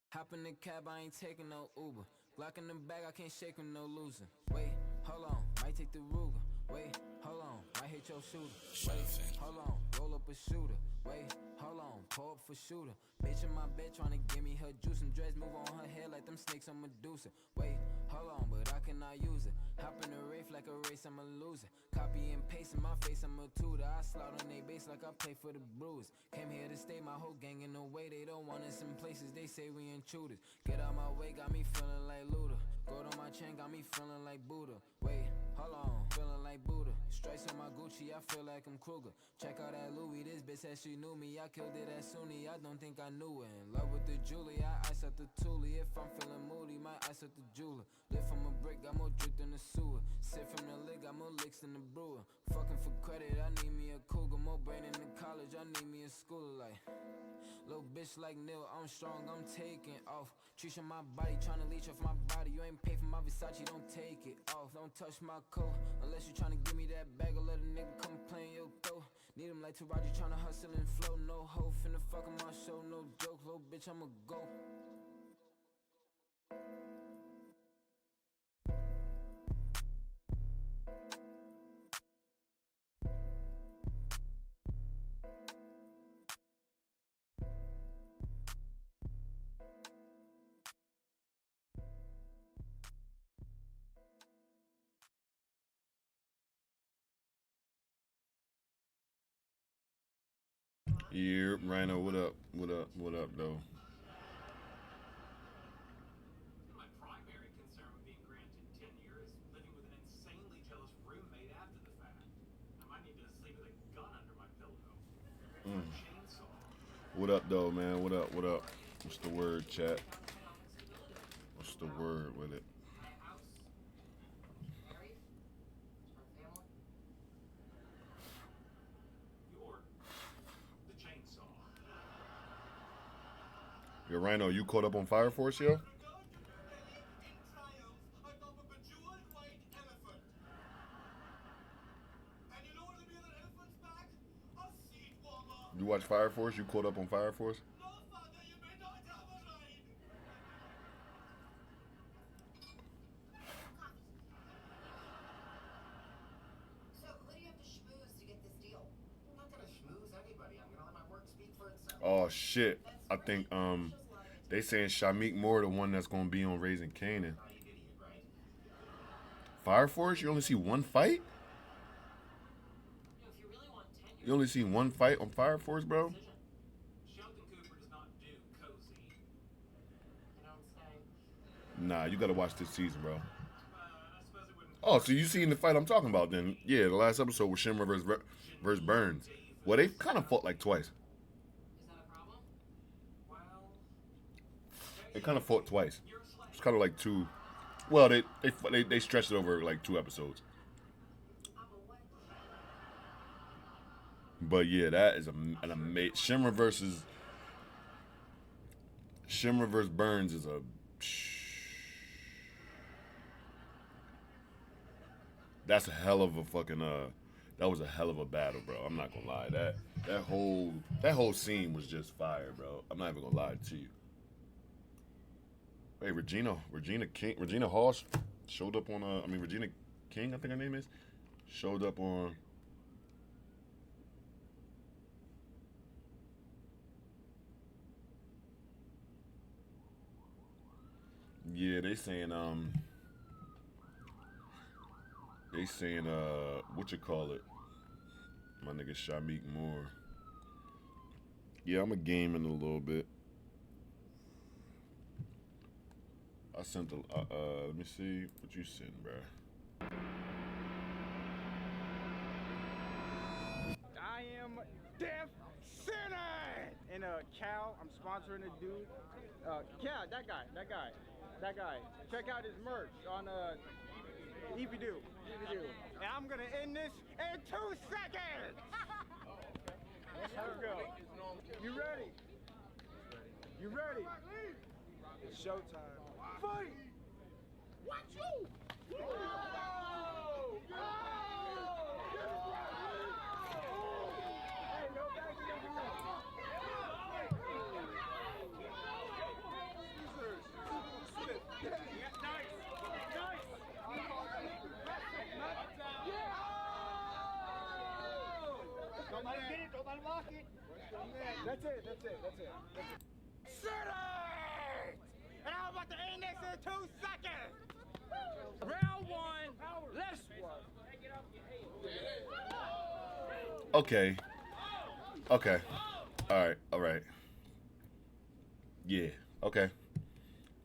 Hop in the cab, I ain't taking no Uber. Glock in the bag, I can't shake with no losing. Wait, hold on, might take the Ruger. Wait, hold on, might hit your shooter. Wait, hold on, roll up a shooter. Wait, hold on, pull up for shooter. Bitch in my bed tryna give me her juice. Some dreads move on her head like them snakes on Medusa. Wait, hold on, but I cannot use it. Hop in the race like a race, I'm a loser. Copy and paste in my face, I'm a tutor. I slaughter on they base like I play for the Brewers. Came here to stay, my whole gang in the way. They don't want us in places, they say we intruders. Get out my way, got me feeling like Luda. Gold on my chain, got me feeling like Buddha. Wait, hold on, feeling like Buddha. Stripes on my Gucci, I feel like I'm Kruger. Check out that Louis, this bitch said she knew me. I killed it at Sunni, I don't think I knew her. In love with the Julie, I ice up the Thule. If I'm feeling moody, might ice up the jeweler. Live from a brick, got more drip than the sewer. Sit from the lick, got more licks than the brewer. Fucking for credit, I need me a cougar. More brain in the college, I need me a schooler like. Little bitch like Neil, I'm strong, I'm taking off. Treat my body, tryna leech off my body. You ain't pay for my Versace, don't take it off. Don't touch my coat, unless you tryna give me that bag or let a nigga come play in your throat. Need him like Taraji, tryna hustle and flow. No hoe, finna fuck on my show, no joke. Little bitch, I'ma go. Yeah, Rhino, what up? What up? What up, though? My primary concern with being granted tenure is living with an insanely jealous roommate after the fact. I might need to sleep with a gun under my pillow. Chainsaw. What up, though, man? What up? What up? What's the word, chat? What's the word with it? You're the chainsaw. Yo, Rhino, you caught up on Fire Force, yo? You watch Fire Force? You caught up on Fire Force? Oh shit! I think they saying Shamik Moore the one that's gonna be on Raising Kanan. Fire Force? You only see one fight? You only see one fight on Fire Force, bro? Sheldon Cooper does not do cozy. Nah, you gotta watch this season, bro. I suppose it wouldn't. Oh, so you seen the fight I'm talking about then? Yeah, the last episode was Shimmer versus Burns. Well, they kind of fought like twice. Well, They kind of fought twice. It's kind of like two. Well, they stretched it over like 2 episodes. But yeah, that is an amazing Shimmer versus Burns is a. That's a hell of a fucking That was a hell of a battle, bro. I'm not gonna lie. That whole scene was just fire, bro. I'm not even gonna lie to you. Hey, Regina Hall showed up on Regina King, I think her name is, showed up on. Yeah, they saying what you call it? My nigga Shamik Moore. Yeah, I'm a gaming a little bit. I sent let me see what you sent, bro. I am Death City! And Cal, I'm sponsoring a dude. Cal, that guy. Check out his merch on EVDO. And I'm gonna end this in 2 seconds! Let's go. You ready? You ready? It's showtime. Fight! Watch you! Go! Go! Hey, no back in the room. That's it. Shoot it! And I'm about to end this in 2 seconds. Round 1, let's work. Okay. All right. Yeah, okay.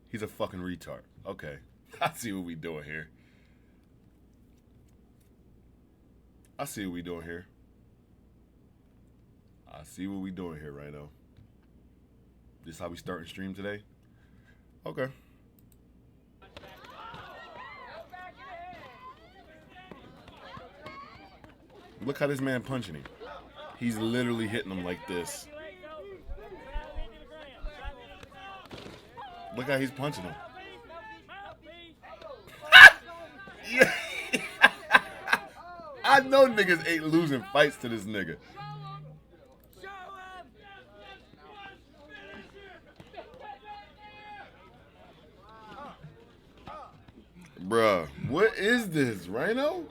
He's a fucking retard. Okay. I see what we doing here. I see what we doing here right now. This how we starting stream today? Okay. Look how this man punching him. He's literally hitting him like this. Look how he's punching him. Yeah. I know niggas ain't losing fights to this nigga. Bruh, what is this, Rhino?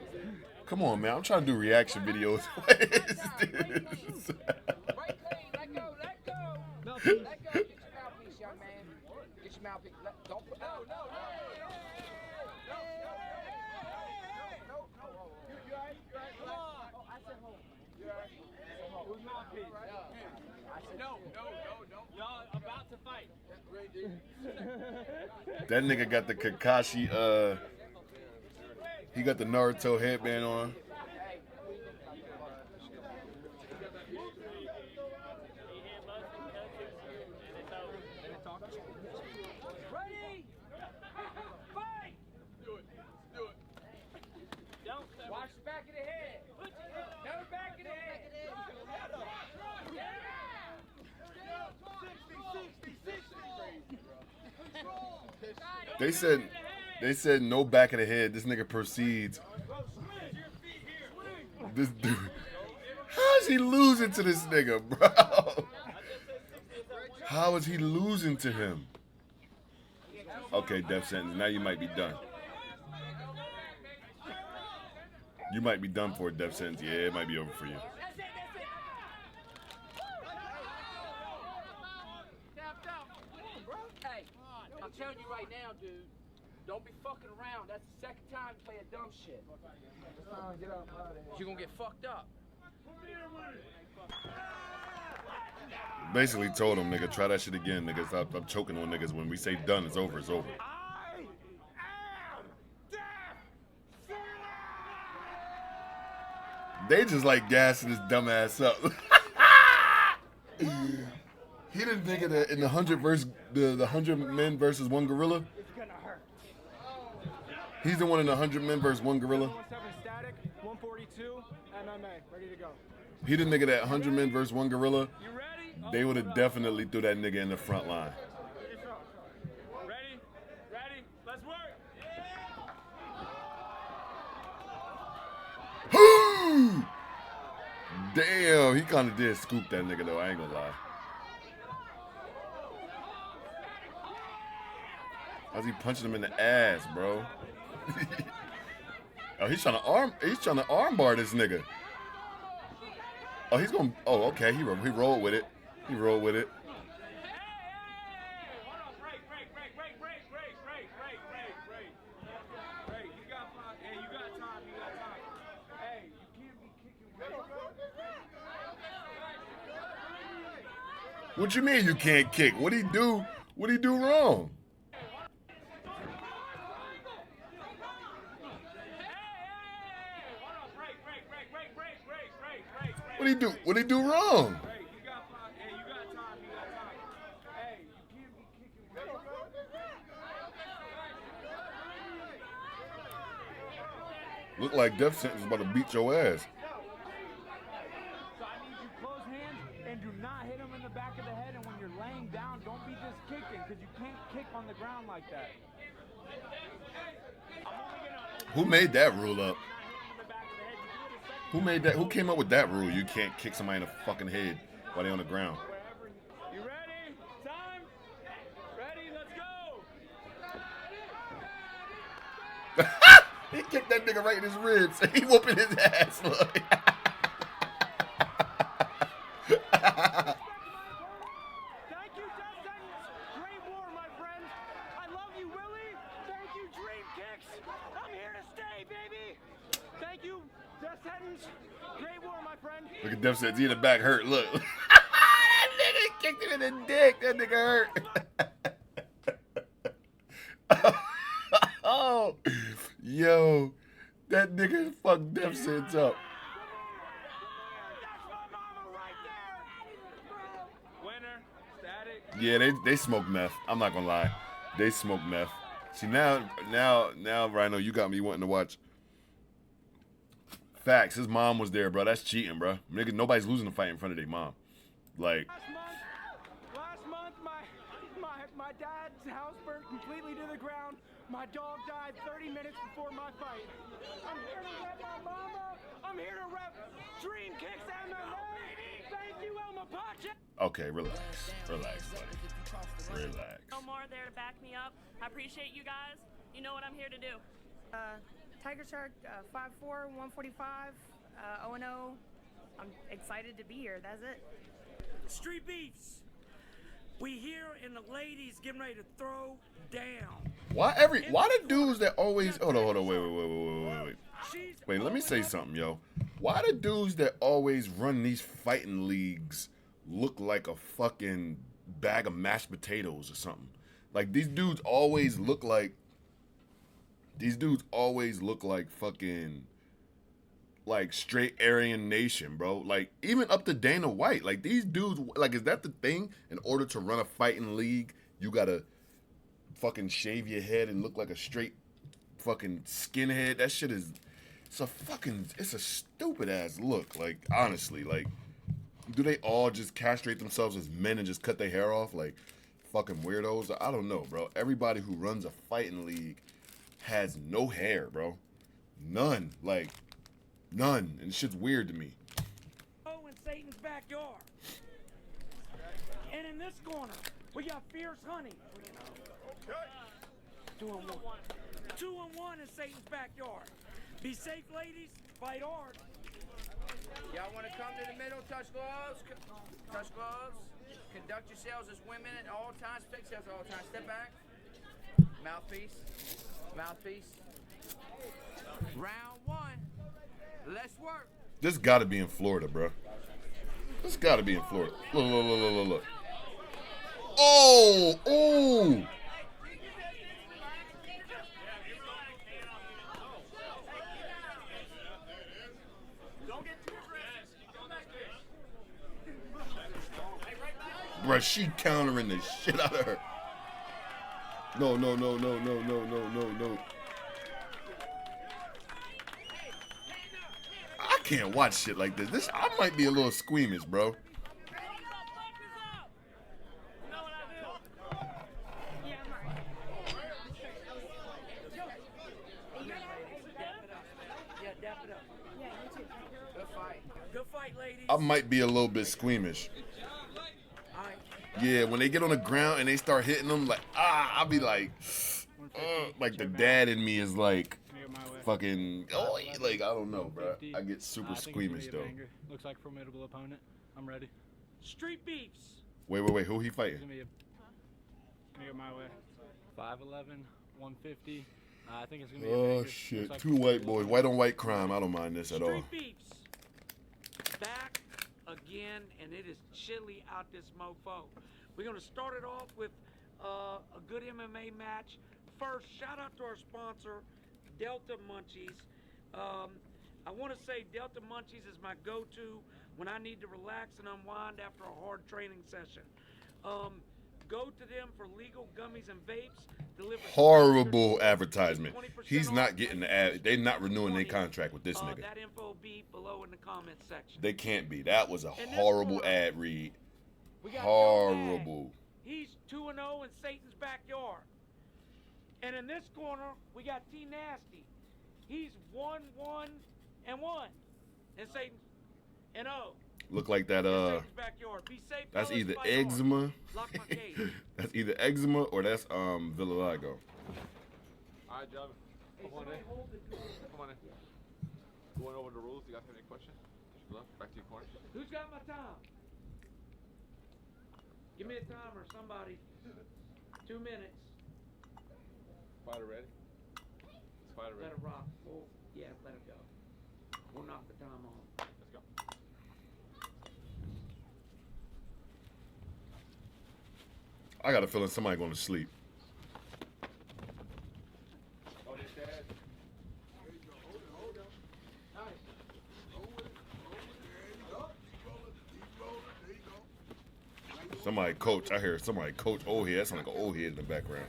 Come on, man. I'm trying to do reaction videos. What is this? Right lane, let go. Let go, get your mouthpiece, young man. Get your mouthpiece. Don't put no. Y'all about to fight. That nigga got the Kakashi, he got the Naruto headband on. Ready? Fight! Do it. Don't watch the back of the head. No back of the head. They said no back of the head. This nigga proceeds. This dude. How is he losing to this nigga, bro? How is he losing to him? Okay, death sentence. Now you might be done. You might be done for a death sentence. Yeah, it might be over for you. Hey, I'm telling you right now, dude. Don't be fucking around. That's the second time you play a dumb shit. You're gonna get fucked up. Basically told him, nigga, try that shit again, nigga. Stop choking on niggas. When we say done, it's over. It's over. They just like gassing his dumb ass up. He didn't think of that in the 100 men versus one gorilla. He's the one in the 100 men versus one gorilla. 117 static, 142 MMA, ready to go. He didn't think of that 100 men versus one gorilla. You ready? They would have definitely threw that nigga in the front line. Ready? Let's work. Damn, he kind of did scoop that nigga though. I ain't gonna lie. How's he punching him in the ass, bro? Oh, he's trying to arm bar this nigga. Oh, he's gonna. Oh, okay. He rolled with it. Hold on, break. You got time. Hey, you can't be kicking. What you mean you can't kick? What'd he do? What'd he do wrong? What'd he do? What'd he do wrong? Look like death sentence about to beat your ass. So I need you close hands and do not hit him in the back of the head. And when you're laying down, don't be just kicking because you can't kick on the ground like that. Who made that rule up? Who made that? Who came up with that rule? You can't kick somebody in the fucking head while they're on the ground. You ready? Time? Ready? Let's go! He kicked that nigga right in his ribs. He whooping his ass. Look. Look at Def Sets. He in the back hurt. Look. That nigga kicked him in the dick. That nigga hurt. Oh, yo, that nigga fucked Def Sets up. Yeah, they smoke meth. I'm not gonna lie. They smoke meth. See, now, Rhino, you got me wanting to watch. Facts. His mom was there, bro. That's cheating, bro. Nigga, nobody's losing a fight in front of their mom. Like. Last month, my dad's house burned completely to the ground. My dog died 30 minutes before my fight. I'm here to rep my mama. I'm here to rep Dream Kicks MMA. Thank you, Elma Pacha. Okay, relax, buddy. Relax. No more there to back me up. I appreciate you guys. You know what I'm here to do. Tiger Shark, 5'4", 145, 0-0. I'm excited to be here. That's it. Street Beefs. We here and the ladies getting ready to throw down. Why the dudes that always hold on, wait, let me say something, yo. Why the dudes that always run these fighting leagues look like a fucking bag of mashed potatoes or something? Like these dudes always look like fucking like straight Aryan Nation, bro. Like even up to Dana White. Like these dudes, like is that the thing? In order to run a fighting league, you gotta fucking shave your head and look like a straight fucking skinhead. That shit is it's a stupid ass look. Like honestly, like do they all just castrate themselves as men and just cut their hair off like fucking weirdos? I don't know, bro. Everybody who runs a fighting league has no hair, bro. None. Like none. And shit's weird to me. Oh, in Satan's backyard. And in this corner, we got Fierce Honey. Okay. 2-1. 2-1 in Satan's backyard. Be safe, ladies. Fight hard. Y'all want to come to the middle, touch gloves? Touch gloves. Conduct yourselves as women at all times. Fix yourselves at all times. Step back. Mouthpiece. Mouthpiece. Round one. Let's work. This gotta be in Florida, bro. This gotta be in Florida. Look. Oh! Ooh! Bruh, she countering the shit out of her. No. I can't watch shit like this. I might be a little squeamish, bro. Good fight, ladies. I might be a little bit squeamish. Yeah, when they get on the ground and they start hitting them, like, I'll be like the dad in me is like, fucking, like, I don't know, bro. I get super squeamish, though. Looks like a formidable opponent. I'm ready. Street Beefs. Wait, who he fighting? Gonna go my way. 5'11", 150. I think it's gonna be a banger. Oh, shit. Like two white boys. White on white crime. I don't mind this at all. Street Beefs. Back again, and it is chilly out this mofo. We're going to start it off with a good MMA match. First, shout out to our sponsor, Delta Munchies. I want to say Delta Munchies is my go-to when I need to relax and unwind after a hard training session. Go to them for legal gummies and vapes. Horrible advertisement. He's not getting the ad. They're not renewing their contract with this nigga. That info will be below in the comments section. They can't be. That was a horrible ad read. Horrible. He's 2-0 in Satan's backyard. And in this corner, we got T Nasty. He's 1-1-1 in Satan and 0. Look like that, that's either eczema. That's either eczema or that's vitiligo. Alright, John. Come on in. Going over the rules. You guys have any questions? Back to your corner. Who's got my time? Give me a timer, somebody. 2 minutes. Fighter ready? Is fighter ready? Let it rock. Yeah, let it go. We'll knock the time on. Let's go. I got a feeling somebody going to sleep. Somebody coach. I hear somebody coach old head. That sounds like an old head in the background.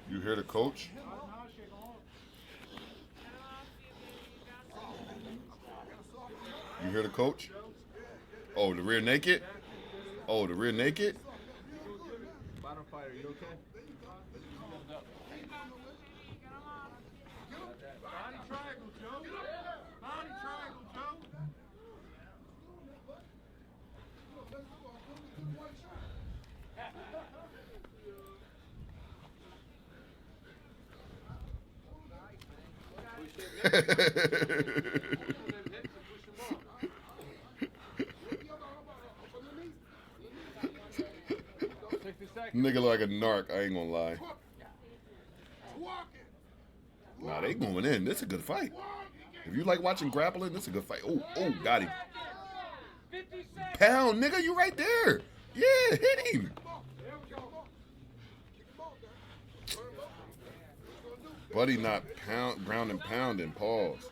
You hear the coach? You hear the coach? Oh, the rear naked? Oh, the rear naked? Bottom fighter, you okay? Body triangle, Joe. Body triangle, Joe. Nigga like a narc, I ain't gonna lie. Nah, they going in. This is a good fight. If you like watching grappling, this is a good fight. Oh, got him. Pound, nigga, you right there. Yeah, hit him. Buddy not ground and pounding. Pause.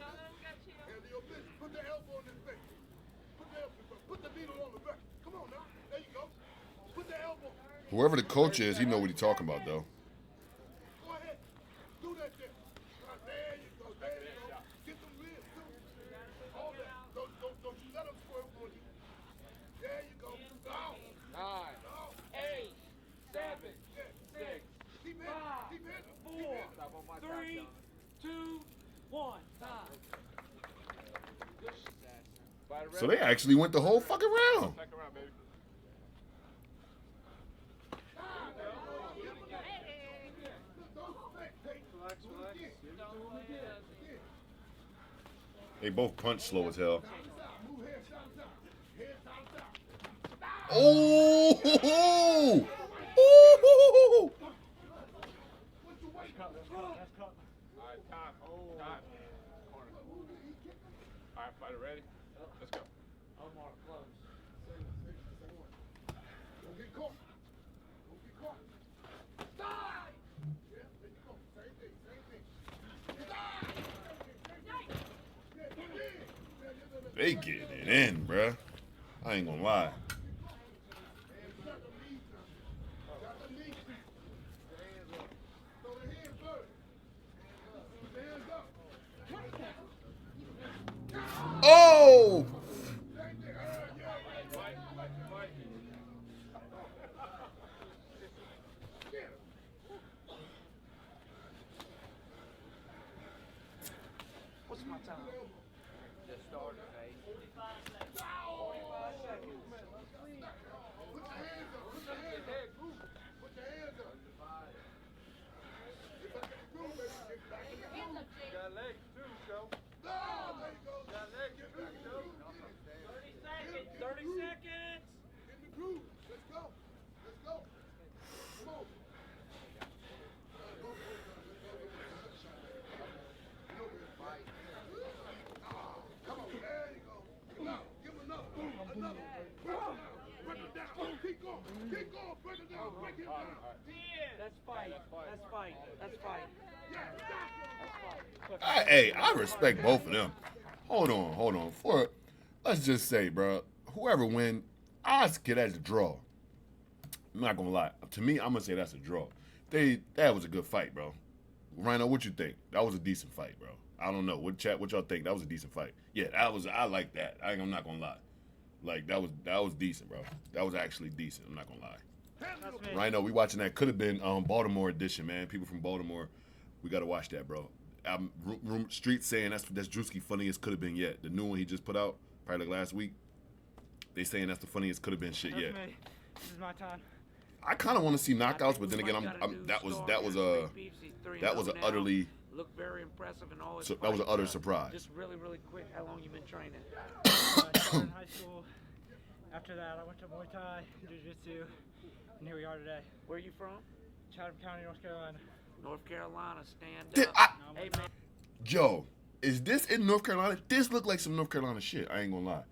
Whoever the coach is, he know what he talking about, though. So they actually went the whole fucking round. Second round, baby. They both punch slow as hell. Oh! Ooh! Alright, time. Time. Corner. Alright, fighter ready? Let's go. They getting it in, bruh. I ain't gonna lie. Oh! What's my time? Just started, mate. Got legs too, Joe. 30 seconds. That's fight. That's fight. Hey, I respect both of them. Hold on. Let's just say, bro, whoever win, I get that as a draw. I'm not gonna lie. To me, I'm gonna say that's a draw. That was a good fight, bro. Rhino, what you think? That was a decent fight, bro. I don't know. What y'all think? That was a decent fight. Yeah, I like that. I'm not gonna lie. Like that was decent, bro. That was actually decent. I'm not gonna lie. Rhino, we watching that. Could have been Baltimore edition, man. People from Baltimore, we gotta watch that, bro. Street saying that's Drewski funniest could have been yet. The new one he just put out, probably like last week. They saying that's the funniest could have been shit yet. This is my time. I kind of want to see knockouts, but then again, that was an utterly Look very impressive in all his that was an fights. utter surprise. Just really quick, how long you been training? I started in high school. After that, I went to Muay Thai, Jiu-Jitsu, and here we are today. Where are you from? Chatham County, North Carolina. North Carolina, stand Did up. I- Hey, man. Joe, is this in North Carolina? This look like some North Carolina shit. I ain't gonna lie.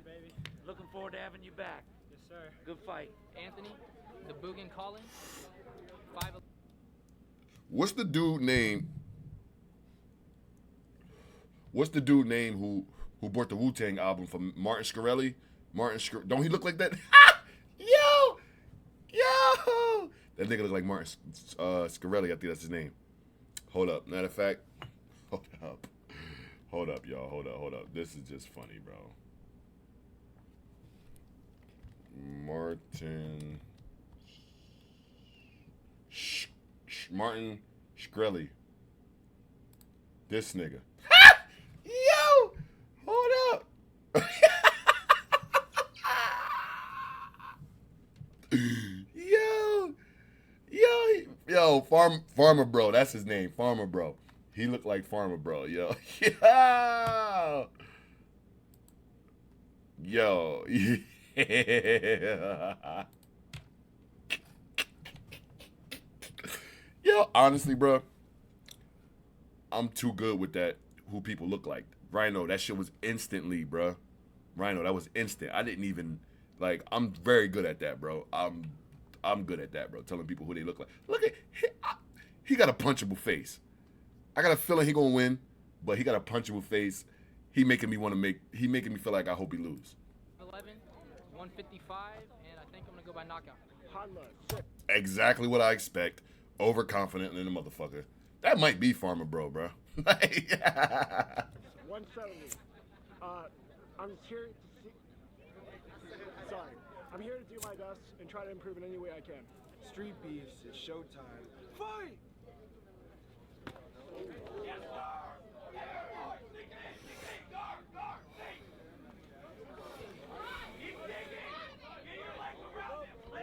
Baby. Looking forward to having you back. Yes, sir. Good fight. Anthony, the Boogan calling. 5. What's the dude name? What's the dude name who brought the Wu-Tang album from Martin Shkreli? Don't he look like that? Yo! That nigga look like Martin Shkreli. I think that's his name. Hold up. Matter of fact, hold up, y'all. Hold up. This is just funny, bro. Martin Shkreli. This nigga. Yo! Hold up. Yo, Farmer Bro. That's his name, Farmer Bro. He looked like Farmer Bro, yo. Yo. Yeah. Yo, honestly, bro, I'm too good with that, who people look like. Rhino, that shit was instantly, bro. Rhino, that was instant. I didn't even, like, I'm very good at that, bro. I'm good at that, bro, telling people who they look like. Look at, he got a punchable face. I got a feeling he gonna win, but he got a punchable face. He making me feel like I hope he lose. 11, 155, and I think I'm gonna go by knockout. Exactly what I expect. Overconfident in the motherfucker. That might be Farmer Bro, bro. 170. I'm here to see. Sorry. I'm here to do my best and try to improve in any way I can. Street Beefs, it's showtime. Fight!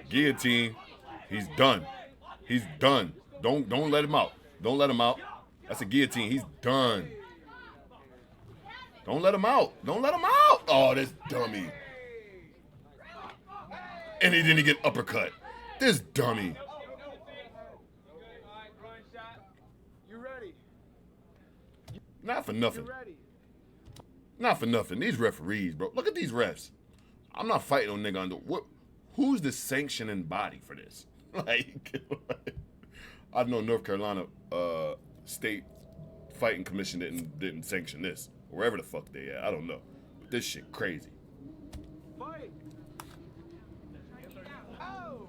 Guillotine. He's done. He's done. Don't let him out. Don't let him out. That's a guillotine. He's done. Don't let him out. Don't let him out. Oh, this dummy. And he didn't get uppercut. This dummy. You ready? Not for nothing. You ready? Not for nothing. These referees, bro. Look at these refs. I'm not fighting no nigga under what? Who's the sanctioning body for this? Like, I know North Carolina State Fighting Commission didn't sanction this. Wherever the fuck they at, I don't know. But this shit crazy. Fight! Oh!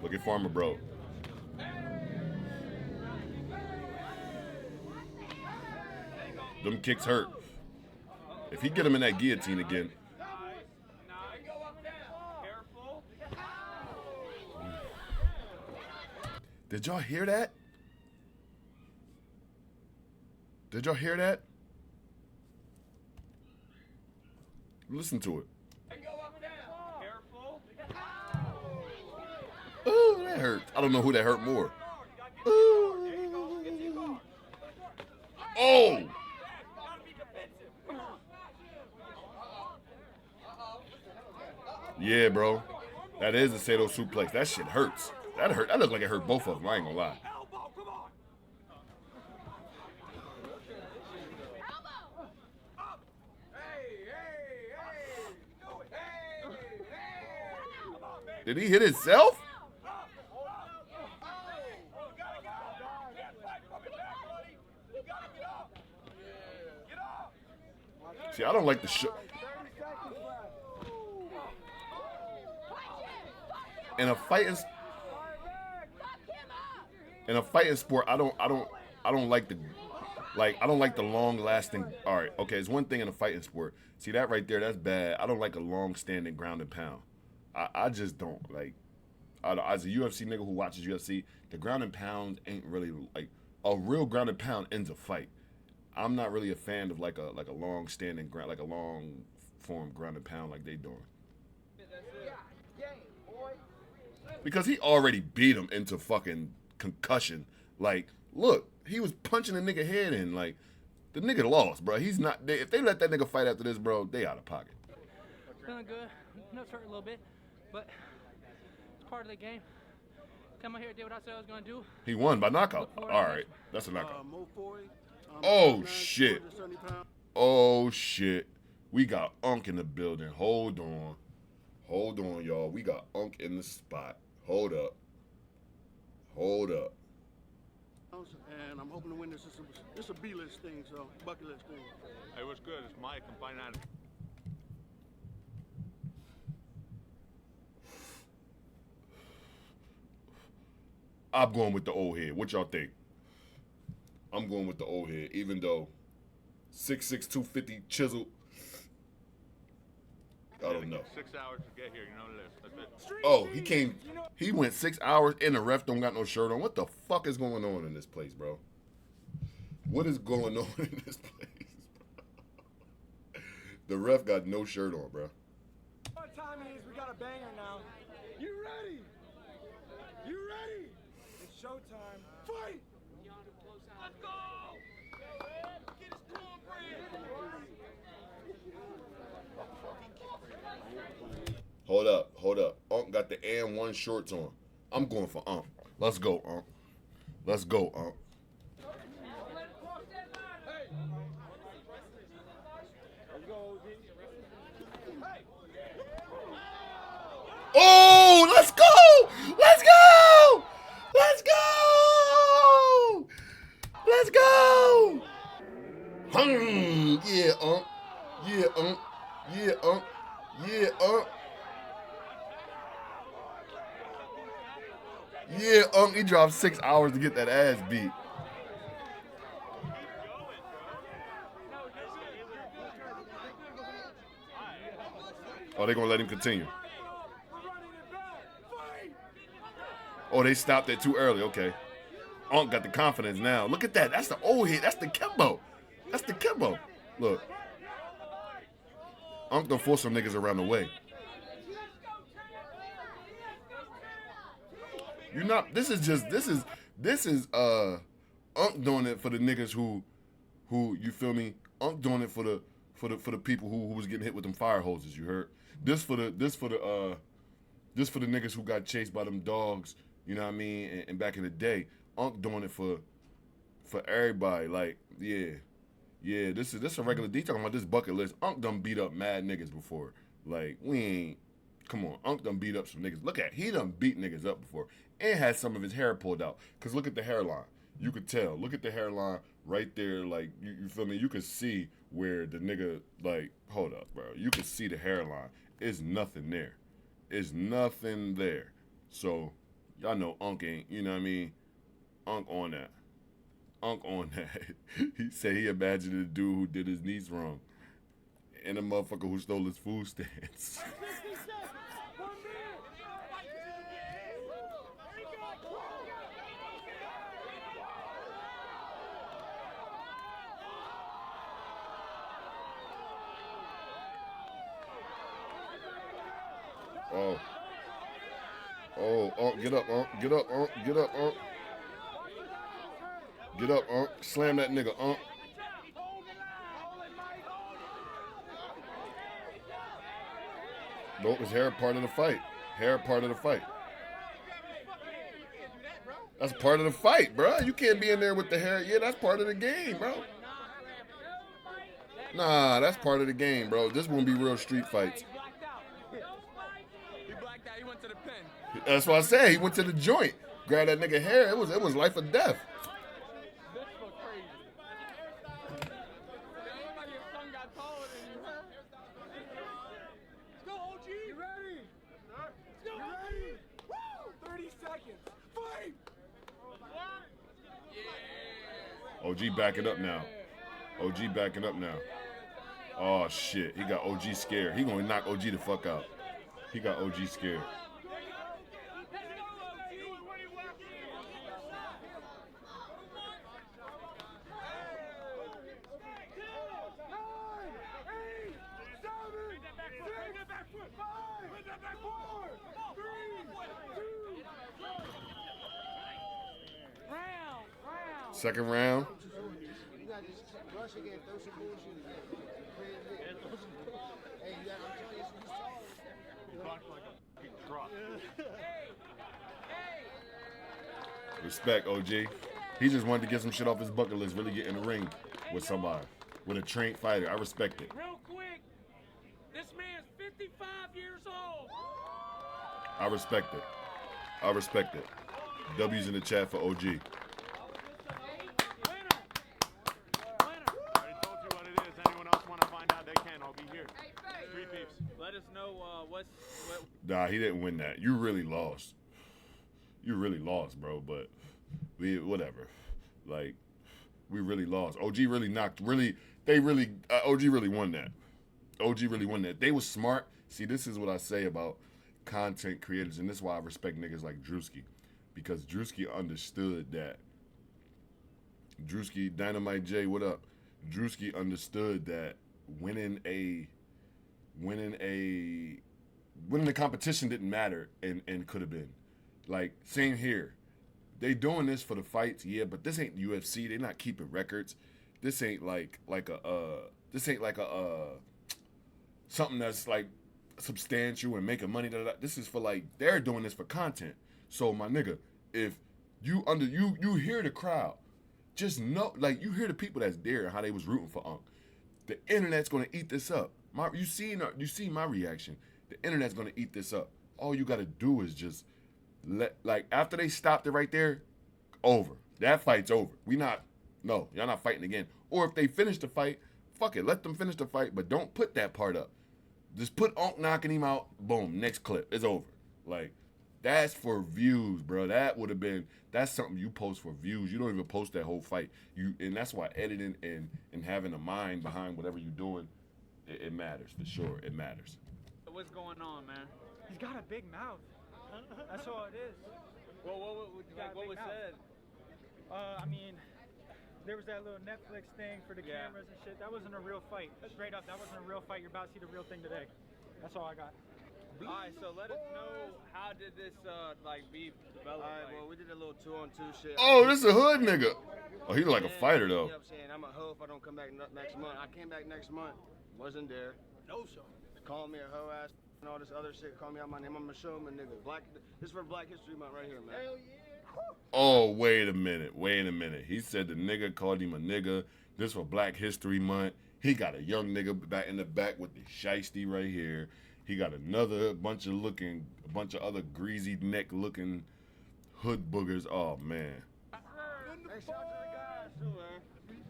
Look at Farmer Bro. Them kicks hurt. If he get him in that guillotine again. Did y'all hear that? Did y'all hear that? Listen to it. Ooh, that hurt. I don't know who that hurt more. Ooh. Oh! Yeah, bro. That is a Sato suplex. That shit hurts. That hurt. That looked like it hurt both of them. I ain't gonna lie. Did he hit himself? See, I don't like the show. In a fighting sport, I don't like the long lasting. All right, okay, it's one thing in a fighting sport. See that right there? That's bad. I don't like a long standing ground and pound. I just don't like. As a UFC nigga who watches UFC, the ground and pound ain't really like a real ground and pound ends a fight. I'm not really a fan of like a long standing ground, like a long form ground and pound like they doing. Because he already beat him into fucking concussion. Like, look, he was punching a nigga head in. Like, The nigga lost, bro. He's not. If they let that nigga fight after this, bro, they out of pocket. Feeling good. Nose hurt a little bit, but it's part of the game. Come out here, did what I said I was gonna do. He won by knockout. All right, that's a knockout. Oh shit. Oh shit. We got Unk in the building. Hold on, y'all. We got Unk in the spot. Hold up. And I'm hoping to win this. This is a B-list thing, so bucket list thing. Hey, what's good? It's Mike. I'm fighting out. I'm going with the old head. What y'all think? I'm going with the old head, even though 6'6", 250 chiseled. I don't know. 6 hours to get here, you know this. That's it. Oh, he came. He went 6 hours and the ref don't got no shirt on. What the fuck is going on in this place, bro? What is going on in this place, bro? The ref got no shirt on, bro. What time it is? We got a banger now. You ready? You ready? It's showtime. Fight! Let's go! Get his cornbread! Hold up. Unk got the and1 shorts on. I'm going for Unk. Let's go, Unk. Let's go, Unk. Oh, let's go! Let's go! Let's go! Let's go! Yeah, Unk. Yeah, Unk. Yeah, Unk. Yeah, Unk. Yeah, Unk. He dropped 6 hours to get that ass beat. Oh, they gonna let him continue. Oh, they stopped it too early. Okay. Unk got the confidence now. Look at that. That's the old hit. That's the Kimbo. That's the Kimbo. Look. Unk done force some niggas around the way. You're not. This is Unk doing it for the niggas who you feel me? Unk doing it for the people who was getting hit with them fire hoses. You heard? This for the niggas who got chased by them dogs. You know what I mean? And back in the day, Unk doing it for everybody. Like, yeah. This is a regular D talking about this bucket list. Unk done beat up mad niggas before. Like, we ain't. Come on, Unk done beat up some niggas. Look at, he done beat niggas up before. And had some of his hair pulled out. Cause look at the hairline. You could tell. Look at the hairline right there. Like, you feel me? You could see where the nigga, like, hold up, bro. You could see the hairline. It's nothing there. It's nothing there. So, y'all know Unk ain't, you know what I mean? Unk on that. Unk on that. He said he imagined a dude who did his niece wrong. And a motherfucker who stole his food stamps. Oh, Unk, get up, Unk. Get up, Unk. Get up, Unk. Get up, Unk. Slam that nigga, Unk. Nope, his hair part of the fight. Hair part of the fight. That's part of the fight, bro. You can't be in there with the hair. Yeah, that's part of the game, bro. Nah, that's part of the game, bro. This won't be real street fights. That's what I said. He went to the joint, grabbed that nigga hair. It was life or death. Let's go, OG. You ready? Let's go, OG. Woo! 30 seconds. Fight! OG backing up now. OG backing up now. Oh shit, he got OG scared. He gonna knock OG the fuck out. He got OG scared. Second round. Rush again, throw some bullshit again. Hey, I'm telling you, he's tall. You blocked like a big drop. Respect, OG. He just wanted to get some shit off his bucket list, really get in the ring with somebody, with a trained fighter. I respect it. Real quick, this man's 55 years old. I respect it. I respect it. W's in the chat for OG. I already told you what it is. Anyone else want to find out, they can. I'll be here. Street peeps. Let us know what. Nah, he didn't win that. You really lost. You really lost, bro. But whatever. Like, we really lost. OG really knocked. OG really won that. OG really won that. They was smart. See, this is what I say about content creators, and this is why I respect niggas like Drewski, because Drewski understood that. Drewski, Dynamite J, what up? Drewski understood that winning the competition didn't matter and could have been. Like, same here. They doing this for the fights, yeah, but this ain't UFC. They not keeping records. This ain't like something that's like substantial and making money. This is for like, they're doing this for content. So my nigga, if you hear the crowd, just know, like, you hear the people that's there and how they was rooting for Unk. The internet's gonna eat this up. You see my reaction. The internet's gonna eat this up. All you gotta do is just after they stopped it right there, over. That fight's over. Y'all not fighting again. Or if they finish the fight, fuck it, let them finish the fight, but don't put that part up. Just put Unk knocking him out, boom, next clip, it's over. Like, that's for views, bro. That's something you post for views. You don't even post that whole fight. And that's why editing and having a mind behind whatever you're doing, it matters, for sure, it matters. What's going on, man? He's got a big mouth. That's all it is. Well, what was said? I mean, there was that little Netflix thing for the cameras and shit. That wasn't a real fight. Straight up, that wasn't a real fight. You're about to see the real thing today. That's all I got. All right, so let us know, how did this beef develop? All right, well, we did a little 2-on-2 shit. Oh, this is a hood nigga. Oh, he look like a fighter though. You know what I'm saying? I'm a hoe if I don't come back next month. I came back next month, wasn't there. No show. Call me a hoe ass and all this other shit. Call me out my name. I'm a showman, nigga. This is for Black History Month right here, man. Hell yeah. Oh, wait a minute. He said the nigga called him a nigga. This for Black History Month. He got a young nigga back in the back with the shiesty right here. He got a bunch of other greasy neck looking hood boogers. Oh man. Hey, shout out to the guys too, man.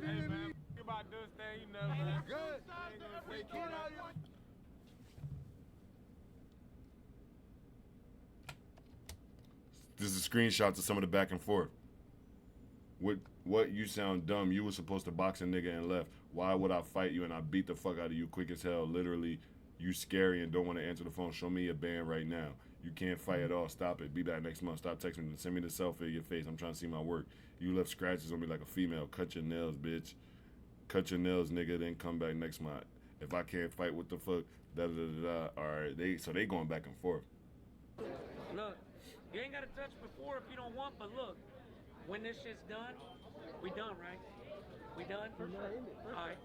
Hey, man. Think about this thing, you know, man. Good. This is screenshots of some of the back and forth. What you sound dumb. You were supposed to box a nigga and left. Why would I fight you and I beat the fuck out of you quick as hell? Literally, you scary and don't want to answer the phone. Show me your band right now. You can't fight at all. Stop it. Be back next month. Stop texting me. Send me the selfie of your face. I'm trying to see my work. You left scratches on me like a female. Cut your nails, bitch. Cut your nails, nigga. Then come back next month. If I can't fight, what the fuck? Da da da da. All right. They going back and forth. Look, you ain't got to touch before if you don't want, but look, when this shit's done, we done, right? We done? All right.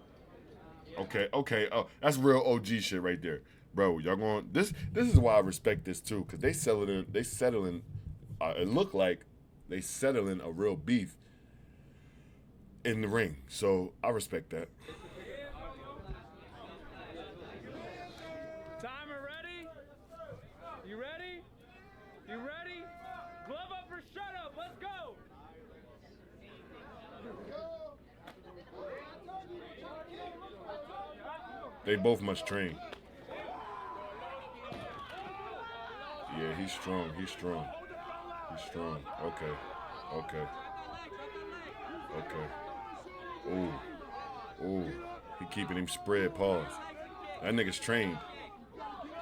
Okay. Oh, that's real OG shit right there, bro. Y'all going? This is why I respect this too, cause they settling. It looked like they settling a real beef in the ring. So I respect that. Timer ready? You ready? You ready? Glove up or shut up. Let's go. They both must train. Yeah, he's strong. Okay. Ooh. He keeping him spread. Pause. That nigga's trained.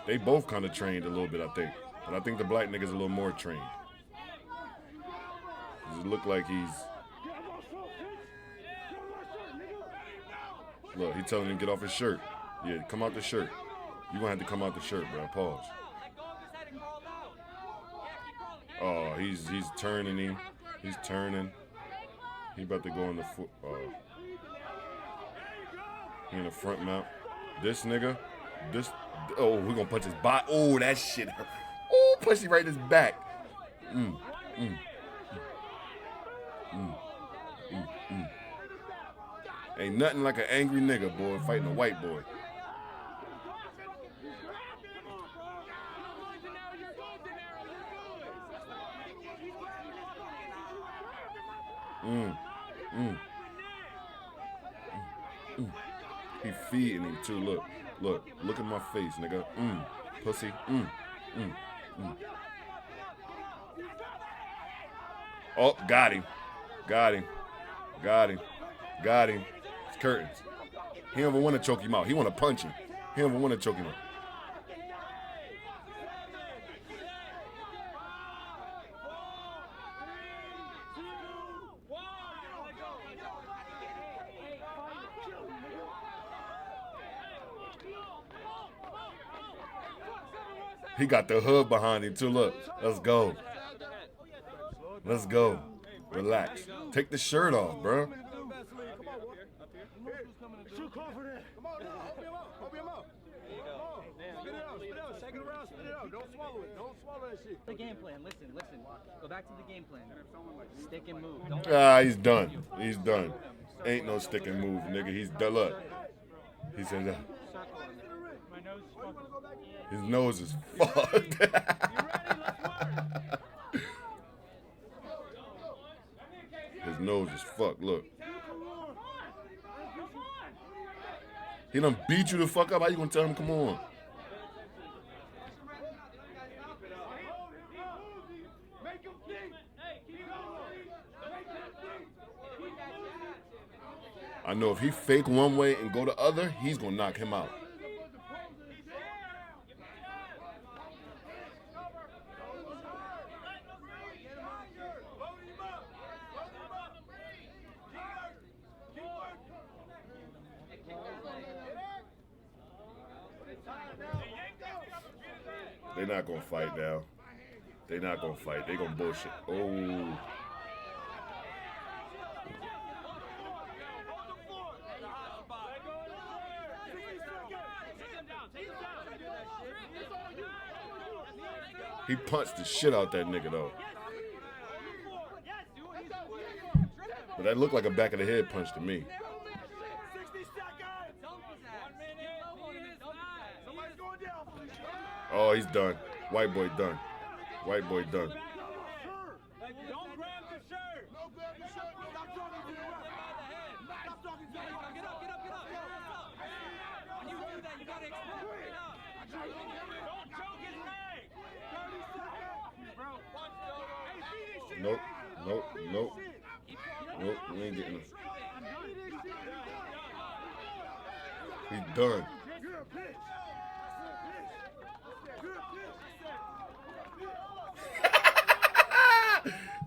They both kind of trained a little bit, I think. But I think the black nigga's a little more trained. Does it look like he's... Look, he telling him to get off his shirt. Yeah, come out the shirt. You gonna have to come out the shirt, bro. Pause. Oh, he's turning him. He's turning. He about to go on the foot. He in the front mount. This nigga. This. Oh, we gonna punch his bot. Oh, that shit hurt. Oh, punch him right in his back. Ain't nothing like an angry nigga, boy, fighting a white boy. He feeding him too. Look at my face, nigga. Pussy. Oh, got him. It's curtains. He don't even want to choke him out. He want to punch him. He don't even want to choke him out. He got the hood behind him too. Look, let's go. Let's go. Relax. Take the shirt off, bro. The game plan. Listen. Go back to the game plan. Stick and move. He's done. He's done. Ain't no stick and move, nigga. He's done. Look. He said that. His nose is fucked. His nose is fucked. Look. He done beat you the fuck up. How you gonna tell him come on? I know if he fake one way and go the other, he's gonna knock him out. They're not gonna fight now. They're not gonna fight. They're gonna bullshit. Oh. He punched the shit out that nigga though. But that looked like a back of the head punch to me. Oh, he's done. White boy done. White boy done. Nope. Nope, we ain't getting him. He's done.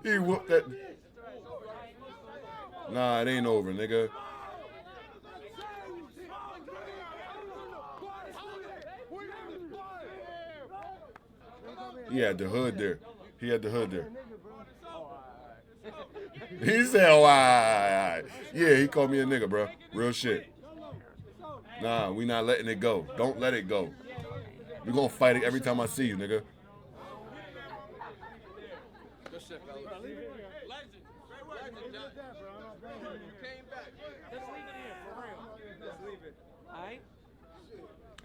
He whooped that. Nah, it ain't over, nigga. He had the hood there. He said, why? Yeah, he called me a nigga, bro. Real shit. Nah, we not letting it go. Don't let it go. We gonna fight it every time I see you, nigga.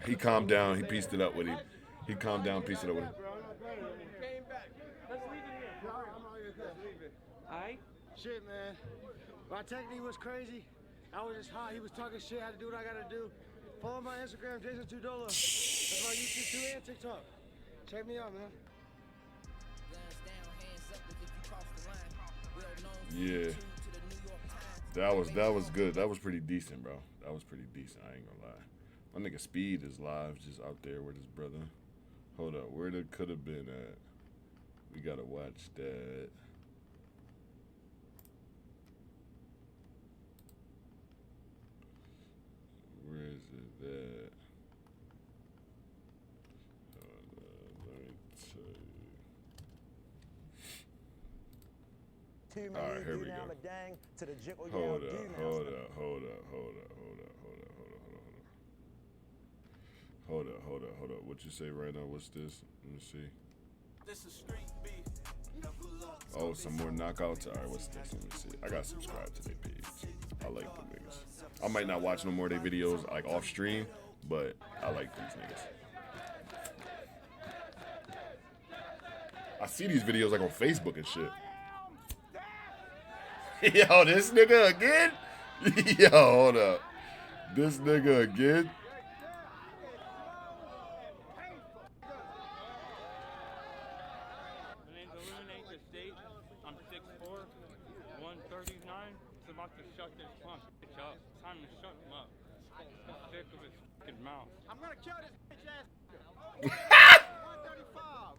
He calmed down. He pieced it up with him. He calmed down, pieced it up with him. Shit, man. My technique was crazy. I was just hot. He was talking shit. I had to do what I gotta do. Follow my Instagram, Jason $2. That's my YouTube too and TikTok. Check me out, man. Yeah. That was good. That was pretty decent, bro. That was pretty decent. I ain't gonna lie. My nigga Speed is live, just out there with his brother. Hold up, where it could have been at? We gotta watch that. Where is it at? Let me tell you. All right, here we go. Hold up. Hold up. What you say right now? What's this? Let me see. Oh, some more knockouts. All right, what's this? Let me see. I got subscribed to their page. I like them niggas. I might not watch no more of their videos like off stream, but I like these niggas. I see these videos like on Facebook and shit. Yo, this nigga again? Yo, hold up. This nigga again? I'm 6'4", 139. It's about to shut this punk bitch up. Time to shut him up. I'm sick of his fucking mouth. I'm gonna kill this bitch ass. 135.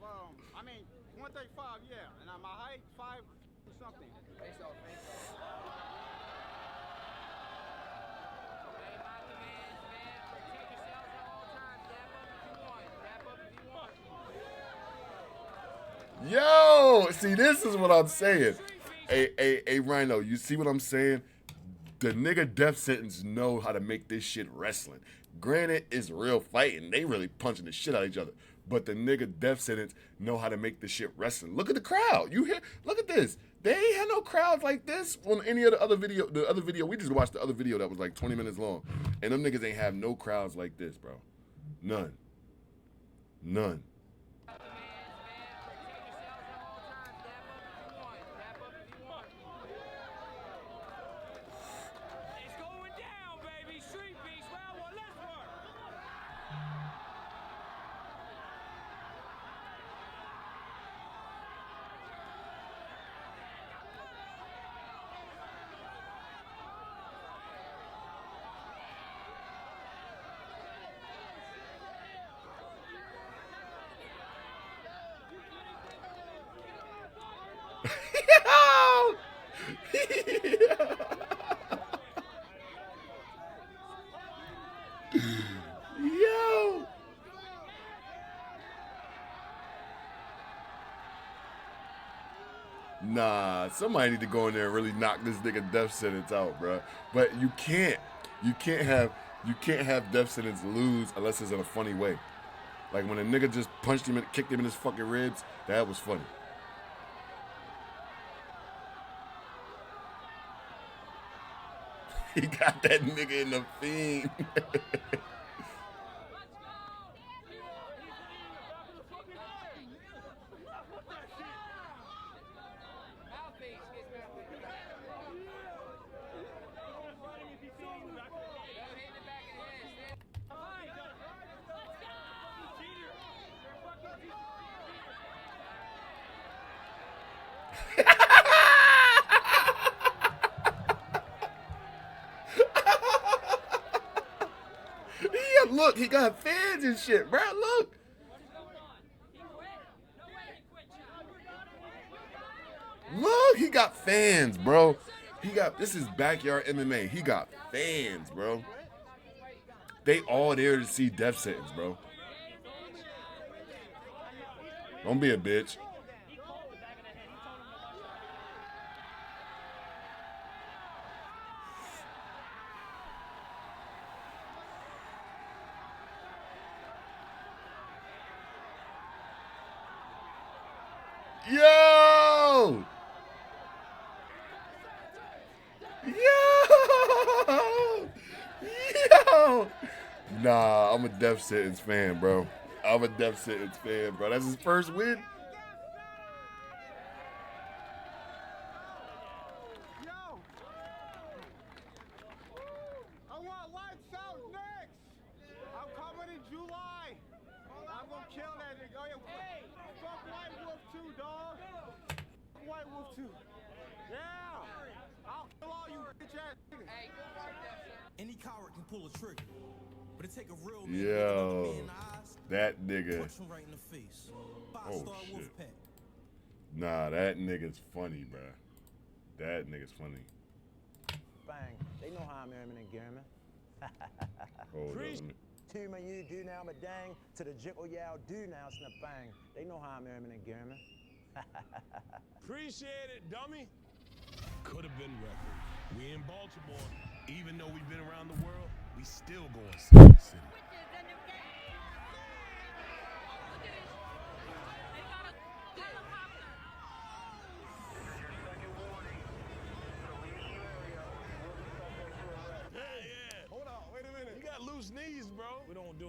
I mean 135. Yeah, and my height 5 something. Face off. Yo, see, this is what I'm saying. Hey, Rhino, you see what I'm saying? The nigga Death Sentence know how to make this shit wrestling. Granted, it's real fighting. They really punching the shit out of each other. But the nigga Death Sentence know how to make this shit wrestling. Look at the crowd. You hear? Look at this. They ain't had no crowds like this on any of the other video. The other video, we just watched the other video that was like 20 minutes long. And them niggas ain't have no crowds like this, bro. None. Yo. Nah, somebody need to go in there and really knock this nigga Death Sentence out, bro. But you can't have Death Sentence lose unless it's in a funny way. Like when a nigga just punched him and kicked him in his fucking ribs, that was funny. He got that nigga in the fiend. Yeah, look, he got fans and shit, bro. Look. Look, he got fans, bro. This is backyard MMA. He got fans, bro. They all there to see Death Sentence, bro. Don't be a bitch. Yo! Nah, I'm a Death Sentence fan, bro. That's his first win. Yo! I want Lights Out next! I'm coming in July! I'm gonna kill that nigga. Oh, yeah. Hey! Fuck White Wolf too, dog! White Wolf too. Yeah! I'll kill all you bitch ass niggas. Hey, any coward can pull a trigger, but it take a real man Yo, in the eyes, that nigga. punch him right in the face. Oh shit. Nah, that nigga's funny, bro. That nigga's funny. Bang. They know how I'm aiming and gearing. Hold on. To my you do now, my dang. To the jickle yow do now, snap bang. They know how I'm aiming and gearing. Appreciate it, dummy. Could have been record. We in Baltimore. Even though we've been around the world, we still going city to city.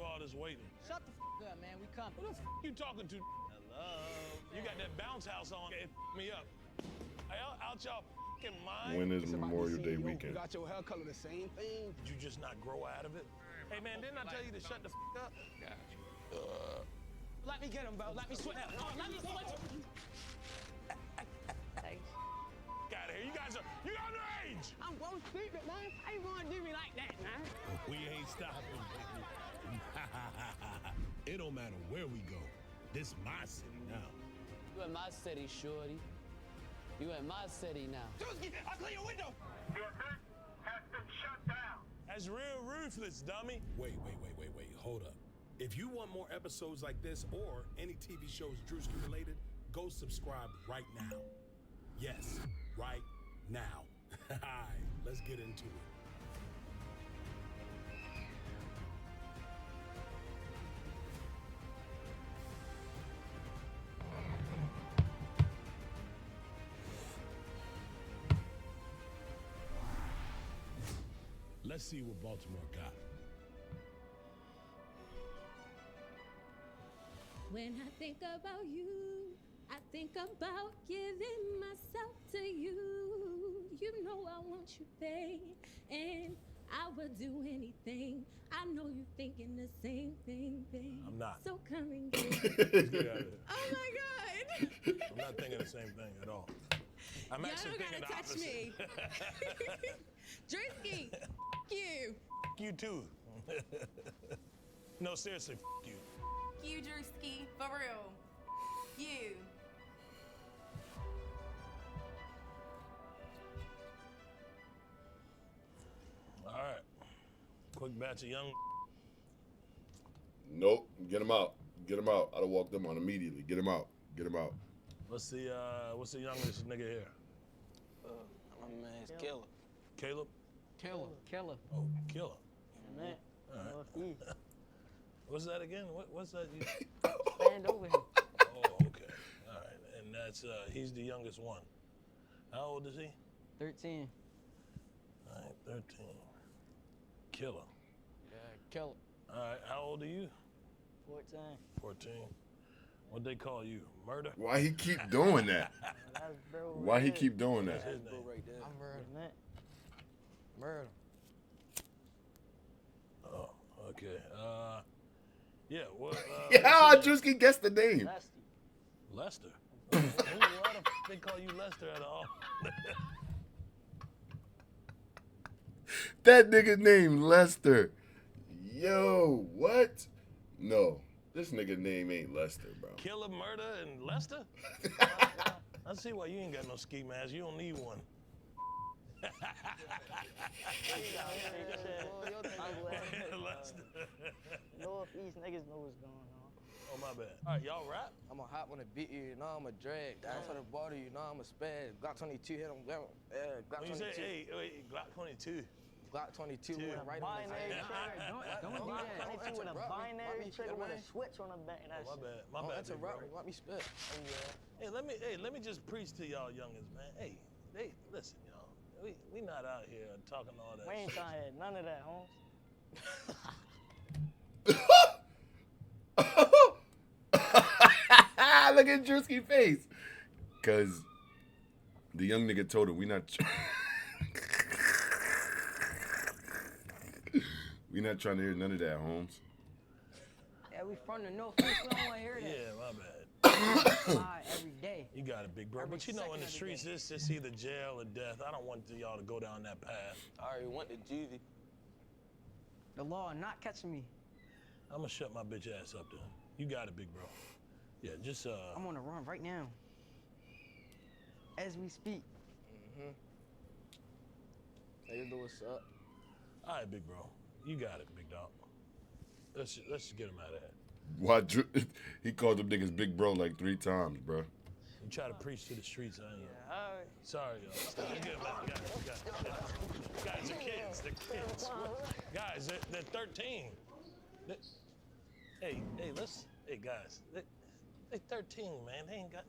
do all this waiting? Shut the f up, man. We coming. Who the f you talking to? Hello. You got that bounce house on. It me up. Hey, out y'all f***ing mind. When is Memorial Day weekend? You got your hair color the same thing. Did you just not grow out of it? Hey, man, didn't I tell you to shut the f up? Got you. Let me get him, bro. Let me switch. Let me switch. Get out of here. You guys are underage. I'm going stupid, man. How you gonna do me like that, man? We ain't stopping, baby. It don't matter where we go. This my city now. You in my city, shorty. You in my city now. Drewski, I'll clear your window. The event has been shut down. That's real ruthless, dummy. Wait. Hold up. If you want more episodes like this or any TV shows Drewski related, go subscribe right now. Yes, right now. Alright, let's get into it. Let's see what Baltimore got. When I think about you, I think about giving myself to you. You know I want you, babe, and I would do anything. I know you're thinking the same thing, babe. I'm not. So come and get Let's get out of here. Oh my God. I'm not thinking the same thing at all. I'm Y'all actually don't thinking gotta the touch opposite. me. Drewski, you. You too. No, seriously, you. You, Drewski, for real. You. All right. Quick batch of young. Nope. Get him out. Get him out. I'd have walked them on immediately. Get him out. Get him out. What's the youngest nigga here? My man's Killer. Caleb? Killer. Oh, Killer. Man. All right. What's that again? What's that? Stand over here. Oh, okay. All right. And that's he's the youngest one. How old is he? 13. All right, 13. Killer. Yeah, Killer. All right. How old are you? 14. 14. What'd they call you? Murder? Why he keep doing that? That's bro. Why he keep doing that? That's his name. Right there. I'm Murder. Murder. Oh, okay. Yeah, what? Yeah, Drewski guessed the name. Lester. Why the f they call you Lester at all? That nigga named Lester. Yo, what? No, this nigga name ain't Lester, bro. Killer, murder, and Lester? I see why you ain't got no ski mask. You don't need one. Lester. Northeast niggas know what's going on. Oh, my bad. All right, y'all rap? I'm a hop on a beat you, you know I'm a drag. Down for the border, you know I'm a spaz. Glock 22 hit him, Glock When you 22. say, hey, Glock 22. Glock 22 went right on his Binary head. trigger. Don't do that. 22 with a binary trigger with a switch on the back. Oh, my bad. My bad. That's a rock. Let me spit. Hey, let me just preach to y'all youngins, man. Hey, listen, y'all. We not out here talking all that We ain't shit. trying to hit none of that, Holmes. Look at Drewski's face. Cause the young nigga told him we not trying to hear none of that, Holmes. Yeah, we from the Northeast. We don't want to hear that. Yeah, my bad. Lie every day. You got it, big bro. Every But you know, in second the of the streets, day. it's either jail or death. I don't want y'all to go down that path. I already went to Jeezy. The law not catching me. I'm gonna shut my bitch ass up then. You got it, big bro. Yeah, just I'm on the run right now. As we speak. Niggas know what's up. All right, big bro. You got it, big dog. Let's just get him out of here. Why he called them niggas big bro like 3 times, bro. You try to preach to the streets, ain't you? Yeah, all right. Sorry, y'all. Let's get him out. Guys, they're kids. They're kids. Guys, they're 13. Hey, guys. They're 13, man. They ain't got.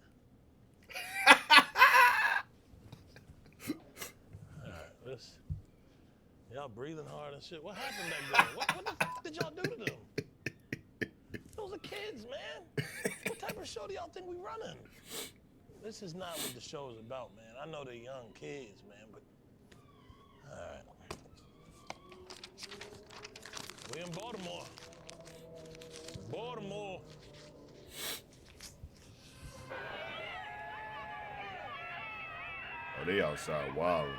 All right, y'all breathing hard and shit. What happened back there? What the f did y'all do to them? Those are kids, man. What type of show do y'all think we running? This is not what the show is about, man. I know they're young kids, man, but all right. We in Baltimore. Baltimore. Oh, they outside wilding.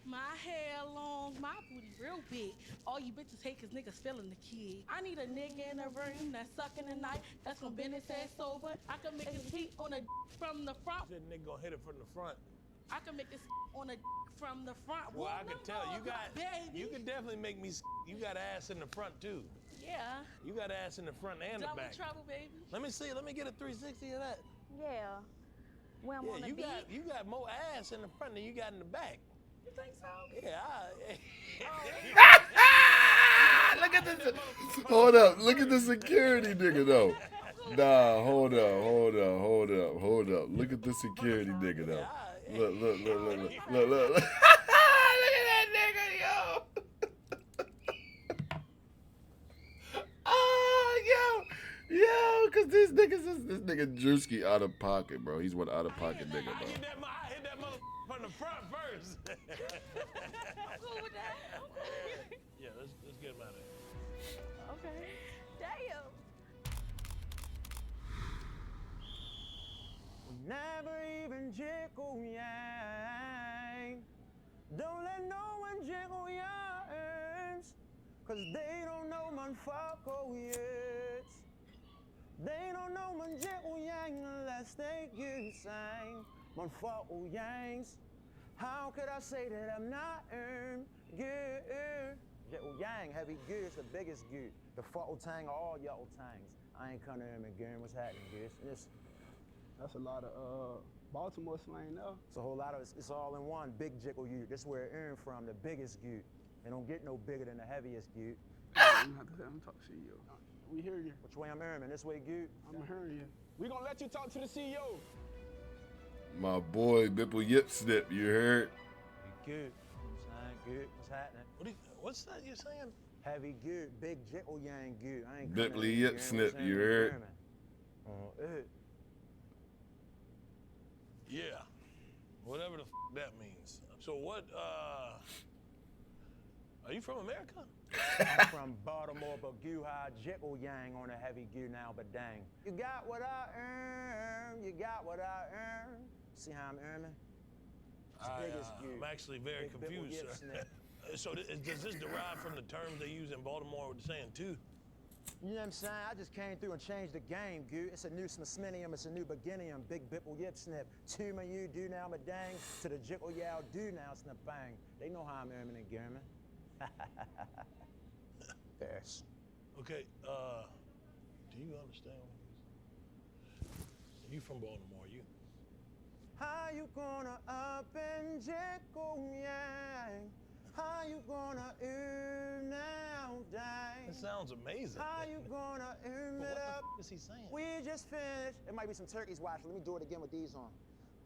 My hair long, my booty real big. All you bitches hate cause niggas feeling the kid. I need a nigga in a room that's sucking the night, that's gonna bend his ass sober. I can make this heat on a from the front. That nigga gonna hit it from the front. I can make this on a from the front. Well, I can tell you got, baby. you can definitely make me. You got ass in the front too. Yeah. You got ass in the front and Double the back. trouble, baby. Let me see. Let me get a 360 of that. Yeah. When I'm on Yeah, you got more ass in the front than you got in the back. You think so? Yeah. Look at this. Hold up. Look at the security nigga though. Nah, hold up. Look at the security nigga though. Look. Look at that nigga, yo. Oh, yo, cause this nigga Drewski out of pocket, bro. He's one out of pocket nigga, bro. I hit that mother from the front first. I'm cool with that. Yeah, let's get him out of here. Okay. Damn. Never even jiggle yang. Don't let no one jiggle yangs. Cause they don't know man fuck yet. They don't know man jiggle yang unless they get sang. Man fuck yangs. How could I say that I'm not good? Jiggle yang, heavy good, it's the biggest good. The fuck tang are all y'all tangs. I ain't coming in again. What's happening, good? That's a lot of Baltimore slang now. It's a whole lot of it's all in one. Big jiggle you. This is where it earned from, the biggest goot. They don't get no bigger than the heaviest goot. I'm gonna talk to CEO. We hear you. Which way I'm earning? This way, goot? I'm hearing you. We gonna let you talk to the CEO. My boy Bipple Yip Snip, you heard? Good. Good. What's happening? What's that you're saying? Heavy good, big jiggle yang good. I ain't Bipley Yip Snip, you heard? Yeah. Whatever the that means. So what, are you from America? I'm from Baltimore, but goo high jiggle yang on a heavy goo now, but dang. You got what I earn, you got what I earn. See how I'm earning? I'm actually very confused, sir. So does this derive from the terms they use in Baltimore with saying two? You know what I'm saying? I just came through and changed the game, goo. It's a new Smithsonian, it's a new beginning. Big Bipple Yip Snip. To my you, do now, my dang. To the jiggle yow, do now, snip bang. They know how I'm earning and German. Yes. Okay, do you understand what he's... You from Baltimore, you? How you gonna up and jiggle yang? How you gonna earn now, dang? It sounds amazing. How you gonna earn it up? What is he saying? We just finished. It might be some turkeys watching. Let me do it again with these on.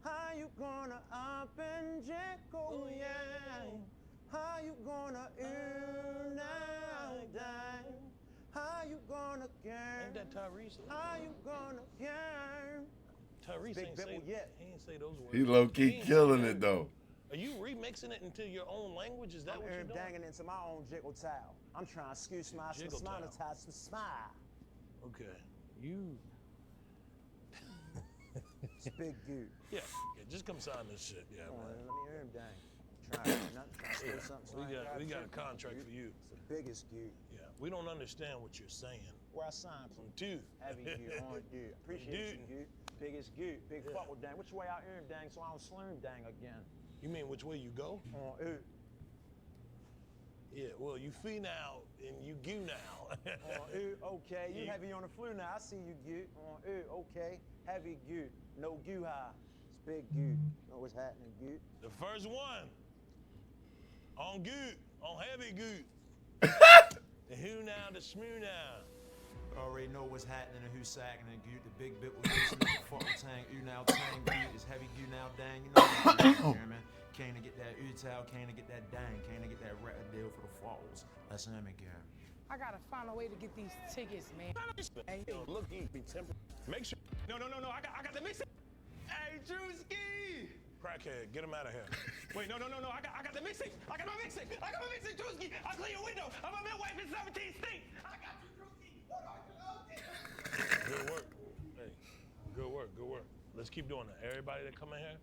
How you gonna up and jiggle yang? How you gonna earn now, dang? How you gonna Ain't get? that Tyrese? How you gonna get? Tyrese Big ain't Bipple say, Yip. he ain't say those words. He low-key killing it though. Are you remixing it into your own language? Is that what you're doing? I'm danging into my own jiggle towel. I'm trying to excuse my Jiggle towel. smile. Okay. You... It's big goo. Yeah, just come sign this shit. Yeah, Come on, man. let me hear him dang. Trying to steal something. So We got a contract for you. It's the biggest goo. Yeah, we don't understand what you're saying. Where I signed from? Two. Heavy goo, on goo. Appreciate you, goo. Biggest goo. Big fuck with dang. Which way I earn dang so I don't slurm dang again? You mean which way you go? On Yeah, well, you fee now and you goo now. Okay, you heavy on the flu now. I see you goo. On okay. Heavy goo. No goo high. It's big goo. Know what's happening, goo? The first one. On goot. On heavy goot. The who now, the smoo now. Already know what's happening and who's sagging and goot. The big bit with this nigga fucking tang. Now tang goot is heavy goot now dang. You know what I'm man. Came to get that towel, came to get that dang, came to get that rat deal for the falls. That's him again. I gotta find a way to get these tickets, man. Hey, look, be temperate. Make sure. No. I got the mixtape. Hey, Drewski. Crackhead, get him out of here. Wait, no. I got the mixtape. I got my mixtape. Drewski. I'll clean your window. I'm a midwife in 17 states. I got you, Drewski. Good work. Hey, good work. Let's keep doing that. Everybody that come in here,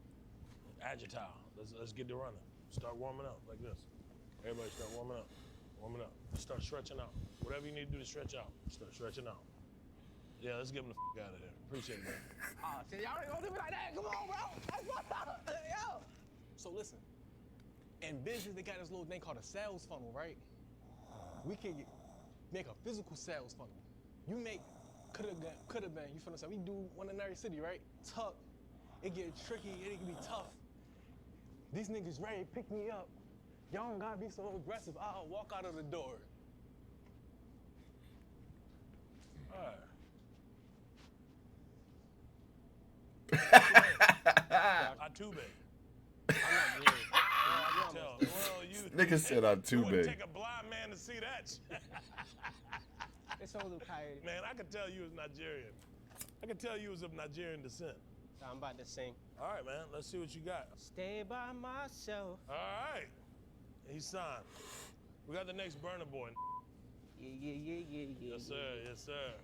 agitile. Let's get to running. Start warming up like this. Everybody start warming up. Start stretching out. Whatever you need to do to stretch out, start stretching out. Yeah, let's get him the out of here. Appreciate it, man. Oh, shit, y'all ain't gonna do me like that. Come on, bro. That's what's up. Yo. So listen, in business, they got this little thing called a sales funnel, right? We can make a physical sales funnel. You make, could have been, you feel what I'm saying? We do one in every city, right? Tuck, it get tricky, it can be tough. These niggas ready to pick me up. Y'all don't gotta be so aggressive. I'll walk out of the door. All right. Atube. I'm not good. I can tell. Well, you. Nigga said Atube. You wouldn't take a blind man to see that. It's all okay. Man, I could tell you was Nigerian. I could tell you was of Nigerian descent. I'm about to sing. All right, man. Let's see what you got. Stay by myself. All right. He's signed. We got the next Burner Boy. Yeah. Yes, sir.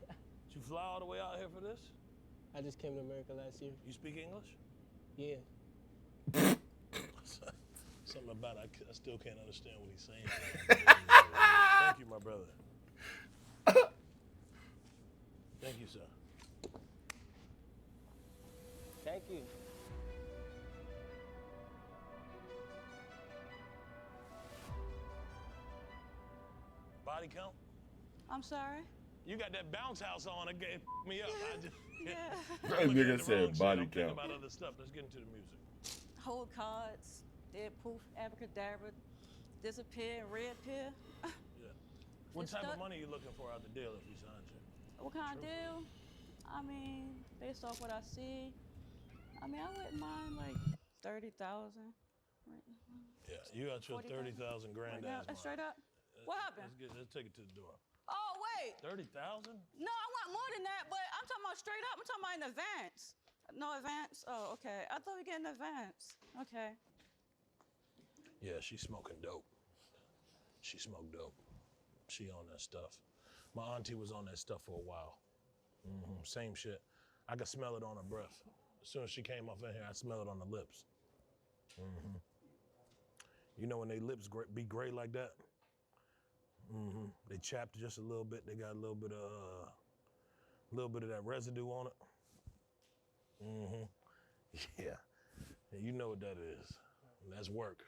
Did you fly all the way out here for this? I just came to America last year. You speak English? Yeah. Something about it, I still can't understand what he's saying. Thank you, my brother. Thank you, sir. Thank you. Body count? I'm sorry? You got that bounce house on, it me up. That nigga said body Don't think count. about other stuff. Let's get into the music. Hold cards, dead poof, abracadabra, disappear, red pill. Yeah. What It's type of stuck. money you looking for out the deal if we signed you? What kind of deal? I mean, based off what I see, I mean, I wouldn't mind like 30,000. Yeah, you got your 40,000. 30,000 grand Right now, ass. straight up. What happened? Let's take it to the door. Oh, wait. 30,000? No, I want more than that, but I'm talking about straight up. I'm talking about in advance. No advance? Oh, okay. I thought we get an advance. Okay. Yeah, she's smoking dope. She smoked dope. She on that stuff. My auntie was on that stuff for a while. Same shit. I could smell it on her breath. As soon as she came off in here, I smell it on the lips. You know when they lips be gray like that? They chapped just a little bit. They got a little bit of that residue on it. Yeah. You know what that is. That's work.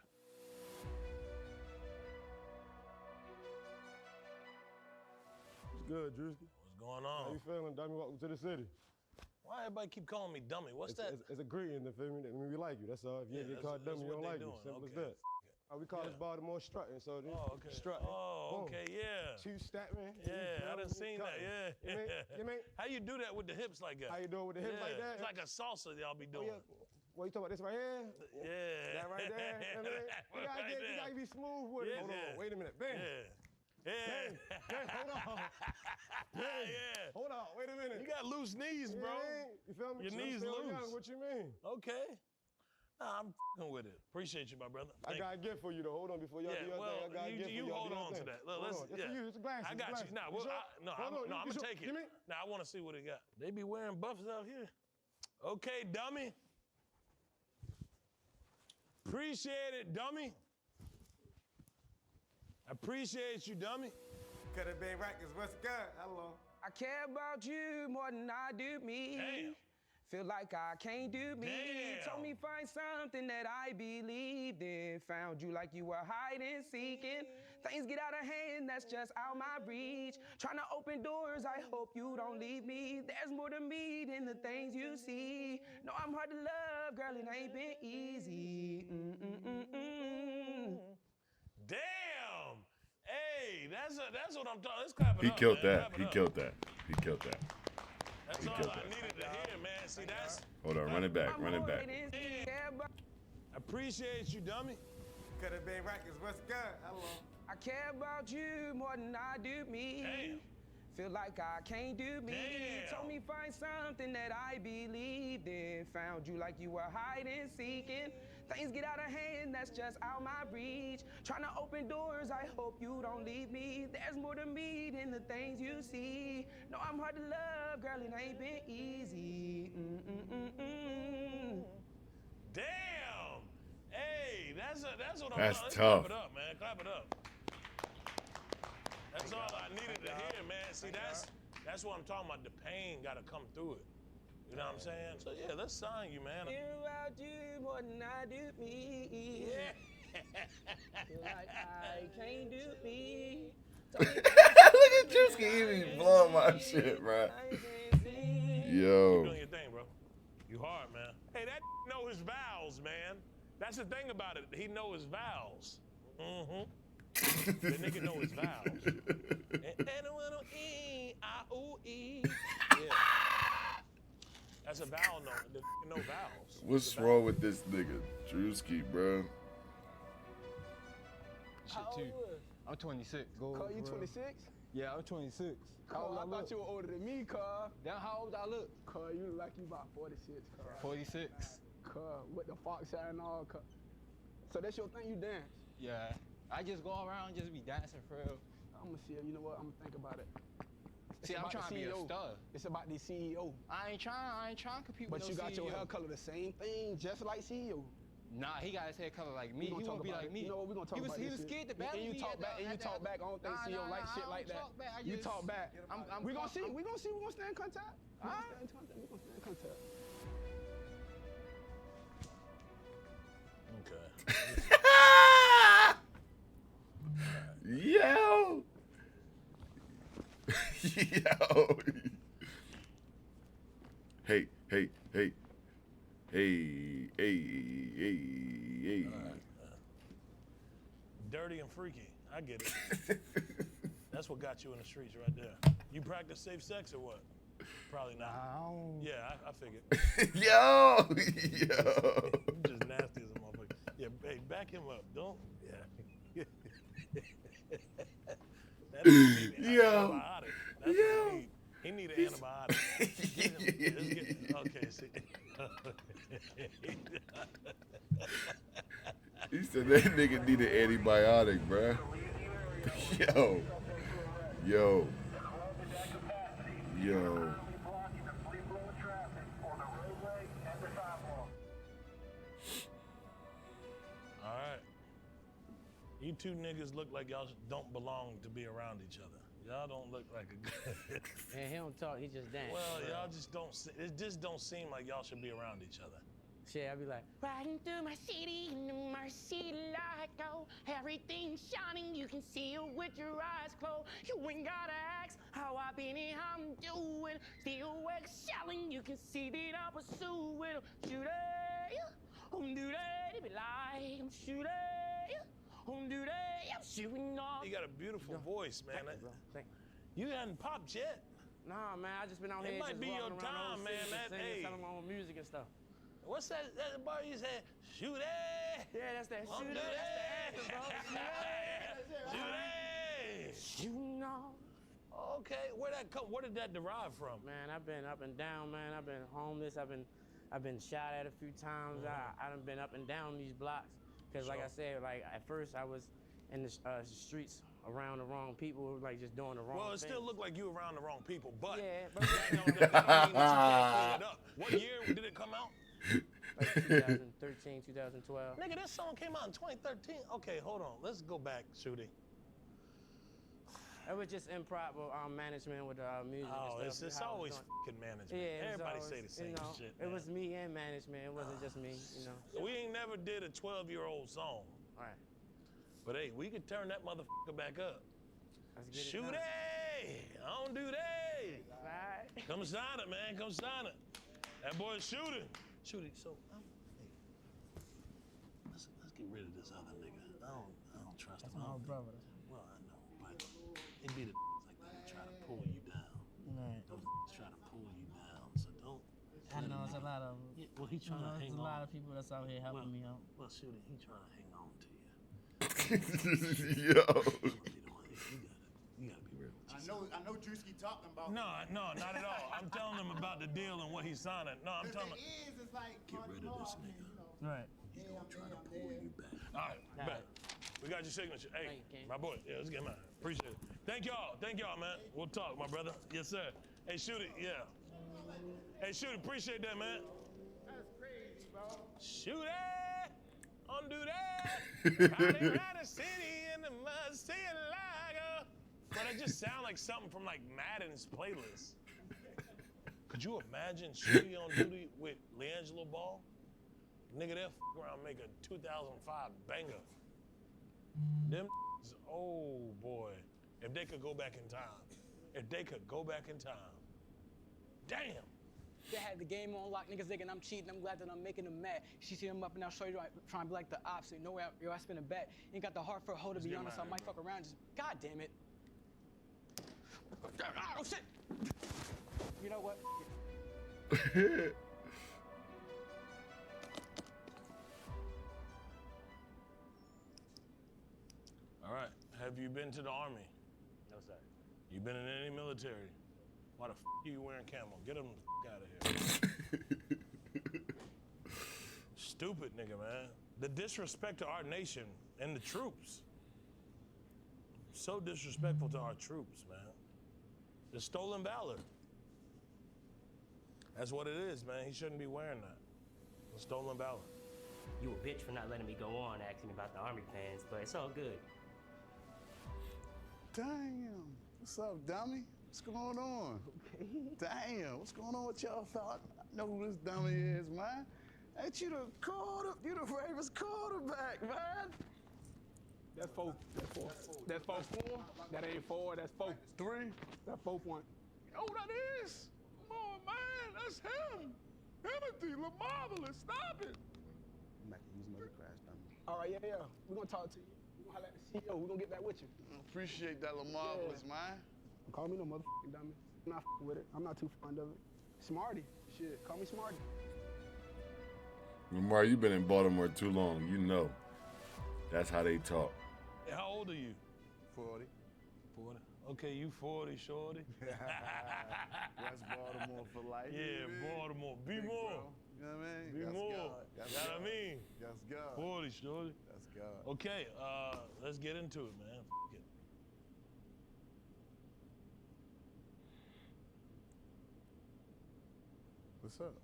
What's good, Drewski? What's going on? How you feeling, dummy? Welcome to the city. Why everybody keep calling me dummy? What's that? It's a greeting, you feel me? I mean, we like you, that's all. If you Yeah, get called dummy, you what don't they like you. doing. Simple as Okay. that. We call this Baltimore strutting, so this okay. strutting. Oh, Boom. okay, yeah. Two-step, man. Yeah, I done seen that, yeah. You mean? How you do that with the hips like that? How you doing with the hips like that? It's like a salsa y'all be doing. What you talking about, this right here? Yeah. That right there? You know what I mean? You gotta be smooth with it. Hold on, wait a minute. Bang. Yeah. Bang, hold on. Bang. Yeah. Hold on, wait a minute. You got loose knees, bro. You feel me? Your knees Still loose. young, what you mean? Okay. Nah, I'm f***ing with it. Appreciate you, my brother. I got a gift for you, though. Hold on, before y'all do your thing. I got a gift for you. You hold on to that. Look, Hold on. It's for you. It's a glass. I got you. Nah, I'm going to take it. Nah, I want to see what he got. They be wearing buffs out here. Okay, dummy. Appreciate it, dummy. Appreciate you, dummy. Could have been right, cause what's good? Hello. I care about you more than I do me. Damn. Feel like I can't do me. Damn. Told me find something that I believed in. Found you like you were hiding, seeking. Things get out of hand, that's just out my reach. Trying to open doors, I hope you don't leave me. There's more to me than the things you see. No, I'm hard to love, girl, it ain't been easy. Damn. Hey, that's what I'm talking. Let's clap it He up, killed man. that. Clap it He up. killed that. He killed that. That's He all killed I that. needed to hear, man. See, that's. Hold on, run it back. Run it back. Appreciate you, dummy. Could have been right, cause what's good? Hello. I I care about you more than I do me. Damn. Feel like I can't do me. Damn. Told me find something that I believed in. Found you like you were hiding, seeking. Things get out of hand, that's just out my reach. Trying to open doors, I hope you don't leave me. There's more to me than the things you see. No, I'm hard to love, girl, it ain't been easy. Damn. Hey, that's what I'm That's Let's tough. Clap it up, man. Clap it up. That's all I needed to hear, man. See, that's what I'm talking about. The pain got to come through it. You know what I'm saying? So yeah, let's sign you, man. Feel about you more than I do me. Yeah. Feel like I can't do me. Look at Drewski even blowing my shit, bro. Yo. Keep doing your thing, bro. You hard, man. Hey, that know his vowels, man. That's the thing about it. He know his vowels. Mm-hmm. The nigga know his vowels. E-I-O-E. Yeah. That's a vowel note. The no vowels. What's wrong with this nigga, Drewski, bro? Shit too. I'm 26. Go. Cuz, you 26? Yeah, I'm 26. Cuz, I thought you were older than me, cuz. That's how old I look. Cuz, you look like you about 46, cuz. 46. Cuz, with the fox hair and all, cuz. So that's your thing, you dance? Yeah. I just go around and just be dancing for real. I'm gonna see it. You know what? I'm gonna think about it. See, I'm trying to be a star. It's about the CEO. I ain't trying to compete with But no you got CEO. your hair color the same thing, just like CEO. Nah, he got his hair color like me. He won't be like me. You know what? We gonna talk about He this was shit. scared to battle And you me talk at back. the- And you at talk the- back. I don't think CEO like shit like that. talk back. You talk back. We gonna see. I'm- We gonna see. We gonna stay in contact. We gonna stay in contact. We gonna stay in contact. Okay. Yo. Yo. Hey. Dirty and freaky. I get it. That's what got you in the streets right there. You practice safe sex or what? Probably not. Yeah, I figured. Yo. You just nasty as a motherfucker. Yeah, hey, back him up. Don't. Yeah. That nigga need an antibiotic. That's what he need an antibiotic. Okay, see. He said that nigga need an antibiotic, bruh. Yo. Alright. You two niggas look like y'all don't belong to be around each other. Y'all don't look like a good. And he don't talk, he just dance. Well, y'all just don't. It just don't seem like y'all should be around each other. Shit, I be like, Riding through my city in the Mercy light go. Everything shining, you can see it with your eyes closed. You ain't gotta ask how I been and how I'm doing. Still excelling, you can see that I pursue it. Shoot it, do that, it be like I'm shooting. Do that, I'm shooting off. You got a beautiful voice, man. Thank you hadn't popped yet. Nah, man, I just been out It here might just be your walking around time, man. That hey. selling my own music and stuff. What's that bar you said? Shoot it. Yeah, that's that. Shoot it. That's the anthem, bro. Shoot it. Okay, where did that derive from? Man, I've been up and down, man. I've been homeless. I've been shot at a few times. I done been up and down these blocks. Cause like I said, like at first I was in the streets around the wrong people, like just doing the wrong Well, it thing. still looked like you around the wrong people, but yeah, that don't mean that you can't clean it up. What year did it come out? Like 2013, 2012. Nigga, this song came out in 2013. Okay, hold on. Let's go back, Shooty. It was just improper management with music and stuff. It's always fucking management. Yeah, everybody always, say the same shit. It was me and management. It wasn't just me, you know. We ain't never did a 12-year-old song. All right. But hey, we could turn that motherfucker back up. Shoot it! I don't do that. Right. Come sign it, man. Come sign it. That boy's shooting. Shooting. So, hey, let's get rid of this other nigga. I don't trust him. That's my brother. Well, I know, but it be the like that try to pull you down. Right. Those try to pull you down. So don't. I know it's a lot of them. Yeah, well, he trying to hang There's on. a lot of people that's out here helping me out. Well, Shooting, he trying to hang on to you. Yo. I know Drewski talking about. No, not at all. I'm telling him about the deal and what he's signing. No, I'm telling him. It's like get rid of this nigga. Right. He's gonna try to pull you back. All right, bet. We got your signature. Hey, my boy. Yeah, let's get mine. Appreciate it. Thank y'all, man. We'll talk, my brother. Yes, sir. Hey, shoot it. Yeah. Hey, shoot it. Appreciate that, man. That's crazy, bro. Shoot it. Undo that. Riding around the city in the mud, seeing lager. But it just sound like something from like Madden's playlist. Could you imagine shooting on duty with LeAngelo Ball? Nigga, they'll around and make a 2005 banger. Them, oh boy, if they could go back in time. If they could go back in time. Damn. They had the game on lock, niggas thinking I'm cheating. I'm glad that I'm making them mad. She see them up and I'll show you trying to be like the ops. So you know where I spin a bet. Ain't got the heart for a hoe to be honest. I might fuck around. Just God damn it. Oh shit. You know what? All right. Have you been to the Army? No, sir. You been in any military? Why the are you wearing camo? Get them the out of here. Stupid nigga, man. The disrespect to our nation and the troops. So disrespectful to our troops, man. The stolen valor. That's what it is, man. He shouldn't be wearing that. The stolen valor. You a bitch for not letting me go on asking me about the Army plans, but it's all good. Damn. What's up, dummy? What's going on? Okay. Damn. What's going on with y'all? I know who this dummy is, man. Ain't you the Ravens quarterback, man? That's 4. That's 4. That ain't 4. That's 4. 3. That's 4 point. You know who that is? Come on, man. That's him. Timothy, LaMarvelous. Stop it. I'm about to use another crash dummy. All right, yeah. We're going to talk to you. We're going to holler at the CEO. We're going to get back with you. Appreciate that, LaMarvelous, man. Don't call me no motherfucking dummy. I'm not with it. I'm not too fond of it. Smarty. Shit. Call me Smarty. Lamar, you've been in Baltimore too long. You know. That's how they talk. Hey, how old are you? 40. 40. Okay, you 40, shorty. West Baltimore for life. Yeah, Baltimore. Be more. You know what I mean? Be That's more. God. That's You know what I God. mean? That's God. 40, shorty. That's God. Okay, let's get into it, man. F it. What's up?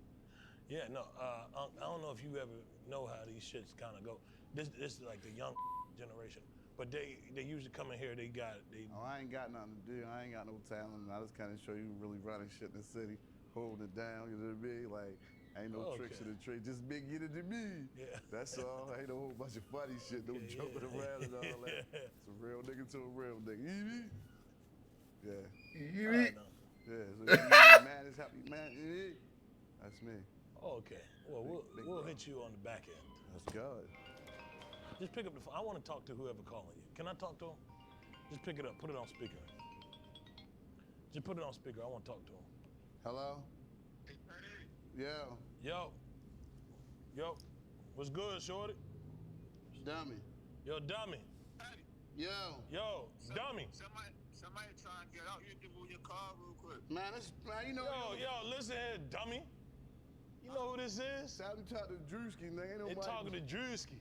Yeah, no, I don't know if you ever know how these shits kind of go. This is like the young generation, but they usually come in here. Oh, I ain't got nothing to do. I ain't got no talent. I just kind of show you really running shit in the city, holding it down. You know what I mean? Like, ain't no tricks in the trade. Just big get it to me. Yeah. That's all. Ain't no whole bunch of funny shit. No jumping around and all that. It's a real nigga to a real nigga. You know? Yeah. You Yeah. So you man is happy, man. That's me. Oh, okay. Well, we'll hit you on the back end. That's God. Just pick up the phone. I want to talk to whoever calling you. Can I talk to him? Just pick it up. Put it on speaker. Just put it on speaker. I want to talk to him. Hello? Yeah. Yo. What's good, shorty? Dummy. Yo, dummy. Yo. Dummy. Somebody trying to get out. You can move your car real quick. Man, you know. Yo, listen here, dummy. You know who this is? Sound talking to Drewski, nigga. Ain't They nobody. talking to Drewski.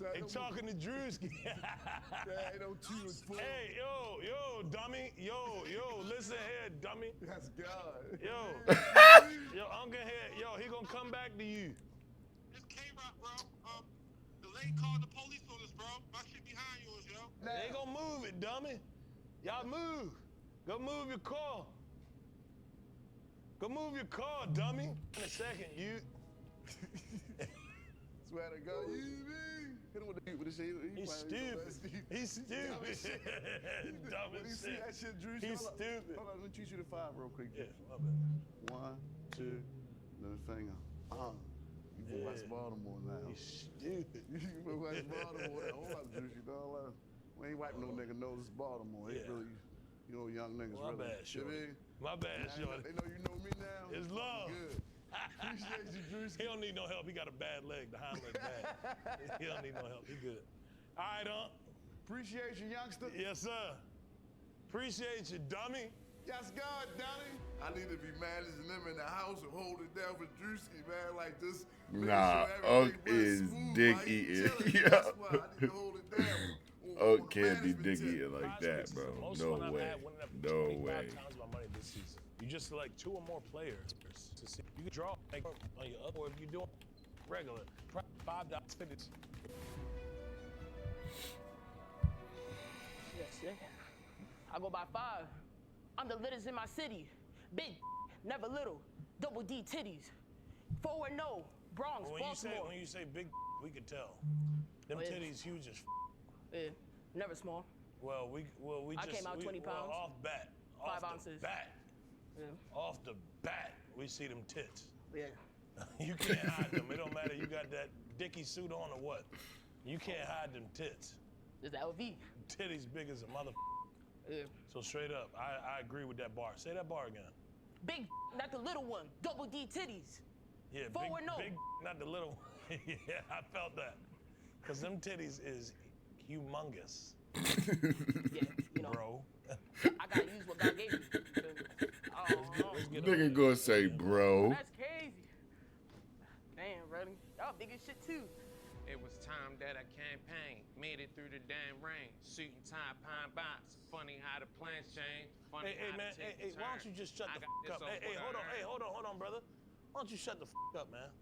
They talking to Drewski. Ain't no cheaters, fool. Hey, yo, dummy. Yo, listen here, dummy. That's God. Yo, Uncle here. Yo, he gonna come back to you. It's K-Rock, bro. The lady called the police on us, bro. My shit behind yours, yo. They gonna move it, dummy. Y'all move. Go move your car. Go move your car, dummy. In a second, you. Swear to God, you hit him with the shit. He's stupid. He's stupid. Dumb When you as see shit. that shit, Drew, He's hold up. stupid. Hold on, let me treat you to 5 real quick. Yeah, my bad. 1, 2, little finger. You from West Baltimore now. He's stupid. You from West Baltimore now. Hold up, Drew, you know. We ain't wiping no nigga nose. It's Baltimore. They Yeah. really, you know, young niggas My really. bad, shorty. My bad, Now shorty. They know you know me now. It's love. Good. Appreciate you, Drew. He don't need no help. He got a bad leg. The hind leg bad. He don't need no help. He good. All right, Appreciate you, youngster. Yes, sir. Appreciate you, dummy. Yes, God, dummy. I need to be managing them in the house and hold it down for Drewski, man. Like just make Nah, sure Ugg everything runs is smooth, dick like he eating. chilling. Yeah. That's why I need to hold it down. Ugg can't be dick eating like that, bro. No way. No way. Times my money this season. You just select 2 or more players to see. You can draw like, on your other, or if you're doing regular, $5.50. Yes, I go by 5. I'm the littest in my city. Big, never little. Double D titties. 4 no. Bronx, Baltimore. When you say big, we could tell. Them titties huge as. Yeah, never small. Well, we I just came out 20 well, pounds. off bat. 5 off ounces. The bat. Yeah. Off the bat, we see them tits. Yeah. You can't hide them. It don't matter you got that Dickie suit on or what. You can't hide them tits. It's the LV. Titties big as a mother. Yeah. So straight up, I agree with that bar. Say that bar again. Big, not the little one. Double D titties. Yeah, Forward no. big, not the little one. Yeah, I felt that. Cause them titties is humongous. Yeah, you know. Bro. I gotta use what God gave me. Let's get Nigga gonna say, bro. That's crazy. Damn, brother. Y'all big as shit too. It was time that I campaigned, made it through the damn rain. Suit and tie, pine box. Funny how the plans change. Funny Hey, how man, the hey, why don't you just shut the fuck up? Hey, hold on, brother. Why don't you shut the fuck up, man?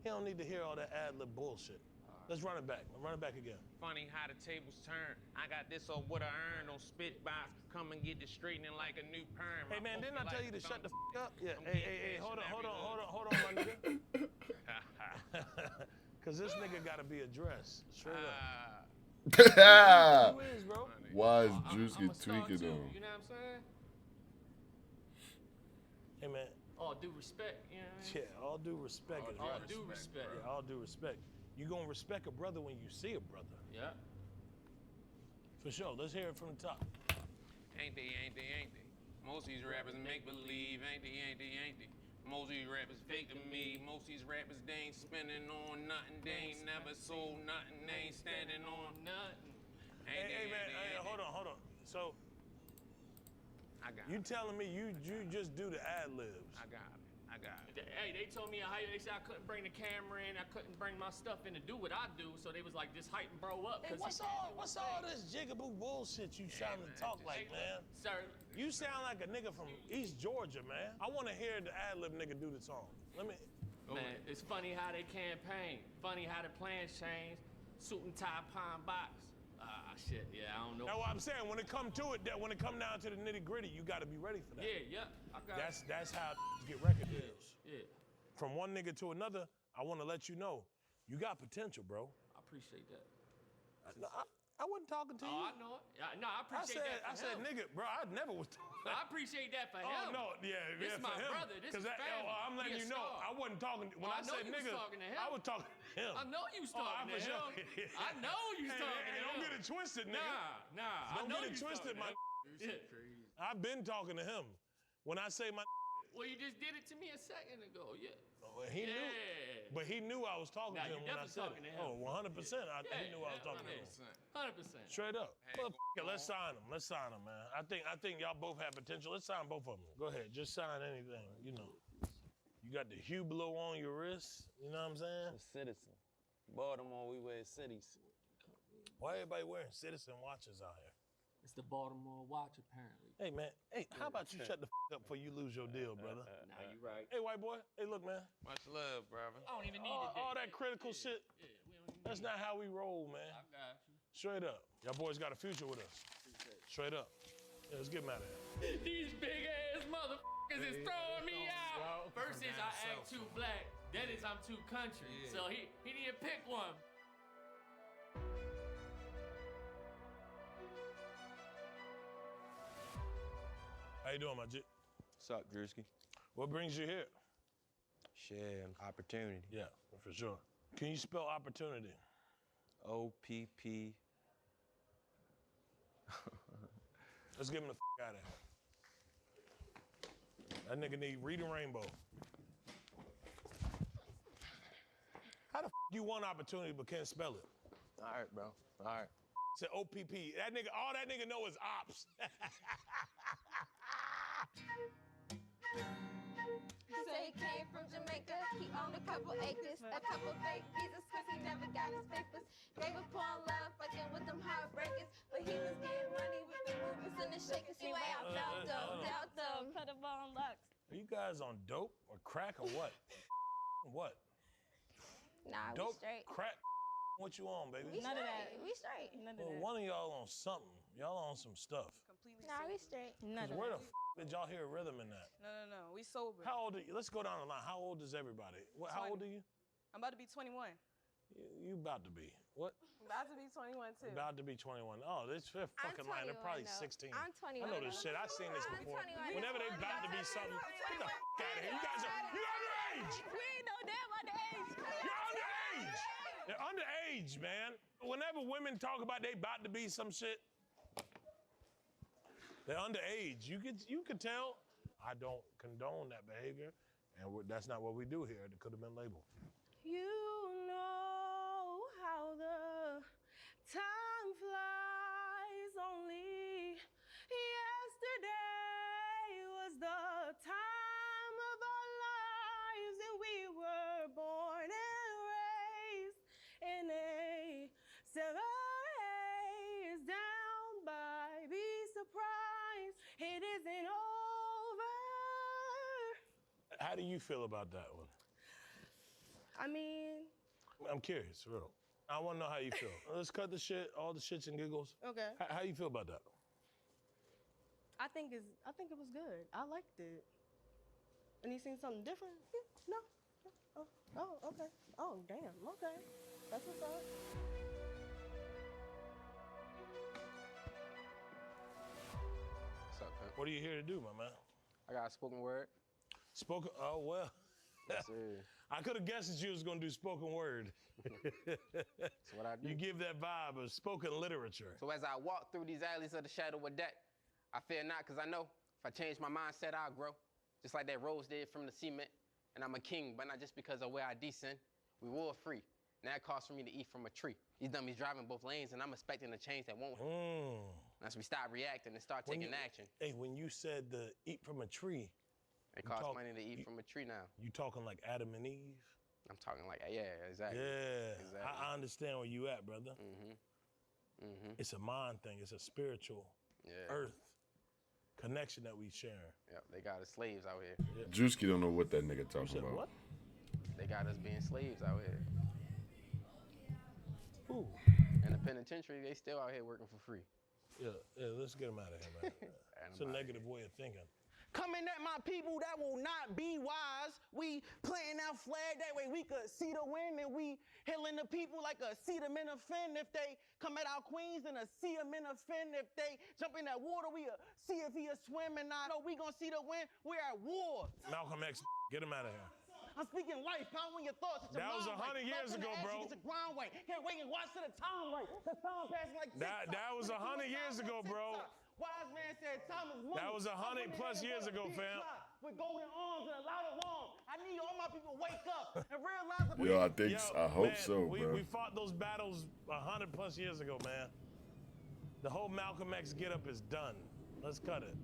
He don't need to hear all that ad-lib bullshit. Let's run it back. Run it back again. Funny how the tables turn. I got this or what I earned on spit box. Come and get the straightening like a new perm. Hey, man, didn't I tell you to shut the fuck up? Yeah. Hey, hold on, my nigga. Cause this nigga gotta be addressed. Straight up. Why is Drewski tweaking him? You know what I'm saying? Hey, man. All due respect, you know what I mean? Yeah, all due respect. All due respect. Yeah, all due respect. You gonna respect a brother when you see a brother. Yeah. For sure. Let's hear it from the top. Ain't they? Most of these rappers make believe. Ain't they? Most of these rappers fake to me. Most of these rappers, they ain't spending on nothing. They ain't never sold nothing. They ain't standing on nothing. Hey, man, hold on. So, I got you telling me you just do the ad-libs? I got it. Hey, they told me they said I couldn't bring the camera in, I couldn't bring my stuff in to do what I do, so they was like, just hype and bro up. Hey, what's all this jigaboo bullshit you sound to talk like, man? Sir. You sound like a nigga from East Georgia, man. I want to hear the ad-lib nigga do the song. Let me. Man, it's funny how they campaign. Funny how the plans change. Suit and tie, pine box. Shit, yeah, I don't know. That's what I'm saying. When it come to it, when it come down to the nitty gritty, you got to be ready for that. Yeah, I got it. That's how get record deals. Yeah. From one nigga to another, I want to let you know, you got potential, bro. I appreciate that. I wasn't talking to you. Oh, I know it. No, I appreciate that. I said, nigga, bro, I never was talking. I appreciate that for him. Oh, no, yeah. This is my for him. brother. This is family. I'm letting you know, I wasn't talking. When I said nigga, I was talking to him. I know you was talking to him. I know you was talking to him. Don't get it twisted, nigga. Nah. Don't get it twisted, my. I've been talking to him. When I say my. Well, you just did it to me a second ago, yeah. He knew, but he knew I was talking to him when I said it. Oh, 100%. He knew I was talking to him. 100%. Straight up. Well, let's sign him. Let's sign him, man. I think y'all both have potential. Let's sign both of them. Go ahead. Just sign anything. You know. You got the Hublot on your wrist. You know what I'm saying? A citizen. Baltimore, we wear cities. Why everybody wearing citizen watches out here? It's the Baltimore watch, apparently. Hey, man. Hey, how about you shut the up before you lose your deal, brother? Nah, you right. Hey, white boy. Hey, look, man. Much love, brother. I don't even need it. All that critical shit. That's not how we roll, man. I got you. Straight up. Y'all boys got a future with us. Straight up. Yeah, let's get mad at it. These big ass motherfuckers is throwing me out. First is I act too black. Then is I'm too country. So he need to pick one. How you doing, my G? What's up, Drewski? What brings you here? Share opportunity. Yeah, for sure. Can you spell opportunity? OPP. Let's get him the out of here. That nigga need reading rainbow. How the you want opportunity but can't spell it? All right, bro. All right. Said OPP. That nigga, all that nigga know is ops. He said he came from Jamaica. He owned a couple acres, a couple babies. Cause he never got his papers. Gave up on love, fucking with them heartbreakers. But he was getting money with the movers and the shakers. He way out though. Put him on locks. Are you guys on dope or crack or what? What? Nah, Dope, we straight. crack. What you on, baby? None of that. We straight. None Well, one of y'all on something. Y'all on some stuff. Nah, we straight. Cause where the did y'all hear rhythm in that? No. We sober. How old are you? Let's go down the line. How old is everybody? How old are you? I'm about to be 21. You about to be. What? I'm about to be 21 too. About to be 21. Oh, this fifth fucking line. They're probably 16. I'm 21. I know this shit. I've seen this before. 21. Whenever they about to be something, get the fuck out of here. You guys are, you underage. We ain't no damn underage. You're underage. They're underage, man. Whenever women talk about they about to be some shit, they're underage. You could tell. I don't condone that behavior, and that's not what we do here. It could have been labeled. You know how the time flies. Only yesterday was the time of our lives, and we were born and raised in a 7 days down by. Be surprised, it isn't over. How do you feel about that one? I mean, I'm curious, real. I want to know how you feel. Let's cut the shit, all the shits and giggles. okay. How you feel about that? I think it was good. I liked it. And you seen something different? Yeah, no. Oh, okay. Oh, damn. Okay. That's what's up. What's up, pimp? What are you here to do, my man? I got a spoken word. Spoken, oh, well. Yes, sir. I could have guessed that you was going to do spoken word. That's what I do. You give that vibe of spoken literature. So as I walk through these alleys of the shadow of death, I fear not, because I know if I change my mindset, I'll grow. Just like that rose did from the cement. And I'm a king, but not just because of where I descend. We war free. Now it costs for me to eat from a tree. These dummies driving both lanes, and I'm expecting a change that won't. As we stop reacting and start taking action. Hey, when you said the eat from a tree. It costs money to eat from a tree now. You talking like Adam and Eve? I'm talking like, yeah, exactly. Yeah, exactly. I understand where you at, brother. It's a mind thing. It's a spiritual earth connection that we share. Yep, they got us slaves out here. Drewski don't know what that nigga talking about. What? They got us being slaves out here. Ooh. In the penitentiary, they still out here working for free. Yeah, let's get them out of here, man. It's a negative way of thinking. Coming at my people that will not be wise. We planting our flag that way we could see the wind, and we healing the people like a acetaminophen. If they come at our queens, then a acetaminophen. If they jump in that water, we see if he a swim, and I know we gonna see the wind. We're at war. Malcolm X, get him out of here. I'm speaking life, power in your thoughts. It's That was 100 years ago, bro. It's a grind way. Can't wait and watch till the time right. The time passing like That was 100 years ago, bro. Wise man said time is money. That was 100 plus years ago, fam. With golden arms and a lot of arms. I need all my people to wake up and realize that Yo, I hope man, so, bro. We fought those battles 100 plus years ago, man. The whole Malcolm X get up is done. Let's cut it.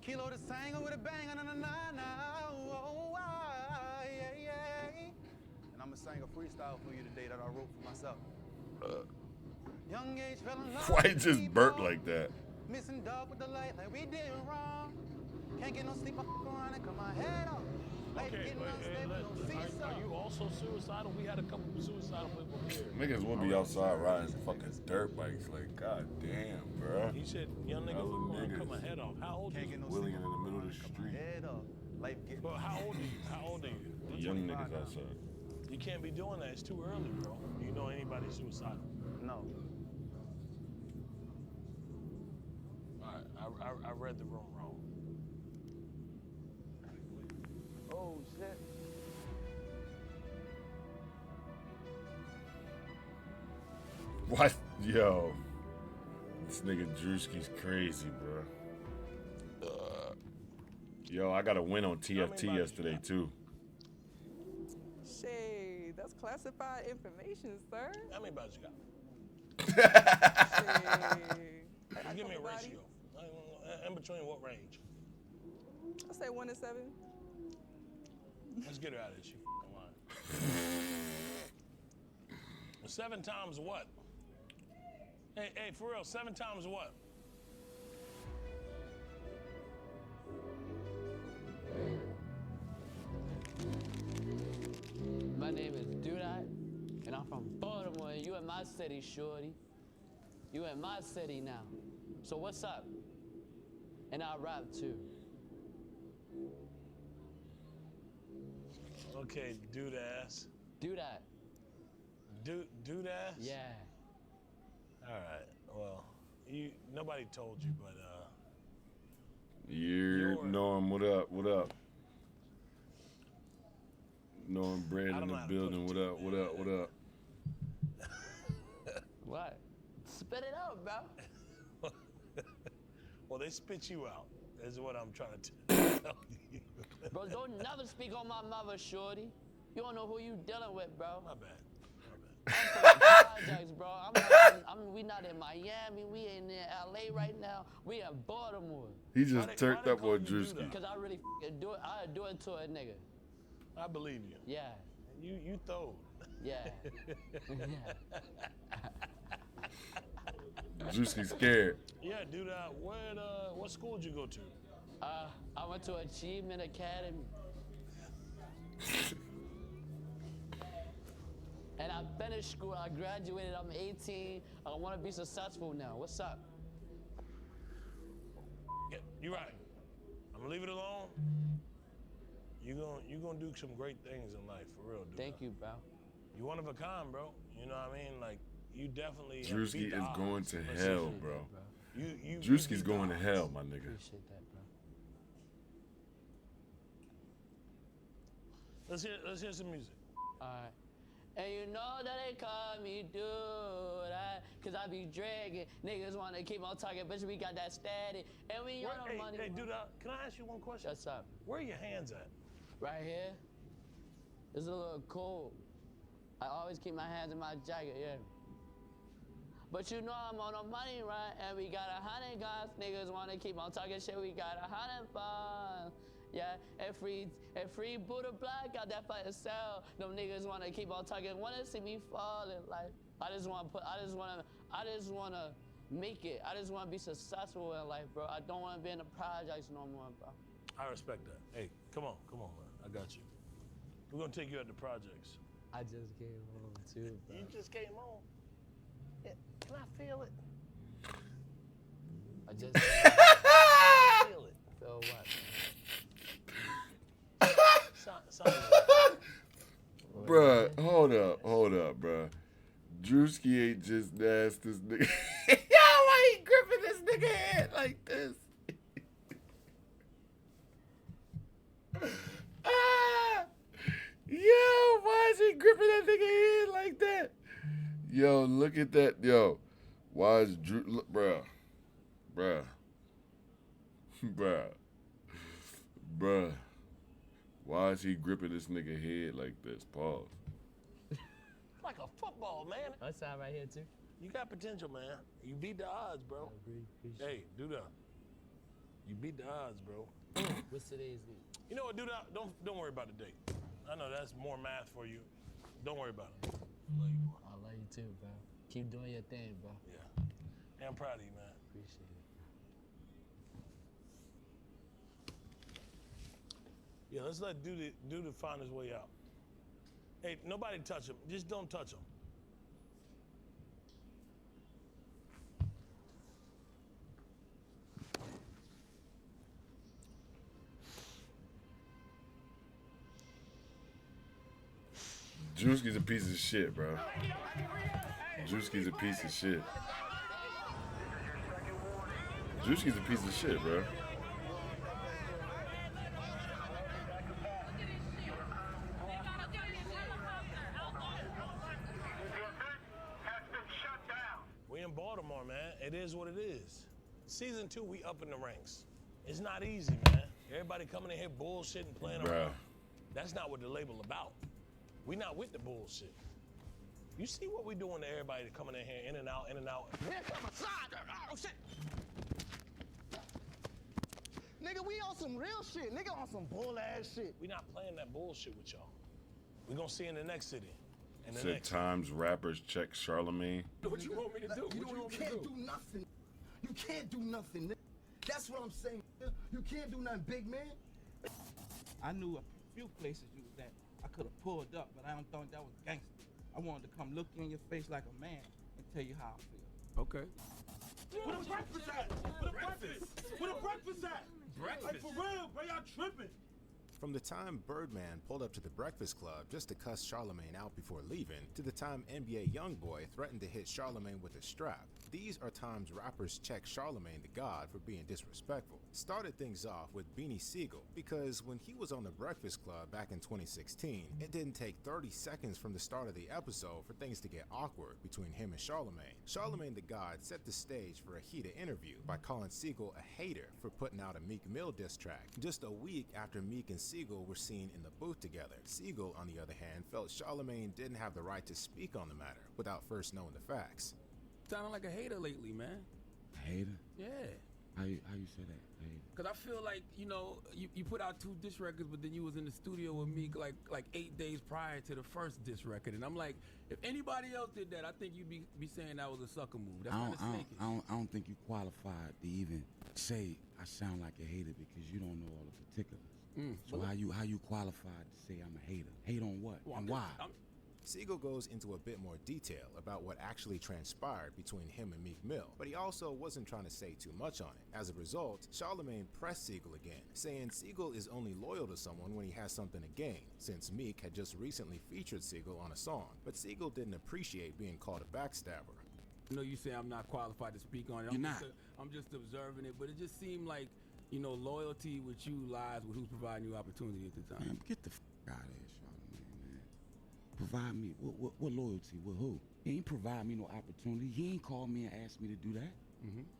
Kilo the singer with a bang, na na na na, oh, yeah. And I'm gonna sing a freestyle for you today that I wrote for myself. Young age fell in love. Why he just burnt like that? Missing dog with the light like we did wrong. Can't get no sleep, I fuck around and cut my head off. Okay, are you also suicidal? We had a couple of suicidal people here. Niggas will be outside riding fucking dirt bikes. Like, god damn, bro. He said, young niggas will cut my head off. How old are you? Willing in the middle of the street. Well, how old are you? How old are you? The young niggas outside. You can't be doing that. It's too early, bro. Do you know anybody suicidal? No. All right, I read the room wrong. Oh, shit. What? Yo. This nigga Drewski's crazy, bro. Yo, I got a win on TFT yesterday, too. Shade, that's classified information, sir. How many bodies you got? Give me a ratio. In between what range? I say 1 to 7. Let's get her out of this. She fucking lying. 7 times what? Hey, for real, 7 times what? My name is Dudai, and I'm from Baltimore, and you in my city, shorty. You in my city now. So what's up? And I rap too. Okay, dude ass. Do that. Dude ass? Yeah. All right. Well, nobody told you, but Norm, what up? What up? Norm Bread in the building. What up? What up? What up? What? Spit it out, bro. Well, they spit you out. Is what I'm trying to tell you. Bro, don't never speak on my mother, shorty. You don't know who you dealing with, bro. My bad. I'm from the projects, bro. We not in Miami. We ain't in LA right now. We in Baltimore. He just turned up on Drewski. Because I really do it. I do it to a nigga. I believe you. Yeah. You throwed. Yeah. Drewski scared. Yeah, dude. What school did you go to? I went to Achievement Academy. And I finished school. I graduated. I'm 18. I want to be successful now. What's up? Yeah, you're right. I'm gonna leave it alone. You gonna do some great things in life, for real, dude. Thank you, bro. You one of a kind, bro. You know what I mean? Like, you definitely. Drewski is going to hell, bro. You Drewski's going to hell, my nigga. Appreciate that, bro. Let's hear some music. All right. And you know that they call me dude, cause I be dragging. Niggas wanna keep on talking, bitch, we got that static. And we on the money. Hey, dude, can I ask you one question? What's up? Where are your hands at? Right here. It's a little cold. I always keep my hands in my jacket, yeah. But you know I'm on the money, right? And we got 100 guns. Niggas wanna keep on talking shit, we got 100 funds. Yeah, and free Buddha Black got that fucking cell. Them niggas wanna keep on talking, wanna see me falling. Like, I just wanna make it. I just wanna be successful in life, bro. I don't wanna be in the projects no more, bro. I respect that. Hey, come on, man. I got you. We're gonna take you at the projects. I just came home too, bro. You just came home? Yeah, can I feel it? I just feel it. Feel what? Bruh, hold up, bruh. Drewski ain't just asked this nigga. Yo, why he gripping this nigga head like this? Yo, why is he gripping that nigga head like that? Yo, look at that. Yo, why is Drew? Look, bruh. Why is he gripping this nigga head like this? Pause. Like a football, man. That side right here, too. You got potential, man. You beat the odds, bro. Hey, do that. You beat the odds, bro. What's today's date? You know what, do that. Don't worry about the date. I know that's more math for you. Don't worry about it. I love you too, bro. Keep doing your thing, bro. Yeah. Hey, I'm proud of you, man. Appreciate it. Yeah, let's let dude find his way out. Hey, nobody touch him. Just don't touch him. Drewski's a piece of shit, bro. Drewski's a piece of shit. Drewski's a piece of shit, bro. We in Baltimore, man. It is what it is. Season 2, we up in the ranks. It's not easy, man. Everybody coming in here bullshit and playing around. That's not what the label about. We not with the bullshit. You see what we doing to everybody coming in here, in and out, in and out. Here come a side. Oh, shit. Nigga, we on some real shit. Nigga, on some bull ass shit. We not playing that bullshit with y'all. We gonna see in the next city. And the Said next. Times rappers check Charlemagne. What you want me to do? You can't do nothing. You can't do nothing. Nigga. That's what I'm saying. Nigga. You can't do nothing, big man. I knew a few places you was at. I could have pulled up, but I don't think that was gangster. I wanted to come look you in your face like a man and tell you how I feel. Okay. Where the breakfast at? Where the breakfast? Where the breakfast at? Breakfast? Like, for real, bro, y'all tripping. From the time Birdman pulled up to the Breakfast Club just to cuss Charlemagne out before leaving, to the time NBA Youngboy threatened to hit Charlemagne with a strap, these are times rappers check Charlemagne the God for being disrespectful. Started things off with Beanie Siegel, because when he was on the Breakfast Club back in 2016, it didn't take 30 seconds from the start of the episode for things to get awkward between him and Charlemagne. Charlemagne the God set the stage for a heated interview by calling Siegel a hater for putting out a Meek Mill diss track, just a week after Meek and Siegel were seen in the booth together. Siegel, on the other hand, felt Charlemagne didn't have the right to speak on the matter without first knowing the facts. Sounding like a hater lately, man. A hater? Yeah. How you say that? A hater? Cause I feel like, you know, you put out 2 diss records, but then you was in the studio with me like 8 days prior to the first diss record, and I'm like, if anybody else did that, I think you'd be saying that was a sucker move. That's kind of snaky. I don't think you qualified to even say I sound like a hater because you don't know all the particulars. So how you qualified to say I'm a hater? Hate on what? Well, and why? Siegel goes into a bit more detail about what actually transpired between him and Meek Mill, but he also wasn't trying to say too much on it. As a result, Charlemagne pressed Siegel again, saying Siegel is only loyal to someone when he has something to gain, since Meek had just recently featured Siegel on a song, but Siegel didn't appreciate being called a backstabber. I know you say I'm not qualified to speak on it. I'm just observing it, but it just seemed like, you know, loyalty with you lies with who's providing you opportunity at the time. Man, get the out of here, Charlemagne, man. Provide me what loyalty with who? He ain't provide me no opportunity. He ain't called me and asked me to do that.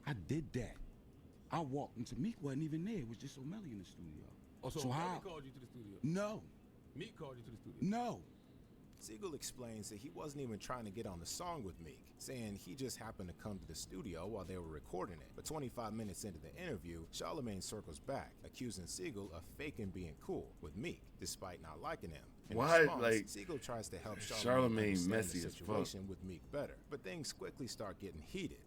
I did that. I walked into Meek wasn't even there. It was just O'Malley in the studio. Oh, so how? O'Malley called you to the studio? No. Meek called you to the studio? No. Siegel explains that he wasn't even trying to get on the song with Meek, saying he just happened to come to the studio while they were recording it. But 25 minutes into the interview, Charlemagne circles back, accusing Siegel of faking being cool with Meek, despite not liking him. In Why, response, like, Siegel tries to help Charlemagne understand messy the as fuck. situation with Meek better, but things quickly start getting heated.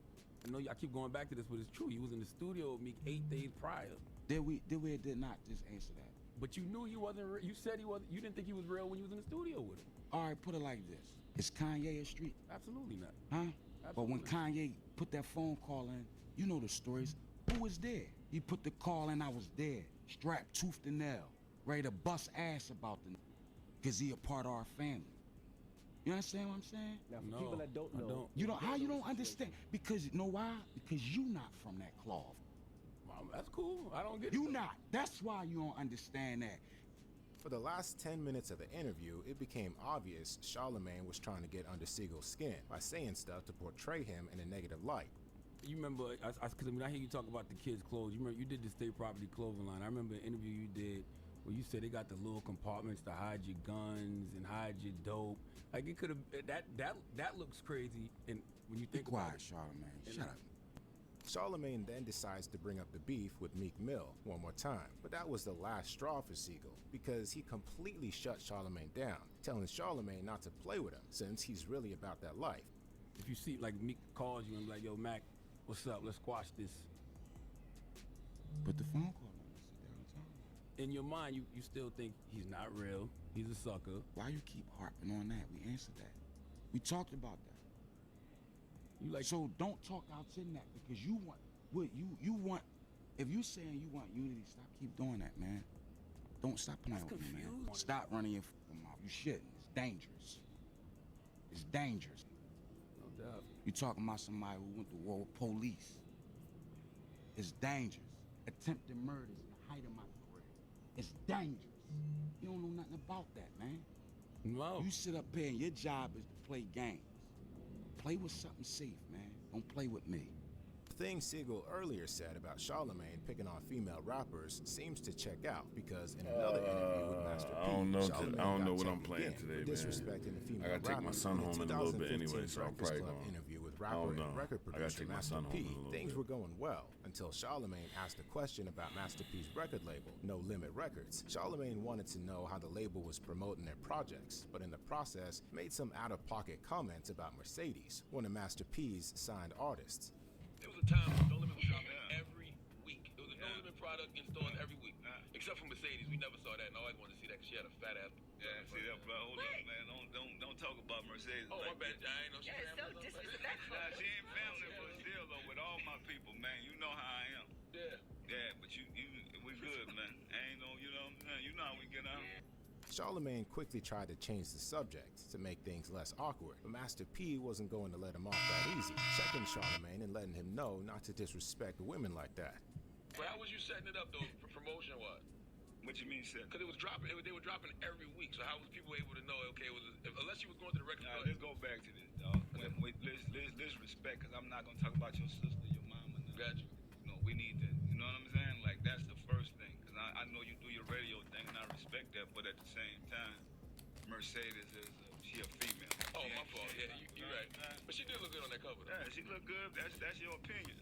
I know y'all keep going back to this, but it's true. You was in the studio with Meek 8 days prior. Did we did not just answer that? But you knew he wasn't. You said he wasn't. You didn't think he was real when you was in the studio with him. All right, put it like this. Is Kanye a street? Absolutely not. Huh? But when Absolutely. Kanye put that phone call in, you know the stories. Who was there? He put the call in, I was there. Strapped tooth to nail. Ready to bust ass about the because he a part of our family. You understand what I'm saying? Now, for people that don't know, You don't. How you don't understand? Because you know why? Because you not from that cloth. That's cool. I don't get you not. That's why you don't understand that. For the last 10 minutes of the interview, it became obvious Charlemagne was trying to get under Siegel's skin by saying stuff to portray him in a negative light. You remember, because when I hear you talk about the kids' clothes, you remember you did the State Property clothing line. I remember an interview you did where you said they got the little compartments to hide your guns and hide your dope. Like it could have that looks crazy. And when you think Be quiet, about it, Charlemagne. Shut up. Charlemagne then decides to bring up the beef with Meek Mill one more time, but that was the last straw for Siegel because he completely shut Charlemagne down, telling Charlemagne not to play with him since he's really about that life. if you see like Meek calls you and be like, yo, Mac, what's up? Let's squash this. Put the phone call on. Sit down and talk. In your mind, you still think he's not real. He's a sucker. Why you keep harping on that? We answered that. We talked about that. You like so don't talk out in that because you want what you want. If you saying you want unity, stop keep doing that, man. Don't stop playing with me, man. Stop running your fucking mouth. You shouldn't. It's dangerous. It's dangerous. No doubt. You talking about somebody who went to war with police. It's dangerous. Attempted murder is the height of my career. It's dangerous. You don't know nothing about that, man. No. You sit up here and your job is to play games. Play with something safe, man. Don't play with me. thing Siegel earlier said about Charlemagne picking on female rappers seems to check out because in another interview with Master P, I don't know. Charlemagne I don't know got what I'm checked playing again today, for man. disrespecting the female I gotta take my rappers. son In home in a little bit 2015 anyway, so I'm Breakfast probably Club going. interview with I rapper don't and know. record I gotta producer take my Master son home P. in a little Things bit. were going well until Charlemagne asked a question about Master P's record label, No Limit Records. Charlemagne wanted to know how the label was promoting their projects, but in the process made some out-of-pocket comments about Mercedes, one of Master P's signed artists. There was a time when No Limit was dropping every week. It was a No Limit product in stores every week. Except for Mercedes. We never saw that, and all I wanted to see that because she had a fat ass. Yeah, see that, bro. Hold up, man. Don't talk about Mercedes. Oh, like my bad. that. I ain't know she family. So disrespectful. Nah, she ain't family, but still, though, with all my people, man, you know how I am. Yeah. Yeah, but we good, man. I ain't no, you know what I'm saying? You know how we get out. Charlemagne quickly tried to change the subject to make things less awkward, but Master P wasn't going to let him off that easy, checking Charlemagne and letting him know not to disrespect women like that. But how was you setting it up, though, promotion-wise? What you mean, setting? Because it was dropping. They were dropping every week. So how was people able to know? Okay, unless you was going to the record store. Let's go back to this, dog. Let's respect, because I'm not gonna talk about your sister, your mama. Got you. You know, we need to. You know what I'm saying? Like that's the first thing, because I know you do your radio thing, and I respect that. But at the same time, Mercedes is she a female. Oh, my fault. Yeah, you're right. But she did look good on that cover, though. Yeah, she look good. That's your opinion.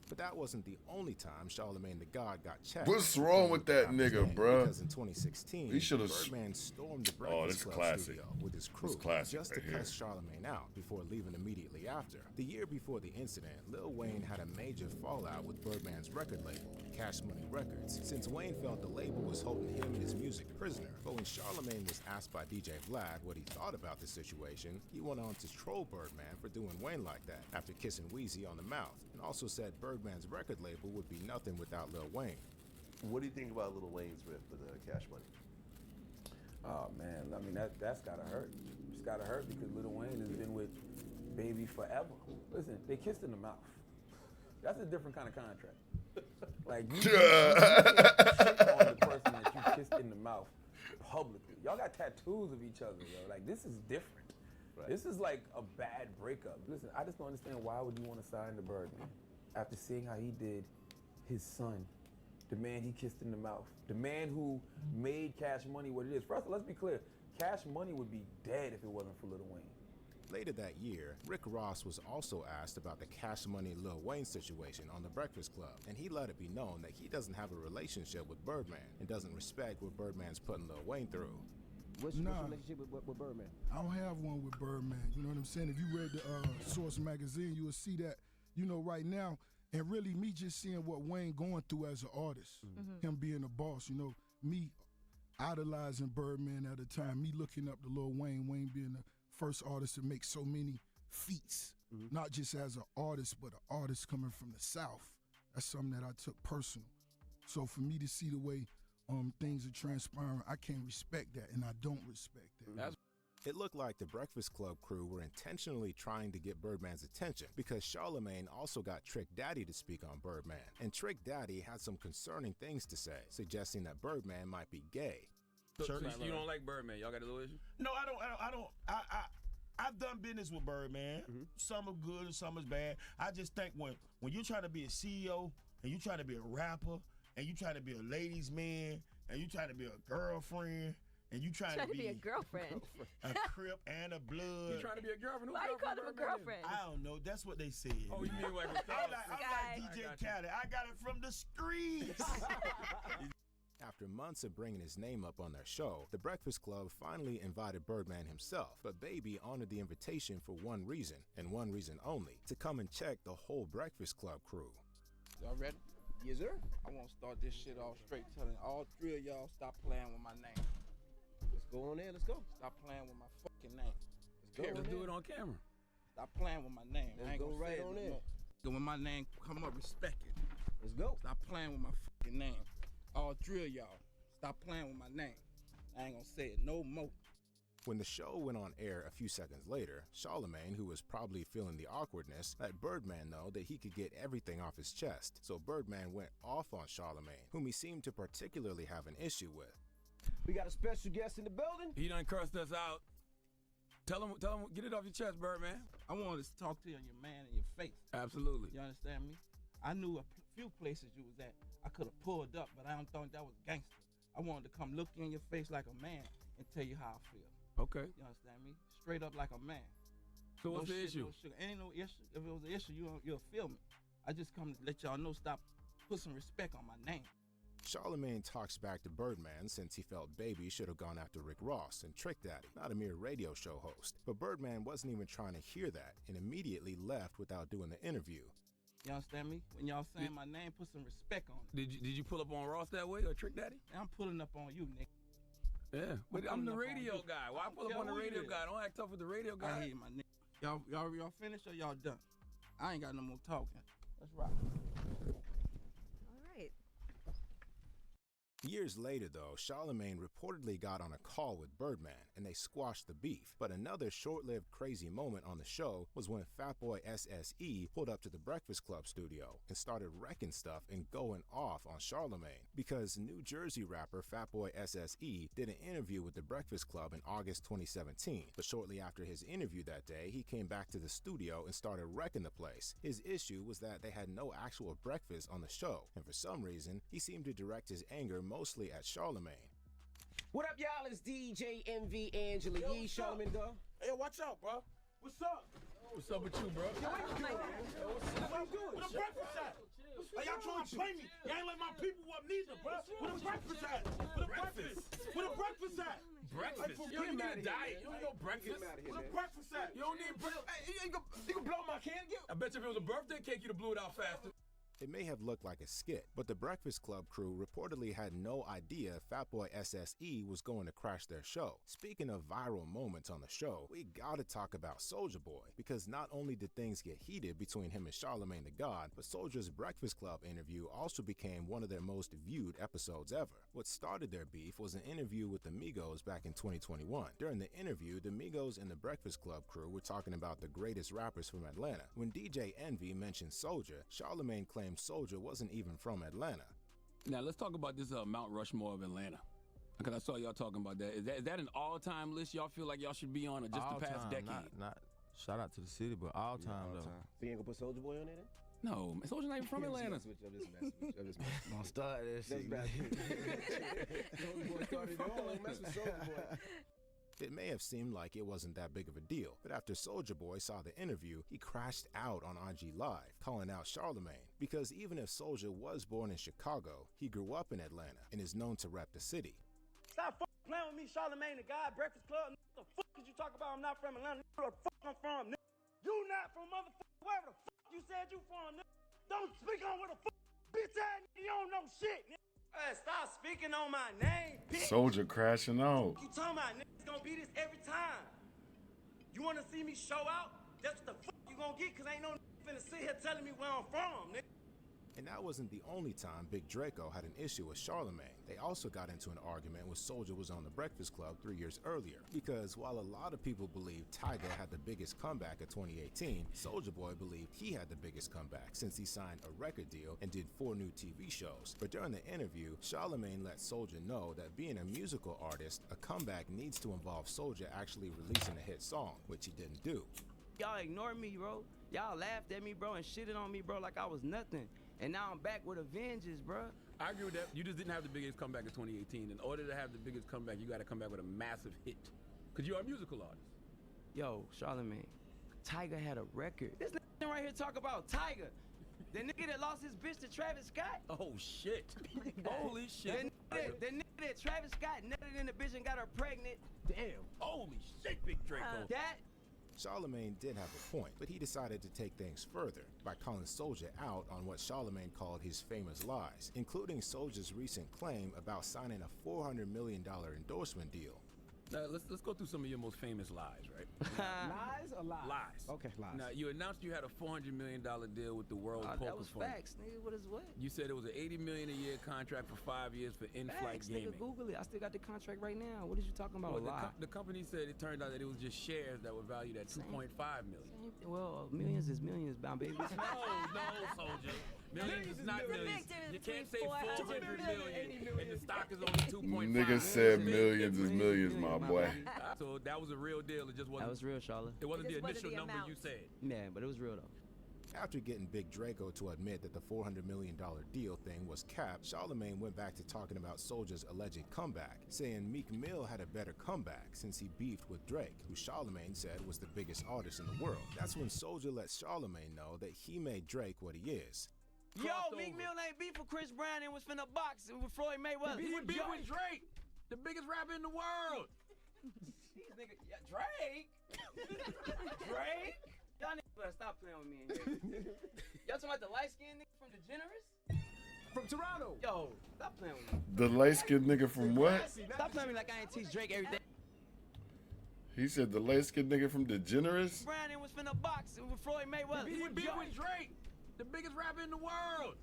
But that wasn't the only time Charlemagne the God got checked. What's wrong with that nigga, bruh? Because in 2016, He should've- Birdman stormed the Oh, Breakfast this is Club classic. studio with his crew This is classic just right to here. cuss Charlemagne out before leaving immediately after. The year before the incident, Lil Wayne had a major fallout with Birdman's record label, Cash Money Records, since Wayne felt the label was holding him and his music prisoner. But when Charlemagne was asked by DJ Vlad what he thought about the situation, he went on to troll Birdman for doing Wayne like that after kissing Wheezy on the mouth, and also said Birdman's record label would be nothing without Lil Wayne. What do you think about Lil Wayne's riff with Cash Money? Oh man, I mean that's gotta hurt. It's gotta hurt because Lil Wayne has been with Baby forever. Listen, they kissed in the mouth. That's a different kind of contract. Like you shit on the person that you kissed in the mouth publicly. Y'all got tattoos of each other, yo. Like this is different. Right. This is like a bad breakup. Listen, I just don't understand why would you want to sign the Birdman after seeing how he did his son, the man he kissed in the mouth, the man who made Cash Money what it is. First, let's be clear, Cash Money would be dead if it wasn't for Lil Wayne. Later that year, Rick Ross was also asked about the Cash Money Lil Wayne situation on The Breakfast Club, and he let it be known that he doesn't have a relationship with Birdman and doesn't respect what Birdman's putting Lil Wayne through. What's your relationship with Birdman? I don't have one with Birdman. You know what I'm saying? If you read the Source magazine, you will see that, you know, right now, and really me just seeing what Wayne going through as an artist, him being a boss, you know, me idolizing Birdman at a time, me looking up to Lil Wayne, Wayne being the first artist to make so many feats, not just as an artist, but an artist coming from the South. That's something that I took personal. So for me to see the way things are transpiring, I can't respect that, and I don't respect that. It looked like the Breakfast Club crew were intentionally trying to get Birdman's attention because Charlemagne also got Trick Daddy to speak on Birdman, and Trick Daddy had some concerning things to say, suggesting that Birdman might be gay. So you don't like Birdman? Y'all got a little issue? No, I don't. I've done business with Birdman. Some are good and some is bad. I just think when you're trying to be a CEO and you're trying to be a rapper and you're trying to be a ladies' man and you're trying to be a girlfriend and you trying to be a girlfriend. A Crip and a Blood. You trying to be a girlfriend? Why you call him a girlfriend? I don't know. That's what they said. Oh, you mean like a I'm like DJ Khaled. I got it from the streets. After months of bringing his name up on their show, the Breakfast Club finally invited Birdman himself, but Baby honored the invitation for one reason, and one reason only, to come and check the whole Breakfast Club crew. Y'all ready? Yes, sir. I want to start this shit off straight, telling all three of y'all stop playing with my name. Let's go on there. Let's go. Stop playing with my fucking name. Let's do it on camera. Stop playing with my name. Let's I ain't go gonna right say it on no in. more. When my name come up, respect it. Let's go. Stop playing with my fucking name. All three of y'all, stop playing with my name. I ain't gonna say it no more. When the show went on air a few seconds later, Charlemagne, who was probably feeling the awkwardness, let Birdman know that he could get everything off his chest. So Birdman went off on Charlemagne, whom he seemed to particularly have an issue with. We got a special guest in the building. He done cursed us out. Tell him, get it off your chest, Birdman. I wanted to talk to you on your man in your face. Absolutely. You understand me? I knew a few places you was at. I could have pulled up, but I don't think that was gangster. I wanted to come look you in your face like a man and tell you how I feel. Okay. You understand me? Straight up like a man. So what's the shit, issue? No sugar. Ain't no issue. If it was an issue, you'll feel me. I just come to let y'all know, stop, put some respect on my name. Charlemagne talks back to Birdman since he felt Baby should have gone after Rick Ross and Trick Daddy, not a mere radio show host. But Birdman wasn't even trying to hear that and immediately left without doing the interview. You understand me? When y'all saying my name, put some respect on it. Did you pull up on Ross that way or Trick Daddy? I'm pulling up on you, Nick. Yeah, but I'm the radio guy. Why pull up on the radio guy? Don't act tough with the radio guy. I hear my nigga. Y'all finished or y'all done? I ain't got no more talking. Let's rock. All right. Years later, though, Charlemagne reportedly got on a call with Birdman, and they squashed the beef. But another short-lived crazy moment on the show was when Fatboy SSE pulled up to the Breakfast Club studio and started wrecking stuff and going off on Charlemagne. Because New Jersey rapper Fatboy SSE did an interview with the Breakfast Club in August 2017. But shortly after his interview that day, he came back to the studio and started wrecking the place. His issue was that they had no actual breakfast on the show, and for some reason, he seemed to direct his anger mostly at Charlemagne. What up, y'all? It's DJ MV Angela Yee, Charlemagne dog. Hey, watch out, bro. What's up? What's up with you, bro? Yo, what you doing? What you doing? Where the breakfast at? Hey, y'all trying to play me? Y'all ain't let my people up neither, bro. Where the breakfast at? Where the breakfast? Where the breakfast at? Breakfast? You don't need a diet. You don't need no breakfast. Where the breakfast at? You don't need breakfast. Hey, you can blow my can again? I bet you if it was a birthday cake, you'd have blew it out faster. It may have looked like a skit, but the Breakfast Club crew reportedly had no idea Fatboy SSE was going to crash their show. Speaking of viral moments on the show, we gotta talk about Soulja Boy, because not only did things get heated between him and Charlemagne the God, but Soulja's Breakfast Club interview also became one of their most viewed episodes ever. What started their beef was an interview with the Migos back in 2021. During the interview, the Migos and the Breakfast Club crew were talking about the greatest rappers from Atlanta. When DJ Envy mentioned Soulja, Charlemagne claimed Soulja wasn't even from Atlanta. Now let's talk about this Mount Rushmore of Atlanta, because I saw y'all talking about that. Is that an all-time list y'all feel like y'all should be on, or just all the past time, decade? Not shout out to the city, but all time though. So you ain't gonna put Soulja Boy on there then? No, man, Soulja not even from Atlanta. I'm just messing. Don't start that shit. Soulja Boy started it all. Don't mess with Soulja Boy. It may have seemed like it wasn't that big of a deal, but after Soulja Boy saw the interview, he crashed out on IG Live, calling out Charlemagne. Because even if Soulja was born in Chicago, he grew up in Atlanta and is known to rep the city. Stop playing with me, Charlemagne the God, Breakfast Club. What the fuck did you talk about? I'm not from Atlanta. Where the fuck I'm from, nigga? You not from motherfucker. Wherever the fuck you said you from, nigga. Don't speak on where the fuck bitch ass nigga. You don't know shit, nigga. Hey, stop speaking on my name, bitch. Soulja crashing out. You talking about niggas gonna be this every time. You wanna see me show out? That's what the fuck you gonna get, cause ain't no nigga finna sit here telling me where I'm from, nigga. And that wasn't the only time Big Draco had an issue with Charlemagne. They also got into an argument when Soulja was on the Breakfast Club 3 years earlier. Because while a lot of people believe Tyga had the biggest comeback of 2018, Soulja Boy believed he had the biggest comeback since he signed a record deal and did 4 new TV shows. But during the interview, Charlemagne let Soulja know that being a musical artist, a comeback needs to involve Soulja actually releasing a hit song, which he didn't do. Y'all ignored me, bro. Y'all laughed at me, bro, and shitted on me, bro, like I was nothing. And now I'm back with a vengeance, bro. I agree with that. You just didn't have the biggest comeback of 2018. In order to have the biggest comeback, you got to come back with a massive hit. Because you're a musical artist. Yo, Charlemagne, Tyga had a record. This nigga right here talk about Tyga. The nigga that lost his bitch to Travis Scott. Oh, shit. Holy shit. The nigga that Travis Scott nutted in the bitch and got her pregnant. Damn. Holy shit, Big Draco. That Charlemagne did have a point, but he decided to take things further by calling Soulja out on what Charlemagne called his famous lies, including Soulja's recent claim about signing a $400 million endorsement deal. Now, let's go through some of your most famous lies, right? Lies or lies? Lies. Okay, lies. Now, you announced you had a $400 million deal with the World Poker that was Fund. facts, nigga. What is what? You said it was an $80 million a year contract for 5 years for in-flight Facts, gaming. nigga. Google it. I still got the contract right now. What is you talking about? Well, the company said it turned out that it was just shares that were valued at $2.5 million. Well, millions is millions, bound baby. No, Soulja. Millions is not millions. You can't say 400 million and the stock is only 2.5. Niggas said millions is millions, my boy. So that was a real deal. It just wasn't. That was real, Charlotte. It wasn't the initial number you said. Yeah, but it was real though. After getting Big Draco to admit that the $400 million deal thing was capped, Charlemagne went back to talking about Soulja's alleged comeback, saying Meek Mill had a better comeback since he beefed with Drake, who Charlemagne said was the biggest artist in the world. That's when Soulja let Charlemagne know that he made Drake what he is. Yo, Meek Mill ain't beef with Chris Brown and was finna box with Floyd Mayweather. He beef with Drake, the biggest rapper in the world. These niggas, yeah, Drake? Drake? Y'all niggas better stop playing with me in here. Y'all talking about the light-skinned nigga from DeGeneres? From Toronto. Yo, stop playing with me. The light-skinned nigga from what? Stop playing with me like I ain't teach Drake everything. He said the light-skinned nigga from DeGeneres? Brown and was finna box with Floyd Mayweather. He beef with Drake, the biggest rapper in the world.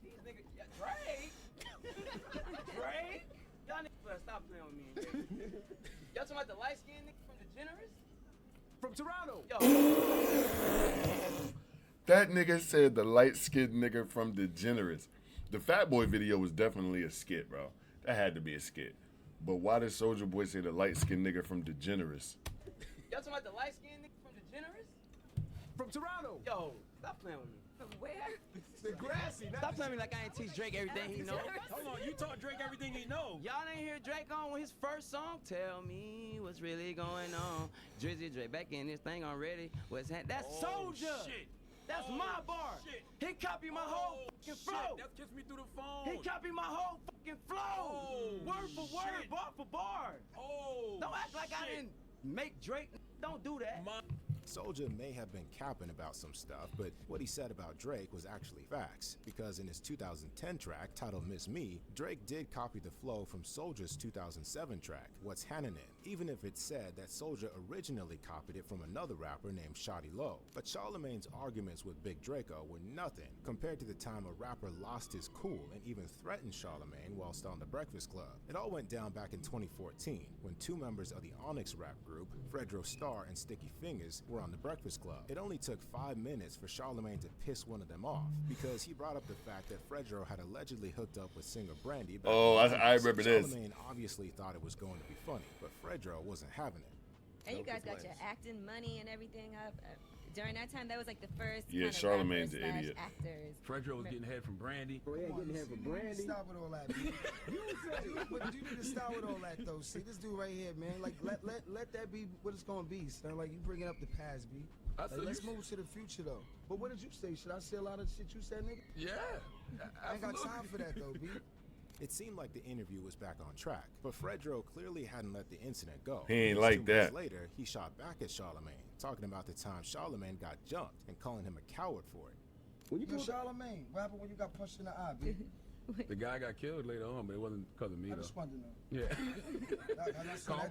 These niggas, yeah, Drake? Drake? Y'all niggas better stop playing with me in here. Y'all talking about the light-skinned nigga from DeGeneres? From Toronto. Yo. That nigga said the light-skinned nigga from DeGeneres. The Fat Boy video was definitely a skit, bro. That had to be a skit. But why did Soulja Boy say the light-skinned nigga from DeGeneres? Y'all talking about the light-skinned nigga from DeGeneres? From Toronto. Yo, stop playing with me. From where? The grassy. Stop playing with me like I ain't teach Drake everything he know. Hold on, you taught Drake everything he know. Y'all didn't hear Drake on his first song? Tell me what's really going on. Drizzy Drake back in this thing already. What's that? That's Soulja. Shit. That's my bar. Shit. He copied my whole fucking flow. That's Kiss Me Through the Phone. He copied my whole fucking flow. Word for word, bar for bar. Don't act like I didn't make Drake. Don't do that. Soulja may have been capping about some stuff, but what he said about Drake was actually facts, because in his 2010 track titled Miss Me, Drake did copy the flow from Soulja's 2007 track, What's Hannin', even if it said that Soulja originally copied it from another rapper named Shawty Lo. But Charlemagne's arguments with Big Draco were nothing compared to the time a rapper lost his cool and even threatened Charlemagne whilst on The Breakfast Club. It all went down back in 2014 when two members of the Onyx rap group, Fredro Starr and Sticky Fingers, were on The Breakfast Club. It only took 5 minutes for Charlemagne to piss one of them off because he brought up the fact that Fredro had allegedly hooked up with singer Brandy. I remember this. Charlemagne obviously thought it was going to be funny, but Fredro wasn't having it. And you guys got your acting money and everything up. During that time, that was like the first. Yeah, kind of Charlemagne's an rappers idiot. / Actors. Fredro was getting head from Brandy. Oh, yeah, getting head from Brandy. Stop with all that, man. But you need to stop with all that, though. See, this dude right here, man. Like, let that be what it's gonna be, son. Like, you bringing up the past, B. Like, let's move to the future, though. But what did you say? Should I say a lot of the shit you said, nigga? Yeah. I ain't got time for that, though, B. It seemed like the interview was back on track, but Fredro clearly hadn't let the incident go. He ain't Just like 2 months that. Later, he shot back at Charlemagne, talking about the time Charlemagne got jumped and calling him a coward for it. When you Charlemagne, what happened when you got punched in the eye, B? The guy got killed later on, but it wasn't because of me, I though. just wanted to know. Yeah.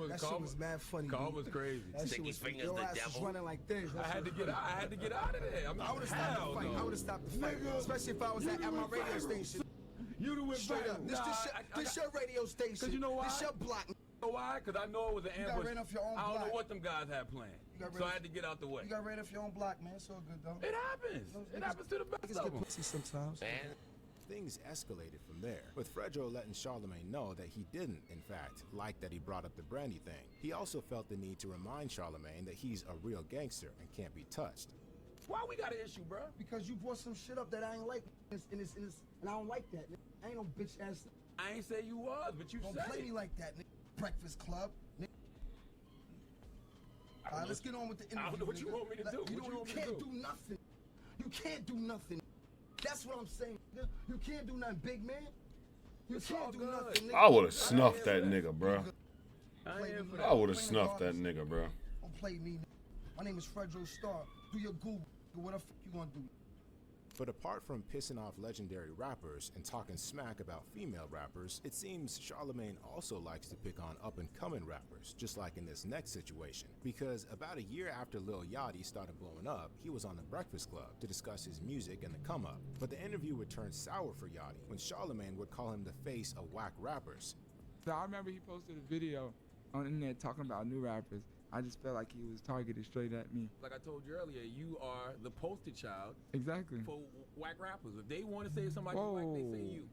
That shit was mad funny. Carl B. was crazy. That shit was funny. Your ass was running like this. I had to get out of there. I would have stopped the fight. I would have stopped the fight. Especially if I was at my radio station. You'd have went Straight back. up. This your radio station. Because you know why? This your block. You know why? Because I know it was an You got ambush. ran off your own I don't know block. what them guys had planned. So I had to get out the way. You got ran off your own block, man. It's all good, though. It happens. It happens to the best Niggas of get them. pussy sometimes. Things escalated from there, with Fredro letting Charlemagne know that he didn't, in fact, like that he brought up the Brandy thing. He also felt the need to remind Charlemagne that he's a real gangster and can't be touched. Why we got an issue, bro? Because you brought some shit up that I ain't like, and I don't like that. Nigga. I ain't no bitch ass. I ain't say you was, but you don't said play it. me like that, nigga. Breakfast Club. Nigga. All right, let's get on with the interview. I don't know what you nigga. want me to do. You can't do nothing. You can't do nothing. That's what I'm saying. Nigga. You can't do nothing, big man. You can't do nothing. Nigga. I would have snuffed that nigga, bro. Nigga. I would have snuffed that nigga, bro. Don't play me. My name is Fredro Starr. Do your Google. What the fuck you gonna do? But apart from pissing off legendary rappers and talking smack about female rappers, it seems Charlemagne also likes to pick on up-and-coming rappers, just like in this next situation. Because about a year after Lil Yachty started blowing up, he was on The Breakfast Club to discuss his music and the come-up. But the interview would turn sour for Yachty when Charlemagne would call him the face of whack rappers. So I remember he posted a video on the internet talking about new rappers. I just felt like he was targeted straight at me. Like I told you earlier, you are the poster child Exactly. for whack rappers. If they want to say somebody whack, they say you.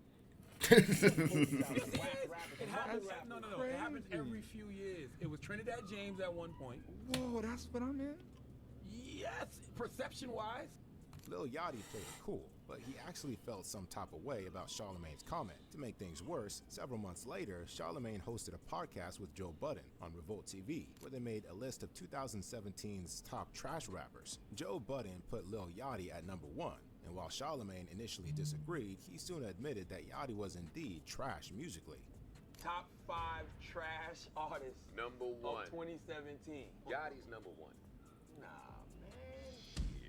It happens. No. It happens every few years. It was Trinidad James at one point. Whoa, that's what I'm in? Yes, perception-wise. Lil Yachty played it cool, but he actually felt some type of way about Charlamagne's comment. To make things worse, several months later, Charlamagne hosted a podcast with Joe Budden on Revolt TV, where they made a list of 2017's top trash rappers. Joe Budden put Lil Yachty at number 1, and while Charlamagne initially disagreed, he soon admitted that Yachty was indeed trash musically. Top 5 trash artists Number 1. of 2017. Yachty's number 1. Nah, man.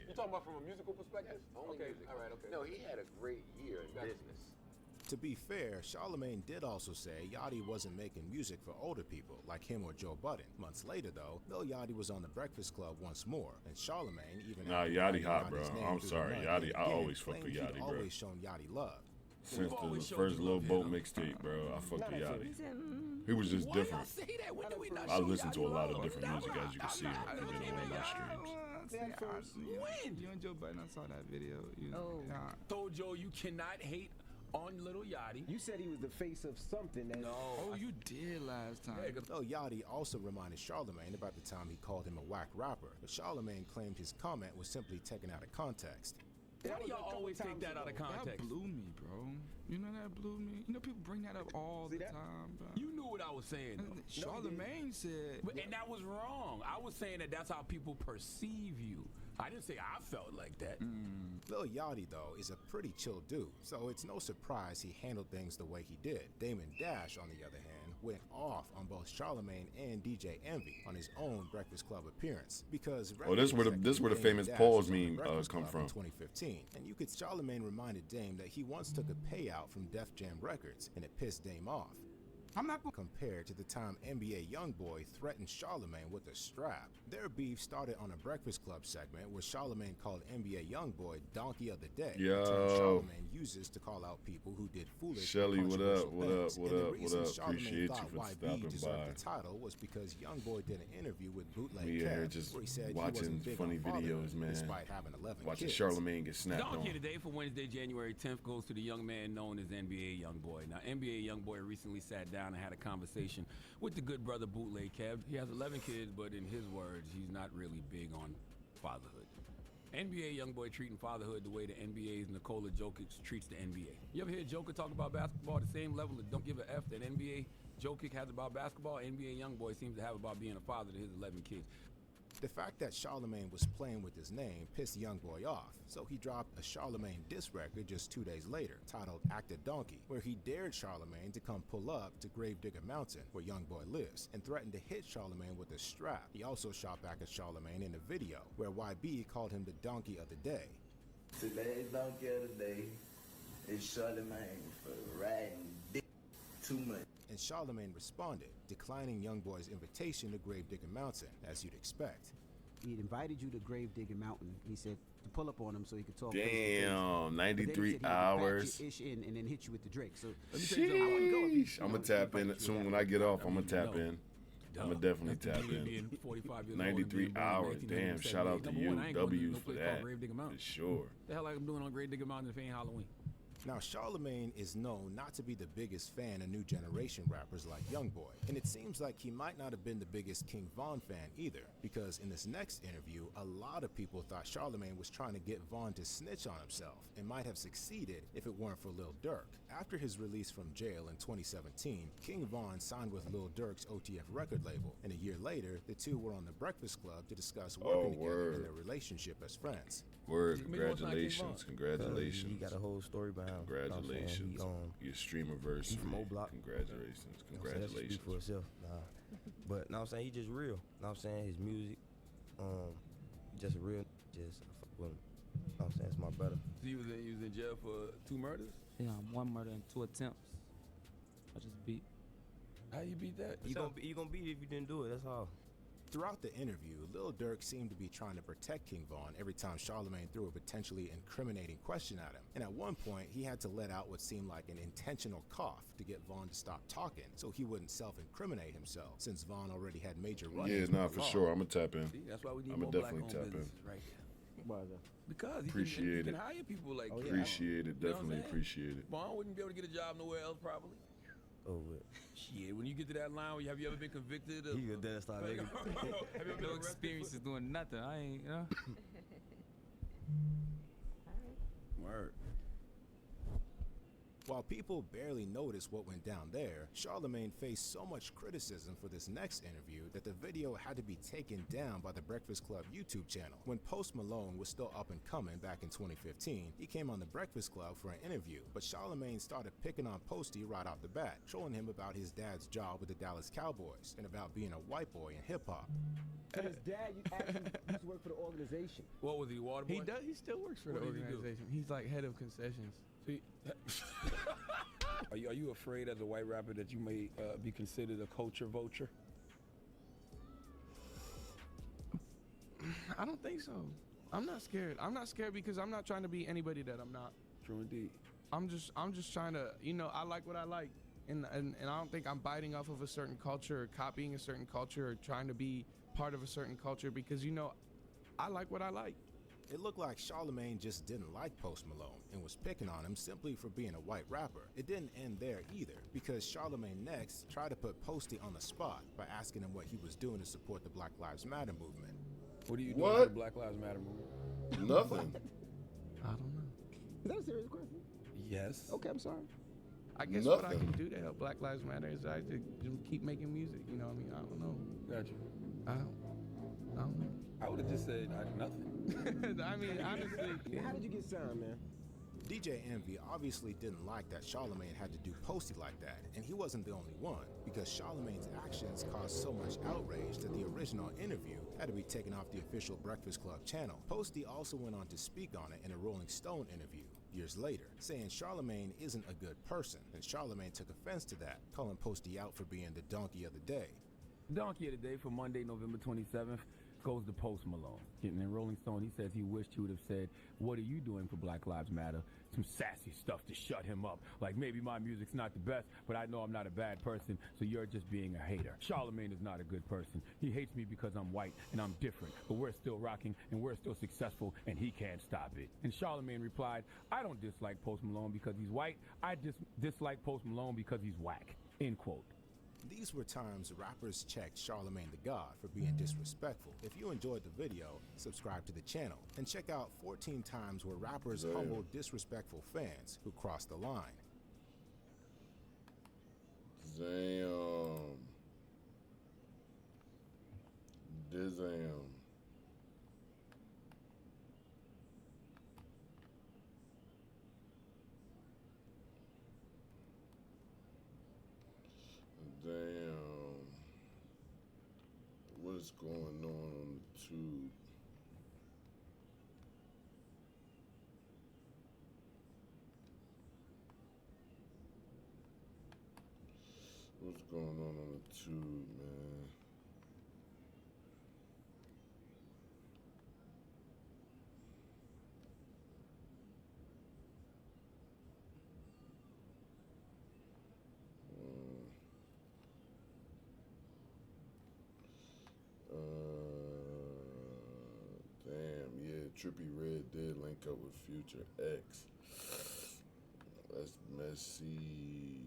You talking about from a musical perspective? Yes, only okay, music. all right, okay. No, he had a great year in business. To be fair, Charlamagne did also say Yachty wasn't making music for older people like him or Joe Budden. Months later, though, Lil Yachty was on The Breakfast Club once more, and Charlamagne even Nah, Yachty hot, bro. I'm sorry, Yachty. I always fuck with Yachty, bro. Always shown Yachty love. Since the first Lil Boat mixtape, bro, I fucked with Yachty. He was just different. I listen to a lot of different music, as you can see, on my streams. When? You and Joe Budden, I saw that video. Told Joe you cannot hate on Lil Yachty. You said he was the face of something. That Oh, you did last time. Lil Yachty also reminded Charlamagne about the time he called him a whack rapper, but Charlamagne claimed his comment was simply taken out of context. Why do y'all always take that out of context? That blew me, bro. You know that blew me? You know people bring that up all the time, bro. You knew what I was saying, though. Charlamagne said. And that was wrong. I was saying that's how people perceive you. I didn't say I felt like that. Lil Yachty, though, is a pretty chill dude, so it's no surprise he handled things the way he did. Damon Dash, on the other hand, went off on both Charlamagne and DJ Envy on his own Breakfast Club appearance because this where the famous pause meme come from. In 2015, and Charlamagne reminded Dame that he once took a payout from Def Jam Records, and it pissed Dame off. I'm not compared to the time NBA YoungBoy threatened Charlamagne with a strap. Their beef started on a Breakfast Club segment where Charlamagne called NBA YoungBoy Donkey of the Day. Yo. A term Charlamagne uses to call out people who did foolish. Shelly, what up? What up? things. What And the up? reason What up? Charlamagne Appreciate you thought for YB stopping deserved by. the title was because YoungBoy did an interview with Bootleg We here Kev, just where he said he watching wasn't big funny on fatherhood videos, man. despite having 11 Watching kids. Charlamagne get snapped on. Donkey today for Wednesday, January 10th goes to the young man known as NBA YoungBoy. Now, NBA YoungBoy recently sat down and had a conversation with the good brother Bootleg Kev. He has 11 kids, but in his words, he's not really big on fatherhood. NBA YoungBoy treating fatherhood the way the NBA's Nikola Jokic treats the NBA. You ever hear Joker talk about basketball at the same level that don't give a F that NBA Jokic has about basketball? NBA YoungBoy seems to have about being a father to his 11 kids. The fact that Charlamagne was playing with his name pissed YoungBoy off, so he dropped a Charlamagne diss record just 2 days later, titled Act a Donkey, where he dared Charlamagne to come pull up to Gravedigger Mountain, where YoungBoy lives, and threatened to hit Charlamagne with a strap. He also shot back at Charlamagne in a video, where YB called him the Donkey of the Day. Today's Donkey of the Day is Charlamagne for riding dick too much. And Charlamagne responded, declining YoungBoy's invitation to Gravedigger Mountain, as you'd expect. He had invited you to Gravedigger Mountain. He said to pull up on him so he could talk. Damn, 93 hours. Ish in and then hit you with the Drake. So Sheesh. I'm gonna tap in soon when I get off. I'm gonna tap in. I'm gonna definitely tap in. 93 hours. Damn, shout out to you, W's for that. For sure. The hell I'm doing on Gravedigger Mountain if it ain't Halloween? Now, Charlamagne is known not to be the biggest fan of new generation rappers like YoungBoy, and it seems like he might not have been the biggest King Von fan either, because in this next interview, a lot of people thought Charlamagne was trying to get Von to snitch on himself, and might have succeeded if it weren't for Lil Durk. After his release from jail in 2017, King Von signed with Lil Durk's OTF record label, and a year later, the two were on the Breakfast Club to discuss working together and their relationship as friends. Word, congratulations, congratulations. He got a whole story behind him. Congratulations. Your streamiversary. He from O-Block. Congratulations, congratulations. Speak for himself. But know what I'm saying, he just real. Know what I'm saying, his music, just real, just I fuck with him. Know what I'm saying, it's my brother. So you was in jail for 2 murders? Yeah, 1 murder and 2 attempts. I just beat. How you beat that? You gonna beat it if you didn't do it, that's all. Throughout the interview, Lil Durk seemed to be trying to protect King Von every time Charlamagne threw a potentially incriminating question at him. And at one point, he had to let out what seemed like an intentional cough to get Von to stop talking so he wouldn't self-incriminate himself, since Von already had major run-ins. Yeah, nah, for sure. I'm gonna tap in. See, that's why we need I'm more gonna black definitely owned tap in. businesses right here. Why is that? Because you Appreciate can it. hire people like Appreciate it. You know what I'm Definitely saying? appreciate it. Vaughn wouldn't be able to get a job nowhere else probably. Oh, what? Shit, when you get to that line, have you ever been convicted of? He could then start making. Have you ever been No arrested experiences doing nothing. I ain't, you know. Word. While people barely noticed what went down there, Charlemagne faced so much criticism for this next interview that the video had to be taken down by the Breakfast Club YouTube channel. When Post Malone was still up and coming back in 2015, he came on the Breakfast Club for an interview, but Charlemagne started picking on Posty right off the bat, trolling him about his dad's job with the Dallas Cowboys and about being a white boy in hip-hop. So his dad actually used to work for the organization. What was he, water boy? He does. He still works for the What did he do? organization. He's like head of concessions. See, are you afraid as a white rapper that you may be considered a culture vulture? I don't think so. I'm not scared. I'm not scared because I'm not trying to be anybody that I'm not. True indeed. I'm just trying to, I like what I like. And I don't think I'm biting off of a certain culture or copying a certain culture or trying to be part of a certain culture because, I like what I like. It looked like Charlemagne just didn't like Post Malone and was picking on him simply for being a white rapper. It didn't end there either, because Charlemagne next tried to put Posty on the spot by asking him what he was doing to support the Black Lives Matter movement. What are you doing for the Black Lives Matter movement? Nothing. I don't know. Is that a serious question? Yes. Okay, I'm sorry. I guess what I can do to help Black Lives Matter is I to keep making music. I don't know. Gotcha. I don't know. I would have just said nothing. I mean, honestly. How did you get signed, man? DJ Envy obviously didn't like that Charlemagne had to do Posty like that, and he wasn't the only one, because Charlemagne's actions caused so much outrage that the original interview had to be taken off the official Breakfast Club channel. Posty also went on to speak on it in a Rolling Stone interview years later, saying Charlemagne isn't a good person, and Charlemagne took offense to that, calling Posty out for being the donkey of the day. Donkey of the day for Monday, November 27th. Goes to Post Malone. Getting in Rolling Stone, he says he wished he would have said, "What are you doing for Black Lives Matter?" Some sassy stuff to shut him up. Like, maybe my music's not the best, but I know I'm not a bad person, so you're just being a hater. Charlemagne is not a good person. He hates me because I'm white and I'm different, but we're still rocking and we're still successful and he can't stop it. And Charlemagne replied, "I don't dislike Post Malone because he's white. I just dislike Post Malone because he's whack." End quote. These were times rappers checked Charlemagne the God for being disrespectful. If you enjoyed the video, subscribe to the channel and check out 14 times where rappers humbled disrespectful fans who crossed the line. Damn. Damn. What is going on the tube? What's going on the tube, man? Damn, yeah, Trippie Redd did link up with Future X. That's messy.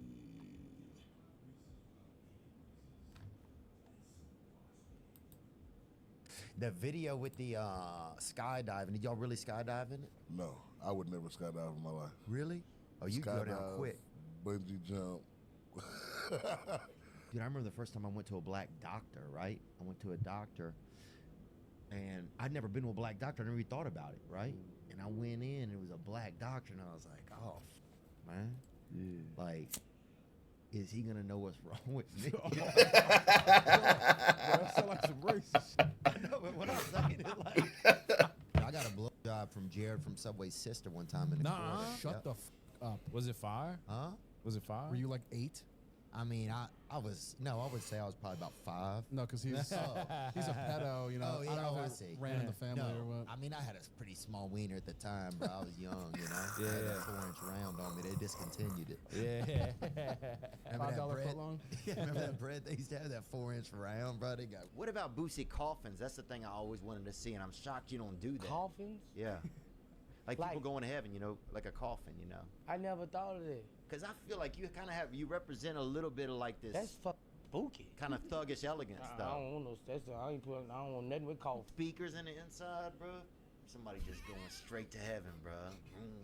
The video with the skydiving, did y'all really skydive in it? No, I would never skydive in my life. Really? Oh, you go down quick. Bungee jump. Dude, I remember the first time I went to a black doctor, right? I went to a doctor, and I'd never been to a black doctor. I never even thought about it, right? And I went in, and it was a black doctor, and I was like, oh, man. Yeah. Like, is he gonna know what's wrong with me? That sound like some racist shit. I know, but what I'm saying is like, I got a blowjob from Jared from Subway's sister one time in the quarter. Shut the up. Was it fire? Huh? Was it fire? Were you like 8? I mean, I would say I was probably about 5. No, because he's he's a pedo, you know. Oh, yeah, I don't know I if see. it ran in the family or what. I mean, I had a pretty small wiener at the time, but I was young, you know. I had that 4-inch round on me. They discontinued it. Yeah. Remember that $5 bread? footlong? Yeah, remember that bread they used to have, that 4-inch round, bro? They got. What about Boosie coffins? That's the thing I always wanted to see, and I'm shocked you don't do that. Coffins? Yeah. Like people going to heaven, you know, like a coffin, you know. I never thought of that. Because I feel like you kind of you represent a little bit of like this. That's spooky. Kind of thuggish elegance, though. I don't want no, I don't want nothing with coffin. Speakers in the inside, bro. somebody just going straight to heaven, bro.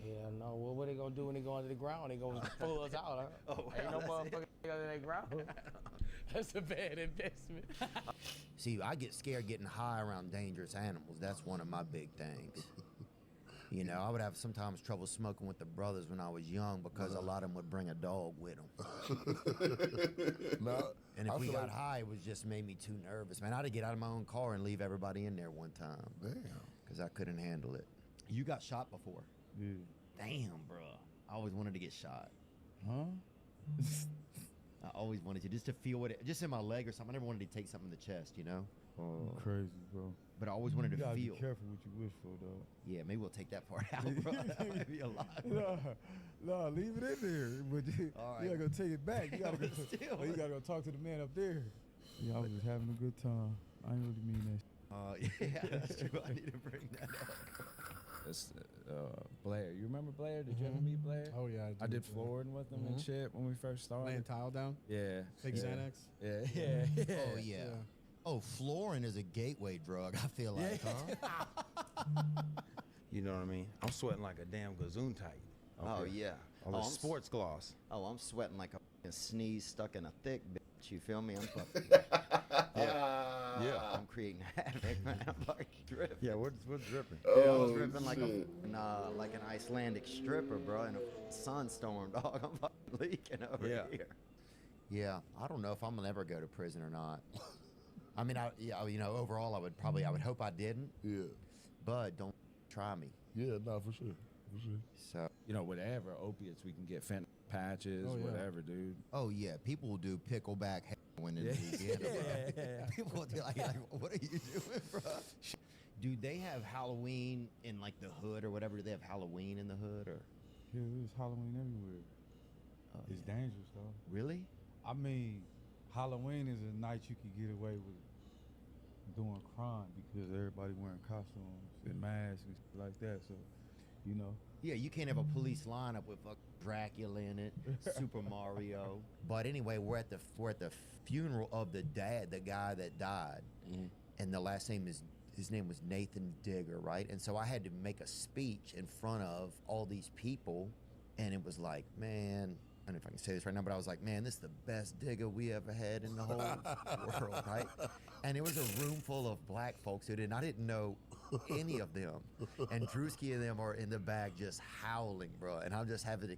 Yeah, no. Well, what they gonna do when they go under the ground? They gonna pull us out, huh? Oh, Ain't no well, that's motherfucker under that ground. That's a bad investment. See, I get scared getting high around dangerous animals. That's one of my big things. You know, I would have sometimes trouble smoking with the brothers when I was young because a lot of them would bring a dog with them. And if we got high, it was just made me too nervous. Man, I'd get out of my own car and leave everybody in there one time. Damn. Because I couldn't handle it. You got shot before? Yeah. Damn, bro. I always wanted to get shot. Huh? I always wanted to, just to feel what it, just in my leg or something. I never wanted to take something in the chest, you know? Crazy, bro. But I always wanted to You gotta feel. be careful what you wish for, dog. Yeah, maybe we'll take that part out, bro. That might be a lot. No, leave it in there. But you gotta go take it back. You gotta go, Still. you gotta go talk to the man up there. Yeah, I was just having a good time. I ain't really mean that. Yeah, that's true. I need to bring that up. It's Blair. You remember Blair? Did you ever meet Blair? Oh yeah, I did flooring with him and shit when we first started. Laying tile down. Yeah. Take Xanax. Yeah. Oh yeah. Oh, flooring is a gateway drug. I feel like, huh? You know what I mean? I'm sweating like a damn gazoon tight. Oh yeah. All the sports gloss. Oh, I'm sweating like a sneeze stuck in a thick bitch. You feel me? I'm fucking. Yeah. I'm creating havoc, man. I'm like dripping. Yeah, we're dripping. Yeah, I was dripping like like an Icelandic stripper, bro, in a sunstorm, dog. I'm fucking leaking over here. Yeah, I don't know if I'm gonna ever go to prison or not. I mean, you know, overall, I would hope I didn't. Yeah. But don't try me. Yeah, no, for sure. For sure. So, you know, whatever opiates we can get, fentanyl patches, whatever, dude. oh yeah, people will do pickleback heroin in Louisiana, bro. People will be like, what are you doing, bro? Do they have Halloween in like the hood or whatever? Do they have Halloween in the hood or? Yeah, there's Halloween everywhere. It's dangerous, though. Really? I mean, Halloween is a night you can get away with doing crime because everybody wearing costumes and masks and shit like that. So, you know. Yeah, you can't have a police lineup with Dracula in it, Super Mario. But anyway, we're at the funeral of the dad, the guy that died, and the last name is his name was Nathan Digger, right? And so I had to make a speech in front of all these people, and it was like, man. I don't know if I can say this right now, but I was like, man, this is the best digger we ever had in the whole world, right? And it was a room full of black folks who didn't. I didn't know any of them. And Drewski and them are in the back just howling, bro. And I'm just having to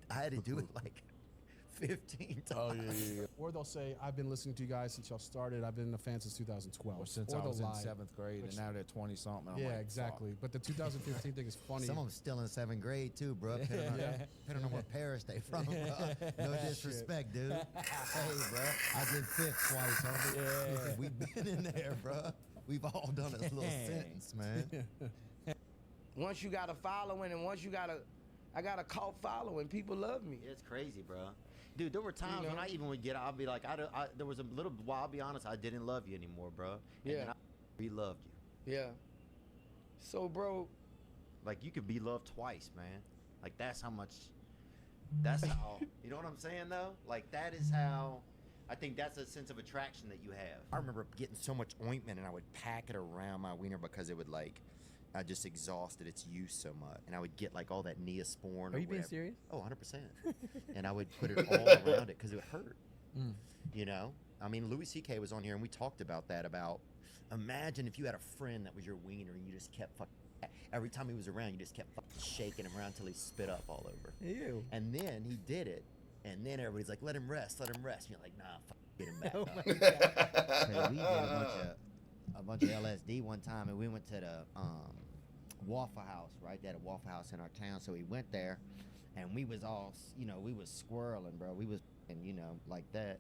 I had to do it like 15 times. Oh, yeah. Or they'll say, I've been listening to you guys since y'all started. I've been a fan since 2012. Or since or I was in lie, 7th grade, and now they're 20-something. Yeah, exactly. But the 2015 thing is funny. Some of them still in 7th grade, too, bro. Depending on what parish they from, bro. No disrespect, dude. Hey, bro. I did 5th twice, homie. We've been in there, bro. We've all done a little sentence, man. Once you got a following and once you got I got a cult following, people love me. It's crazy, bro. Dude, there were times when I even would get out, I'd be like, there was a little while, I'll be honest, I didn't love you anymore, bro. And then I re-loved you. Yeah. So, bro. Like, you could be loved twice, man. Like, that's how, you know what I'm saying, though? Like, that is how, I think that's a sense of attraction that you have. I remember getting so much ointment, and I would pack it around my wiener because it would, like, I just exhausted its use so much. And I would get like all that Neosporin. Are you being serious? Oh, 100%. And I would put it all around it because it would hurt. You know? I mean, Louis C.K. was on here and we talked about that, about imagine if you had a friend that was your wiener and you just kept fucking, every time he was around, you just kept fucking shaking him around until he spit up all over. Ew. And then he did it. And then everybody's like, let him rest, let him rest. And you're like, nah, fuck, get him back. Oh my God. So we did a bunch of LSD one time, and we went to the Waffle House, right? They had a Waffle House in our town, so we went there, and we was all, you know, we was squirreling, bro. We was, and you know, like that.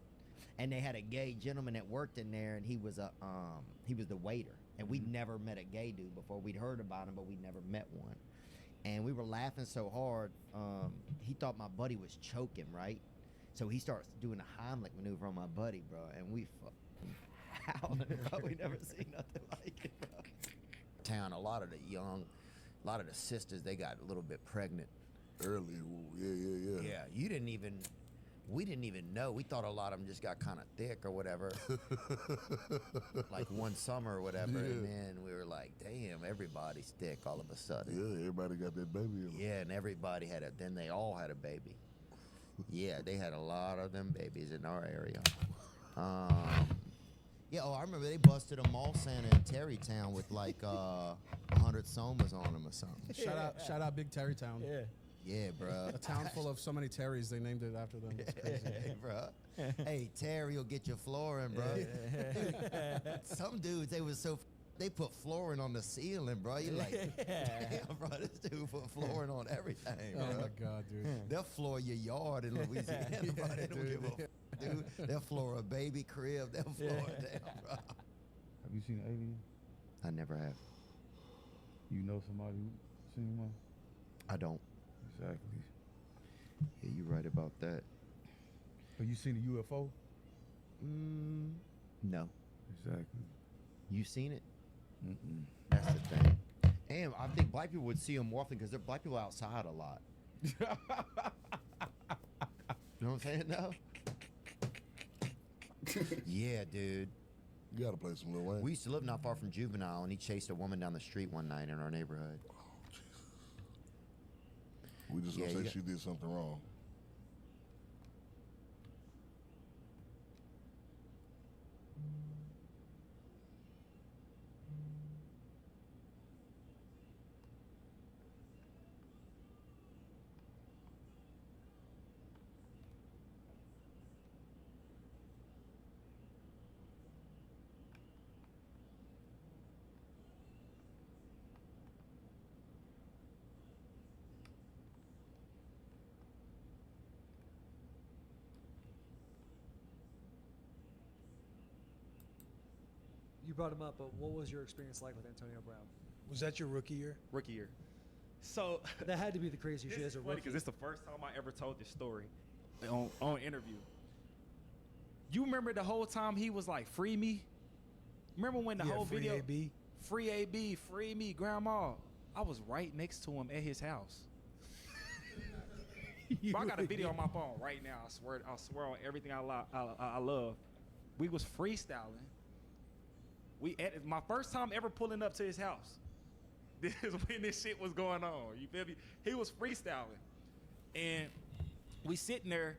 And they had a gay gentleman that worked in there, and he was the waiter. And we'd never met a gay dude before. We'd heard about him, but we'd never met one. And we were laughing so hard, he thought my buddy was choking, right? So he starts doing a Heimlich maneuver on my buddy, bro, and we fucking howling, bro. We never seen nothing like it, bro. Town, a lot of the sisters, they got a little bit pregnant early. Yeah. Yeah, you didn't even we didn't even know. We thought a lot of them just got kind of thick or whatever. Like one summer or whatever. Yeah. And then we were like, damn, everybody's thick all of a sudden. Yeah, everybody got that baby in them. Yeah, and everybody had then they all had a baby. Yeah, they had a lot of them babies in our area. Yeah, I remember they busted a mall Santa in Terrytown with like 100 somas on them or something. Shout out Big Terrytown. Yeah. Yeah, bro. A town full of so many Terrys, they named it after them. It's crazy. Hey, bro. Hey, Terry will get your flooring, bro. Some dudes, they put flooring on the ceiling, bro. You're like, damn, bro, this dude put flooring on everything, bro. Oh my God, dude. They'll floor your yard in Louisiana, bro. They don't give a dude. They'll floor a baby crib. They'll floor it down, bro. Have you seen Alien? I never have. You know somebody who seen one? I don't. Exactly. Yeah, you're right about that. Have you seen a UFO? No. Exactly. You seen it? Mm-mm. That's the thing. And I think black people would see them more often because they're black people outside a lot. You know what I'm saying, though? Yeah, dude. You gotta play some Lil Wayne. We used to live not far from Juvenile, and he chased a woman down the street one night in our neighborhood. We just gonna say she did something wrong. You brought him up, but what was your experience like with Antonio Brown? Was that your rookie year? Rookie year. So that had to be the craziest shit as a rookie. Because it's the first time I ever told this story on interview. You remember the whole time he was like, "Free me." Remember when the whole free video, AB. "Free AB, free me, grandma." I was right next to him at his house. Bro, I got a video on my phone right now. I swear on everything I love. We was freestyling. My first time ever pulling up to his house. This is when this shit was going on. You feel me? He was freestyling, and we sitting there,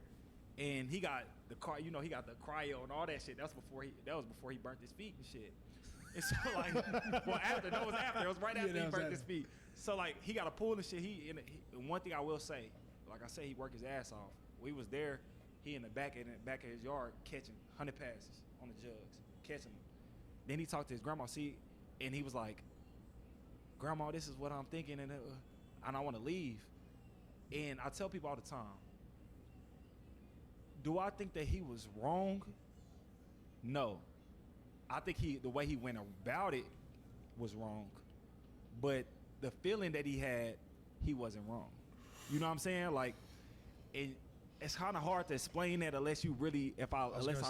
and he got the car. You know, he got the cryo and all that shit. That was before he burnt his feet and shit. And so like, well, after that was after. It was right after he burnt his feet. So like, he got a pool and shit. And one thing I will say, like I said, he worked his ass off. We was there. He in the back of his yard catching 100 passes on the jugs, catching them. Then he talked to his grandma, and he was like, "Grandma, this is what I'm thinking, and I want to leave." And I tell people all the time, do I think that he was wrong? No. I think the way he went about it was wrong. But the feeling that he had, he wasn't wrong. You know what I'm saying? Like, it's kind of hard to explain that unless I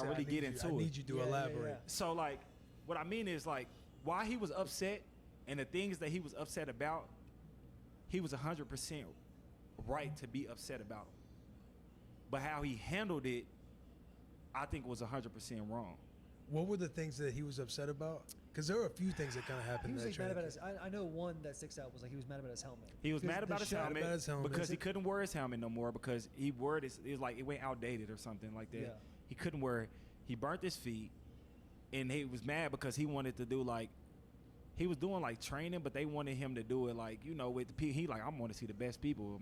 really get into it. I need you to elaborate. So like, what I mean is like, why he was upset and the things that he was upset about, he was 100% right to be upset about. But how he handled it, I think was 100% wrong. What were the things that he was upset about? Because there were a few things that kind of happened. He was in like that mad about training his. I know one that sticks out was like he was mad about his helmet. He was mad about his helmet because he Is it- couldn't wear his helmet no more because he wore it. It was like it went outdated or something like that. Yeah. He couldn't wear it. He burnt his feet, and he was mad because he wanted to do like, he was doing like training, but they wanted him to do it like, you know, with the people. He like, I want to see the best people.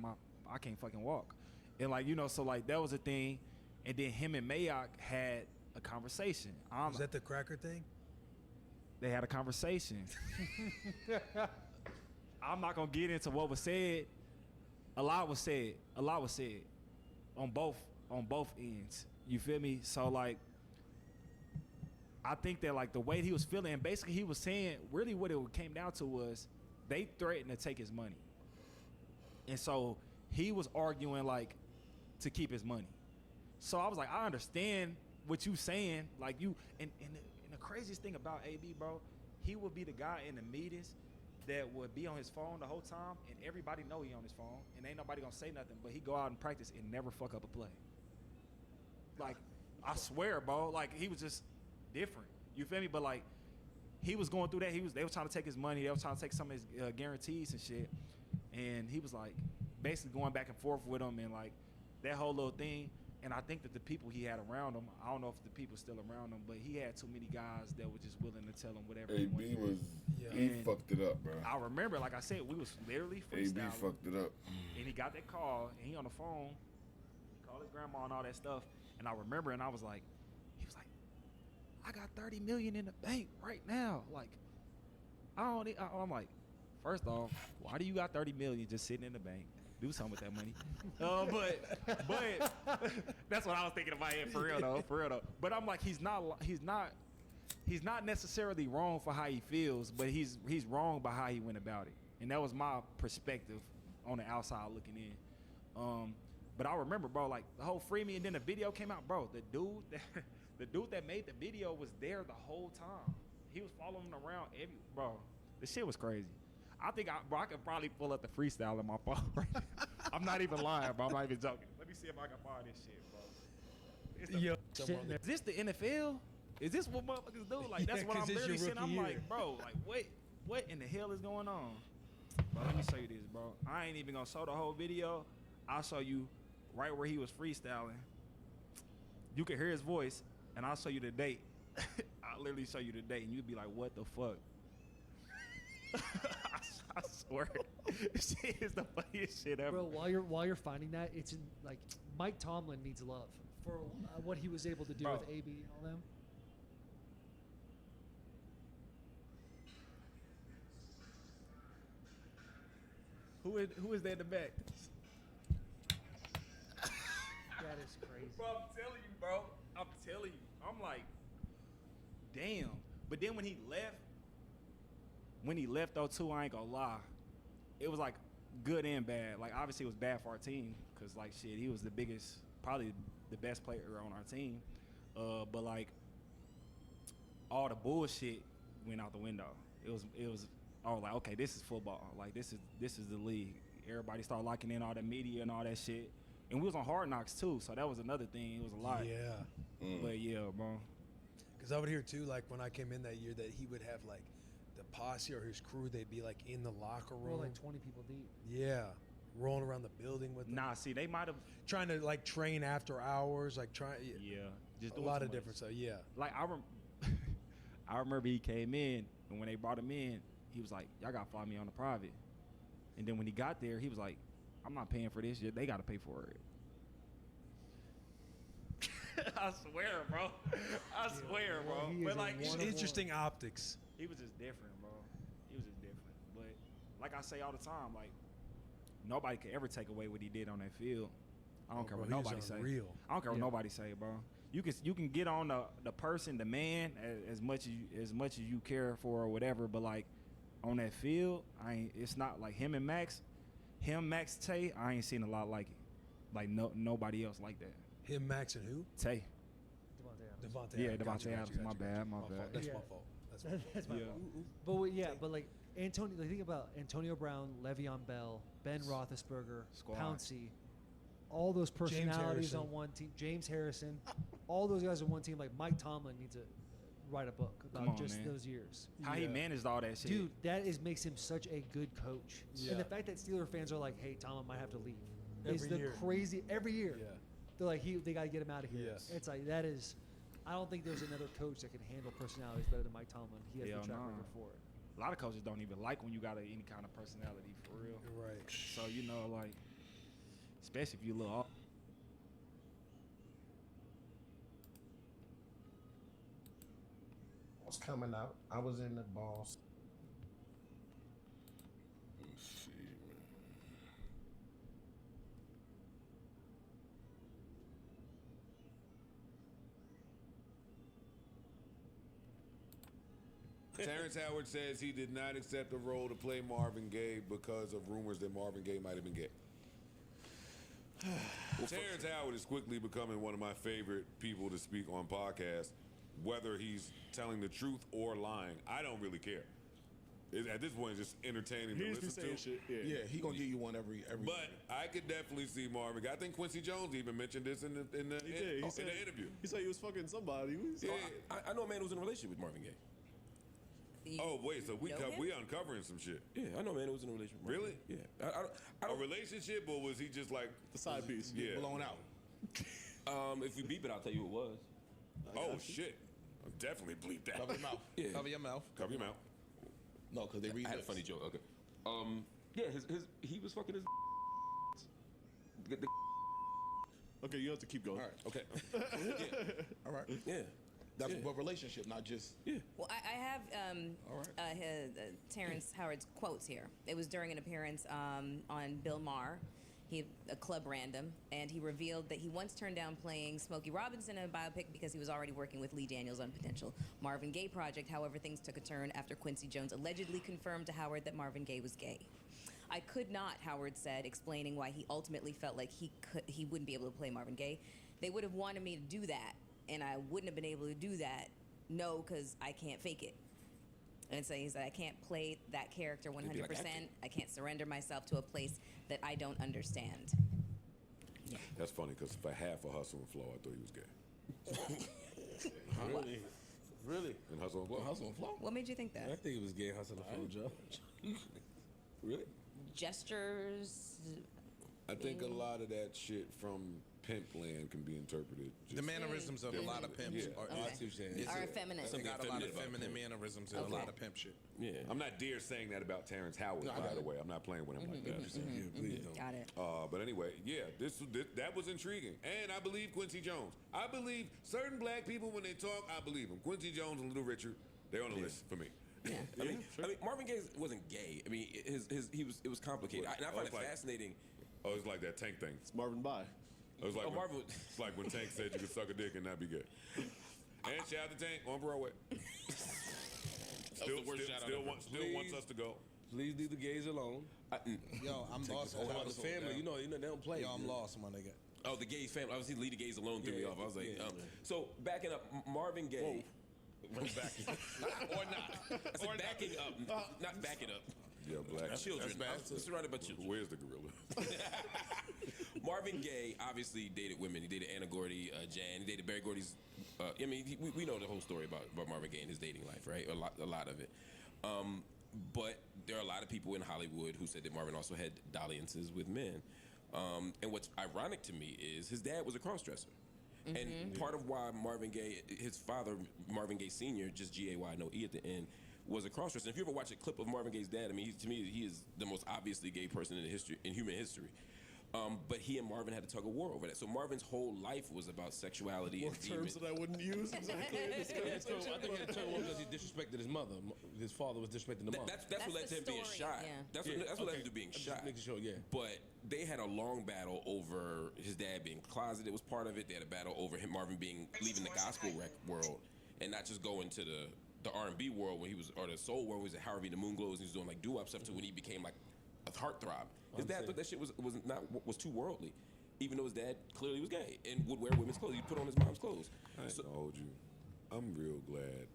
I can't fucking walk, and like, you know, so like that was a thing, and then him and Mayock had a conversation. Was that the cracker thing? They had a conversation. I'm not gonna get into what was said. A lot was said on both ends. You feel me? So like, I think that like the way he was feeling, and basically he was saying really what it came down to was they threatened to take his money, and so he was arguing like to keep his money. So I was like, I understand what you saying, like you and the craziest thing about AB, bro, he would be the guy in the meetings that would be on his phone the whole time, and everybody know he on his phone, and ain't nobody gonna say nothing, but he go out and practice and never fuck up a play. Like, I swear, bro. Like, he was just different. You feel me? But like, he was going through that. They was trying to take his money. They was trying to take some of his guarantees and shit. And he was like, basically going back and forth with him and like that whole little thing. And I think that the people he had around him, I don't know if the people still around him, but he had too many guys that were just willing to tell him whatever he wanted. He fucked it up, bro. I remember, like I said, we was literally freestyling. AB fucked it up. And he got that call, and he on the phone. He called his grandma and all that stuff. And I remember, and I was like, he was like, I got 30 million in the bank right now. Like, I'm like, first off, why do you got 30 million just sitting in the bank? Do something with that money. But that's what I was thinking in my head, for real though. But I'm like, he's not necessarily wrong for how he feels, but he's wrong by how he went about it. And that was my perspective on the outside looking in. But I remember, bro, like the whole Free Me, and then the video came out, bro. The dude that made the video was there the whole time. He was following him around bro. The shit was crazy. I think I could probably pull up the freestyle on my phone right now. I'm not even lying, bro. I'm not even joking. Let me see if I can find this shit, bro. Is this the NFL? Is this what motherfuckers do? Like, that's what I'm literally saying. I'm like, bro, like, what in the hell is going on? Bro, let me show you this, bro. I ain't even gonna show the whole video. I'll show you right where he was freestyling. You can hear his voice, and I'll show you the date. I'll literally show you the date, and you'd be like, what the fuck? I swear, this shit is the funniest shit ever. Bro, while you're finding that, it's in, like, Mike Tomlin needs love for what he was able to do with AB and all them. Who is that in the back? That is crazy. Bro, I'm telling you, bro. I'm telling you. I'm like, damn. But then when he left though too, I ain't gonna lie, it was like good and bad. Like, obviously it was bad for our team because, like, shit, he was the biggest, probably the best player on our team. But like, all the bullshit went out the window. It was I was like, okay, this is football. Like, this is the league. Everybody started liking in all the media and all that shit. And we was on Hard Knocks too, so that was another thing. It was a lot. Yeah. But yeah, bro. Because I would hear too, like when I came in that year, that he would have like the posse or his crew. They'd be like in the locker room. We're like 20 people deep. Yeah, rolling around the building with them. Nah, see, they might have trying to like train after hours, like trying. Yeah, just a lot of different stuff. Yeah. Like I remember he came in, and when they brought him in, he was like, "Y'all gotta fly me on the private." And then when he got there, he was like, "I'm not paying for this. They gotta pay for it." I swear, bro. I swear, bro. But like, interesting optics. He was just different, bro. He was just different. But like I say all the time, like, nobody could ever take away what he did on that field. I don't care what nobody say. I don't care what nobody say, bro. You can get on the person, the man, as much as you care for or whatever, but like on that field, it's not like him, Max Tay, I ain't seen a lot like it. Like nobody else like that. Him, Max, and who? Tay. Devontae. Yeah, Devontae Adams. My bad. That's my fault. That's my fault. But like Antonio, like, think about Antonio Brown, Le'Veon Bell, Ben Roethlisberger, Pouncey, all those personalities on one team. James Harrison, all those guys on one team. Like Mike Tomlin needs to write a book about those years. How he managed all that shit. Dude, that makes him such a good coach. Yeah. And the fact that Steeler fans are like, "Hey, Tomlin might have to leave," crazy every year. Yeah. They're like, they got to get him out of here. Yes. It's like, that is, I don't think there's another coach that can handle personalities better than Mike Tomlin. He has the track record for it. A lot of coaches don't even like when you got any kind of personality, for real. Right. So, like, especially if you look off. I was coming out. I was in the balls. Terrence Howard says he did not accept the role to play Marvin Gaye because of rumors that Marvin Gaye might have been gay. Terrence Howard is quickly becoming one of my favorite people to speak on podcasts, whether he's telling the truth or lying. I don't really care. At this point, it's just entertaining to He's listen saying to. shit. Yeah, he gonna give you one every. But I could definitely see Marvin Gaye. I think Quincy Jones even mentioned this in the He did. He in said, the interview. He said he was fucking somebody. I know a man who's in a relationship with Marvin Gaye. Oh wait, so we know him? we uncovering some shit. Yeah, I know a man who was in a relationship with Marvin Really? Gaye. Yeah. I A relationship, or was he just like the side piece? Yeah, blown out. If we beep it, I'll tell you who it was. Oh shit! I'll definitely bleep that. Cover your mouth. Yeah. Cover your mouth. Cover your mouth. No, because they read. I had a lips. funny joke. Okay. Yeah, he was fucking his. Okay, you have to keep going. All right. Okay. All right. Yeah. That's what relationship, not just. Yeah. Well, I have Terrence Howard's quotes here. It was during an appearance on Bill Maher, a club random, and he revealed that he once turned down playing Smokey Robinson in a biopic because he was already working with Lee Daniels on potential Marvin Gaye project. However, things took a turn after Quincy Jones allegedly confirmed to Howard that Marvin Gaye was gay. I could not, Howard said, explaining why he ultimately felt like he wouldn't be able to play Marvin Gaye. They would have wanted me to do that, and I wouldn't have been able to do that. No, because I can't fake it. And so he said, I can't play that character 100%. I can't surrender myself to a place that I don't understand. Yeah. That's funny because for half of Hustle and Flow, I thought he was gay. Really? Really? In Hustle and Flow. Hustle and Flow. What made you think that? I think it was gay hustle and flow, Joe. Really? Gestures. I think a lot of that shit from Pimp Land can be interpreted. The mannerisms of a lot of pimps Yeah. Are effeminate. They got a lot of feminine mannerisms and a lot of pimp shit. Yeah. I'm not dare saying that about Terrence Howard, No, I by got the it. way. I'm not playing with him like that. Yeah, please don't. Got it. But anyway, yeah, that was intriguing. And I believe Quincy Jones. I believe certain black people, when they talk, I believe them. Quincy Jones and Little Richard, they're on the list for me. Yeah. I mean, Marvin Gaye wasn't gay. I mean, it was complicated. And I find it fascinating. Oh, it's like that Tank thing. It's Marvin Bye. It was like Oh, when, Marvin- it's like when Tank said you could suck a dick and not be gay. And shout out to Tank on Broadway. Still wants us to go. Please leave the gays alone. Yo, I'm lost. All about the family, you know, they don't play. Yo, I'm lost, my nigga. Oh, the gays family. Obviously, leave the gays alone threw me Yeah, off. I was like, yeah, so backing up, Marvin Gaye. Backing Or not. I said backing up, not backing up. Yeah, black. Children. That's I'm surrounded by children. Where's the gorilla? Marvin Gaye obviously dated women. He dated Anna Gordy, Jan. He dated Barry Gordy's. I mean, we know the whole story about Marvin Gaye and his dating life, right? A lot of it. But there are a lot of people in Hollywood who said that Marvin also had dalliances with men. And what's ironic to me is his dad was a crossdresser. And part of why Marvin Gaye, his father, Marvin Gaye Sr., just G-A-Y, no E at the end, was a crossdresser. And if you ever watch a clip of Marvin Gaye's dad, I mean, to me, he is the most obviously gay person in human history. But he and Marvin had a tug of war over that. So Marvin's whole life was about sexuality What and terms that I wouldn't use exactly in this So conversation? I think he had a tug of war because he disrespected his mother. His father was disrespecting the mother. That's what led to him being shot. That's what led him to being shot. Making sure, yeah. But they had a long battle over his dad being closeted. Was part of it. They had a battle over him, Marvin leaving the gospel world and not just going to the R&B world when he was, or the soul world. He was at Howard V. the Moon Glows. He was doing like doo-wop stuff to when he became like a heartthrob. His dad thought that shit was too worldly, even though his dad clearly was gay and would wear women's clothes. He'd put on his mom's clothes. I ain't gonna hold you. I'm real glad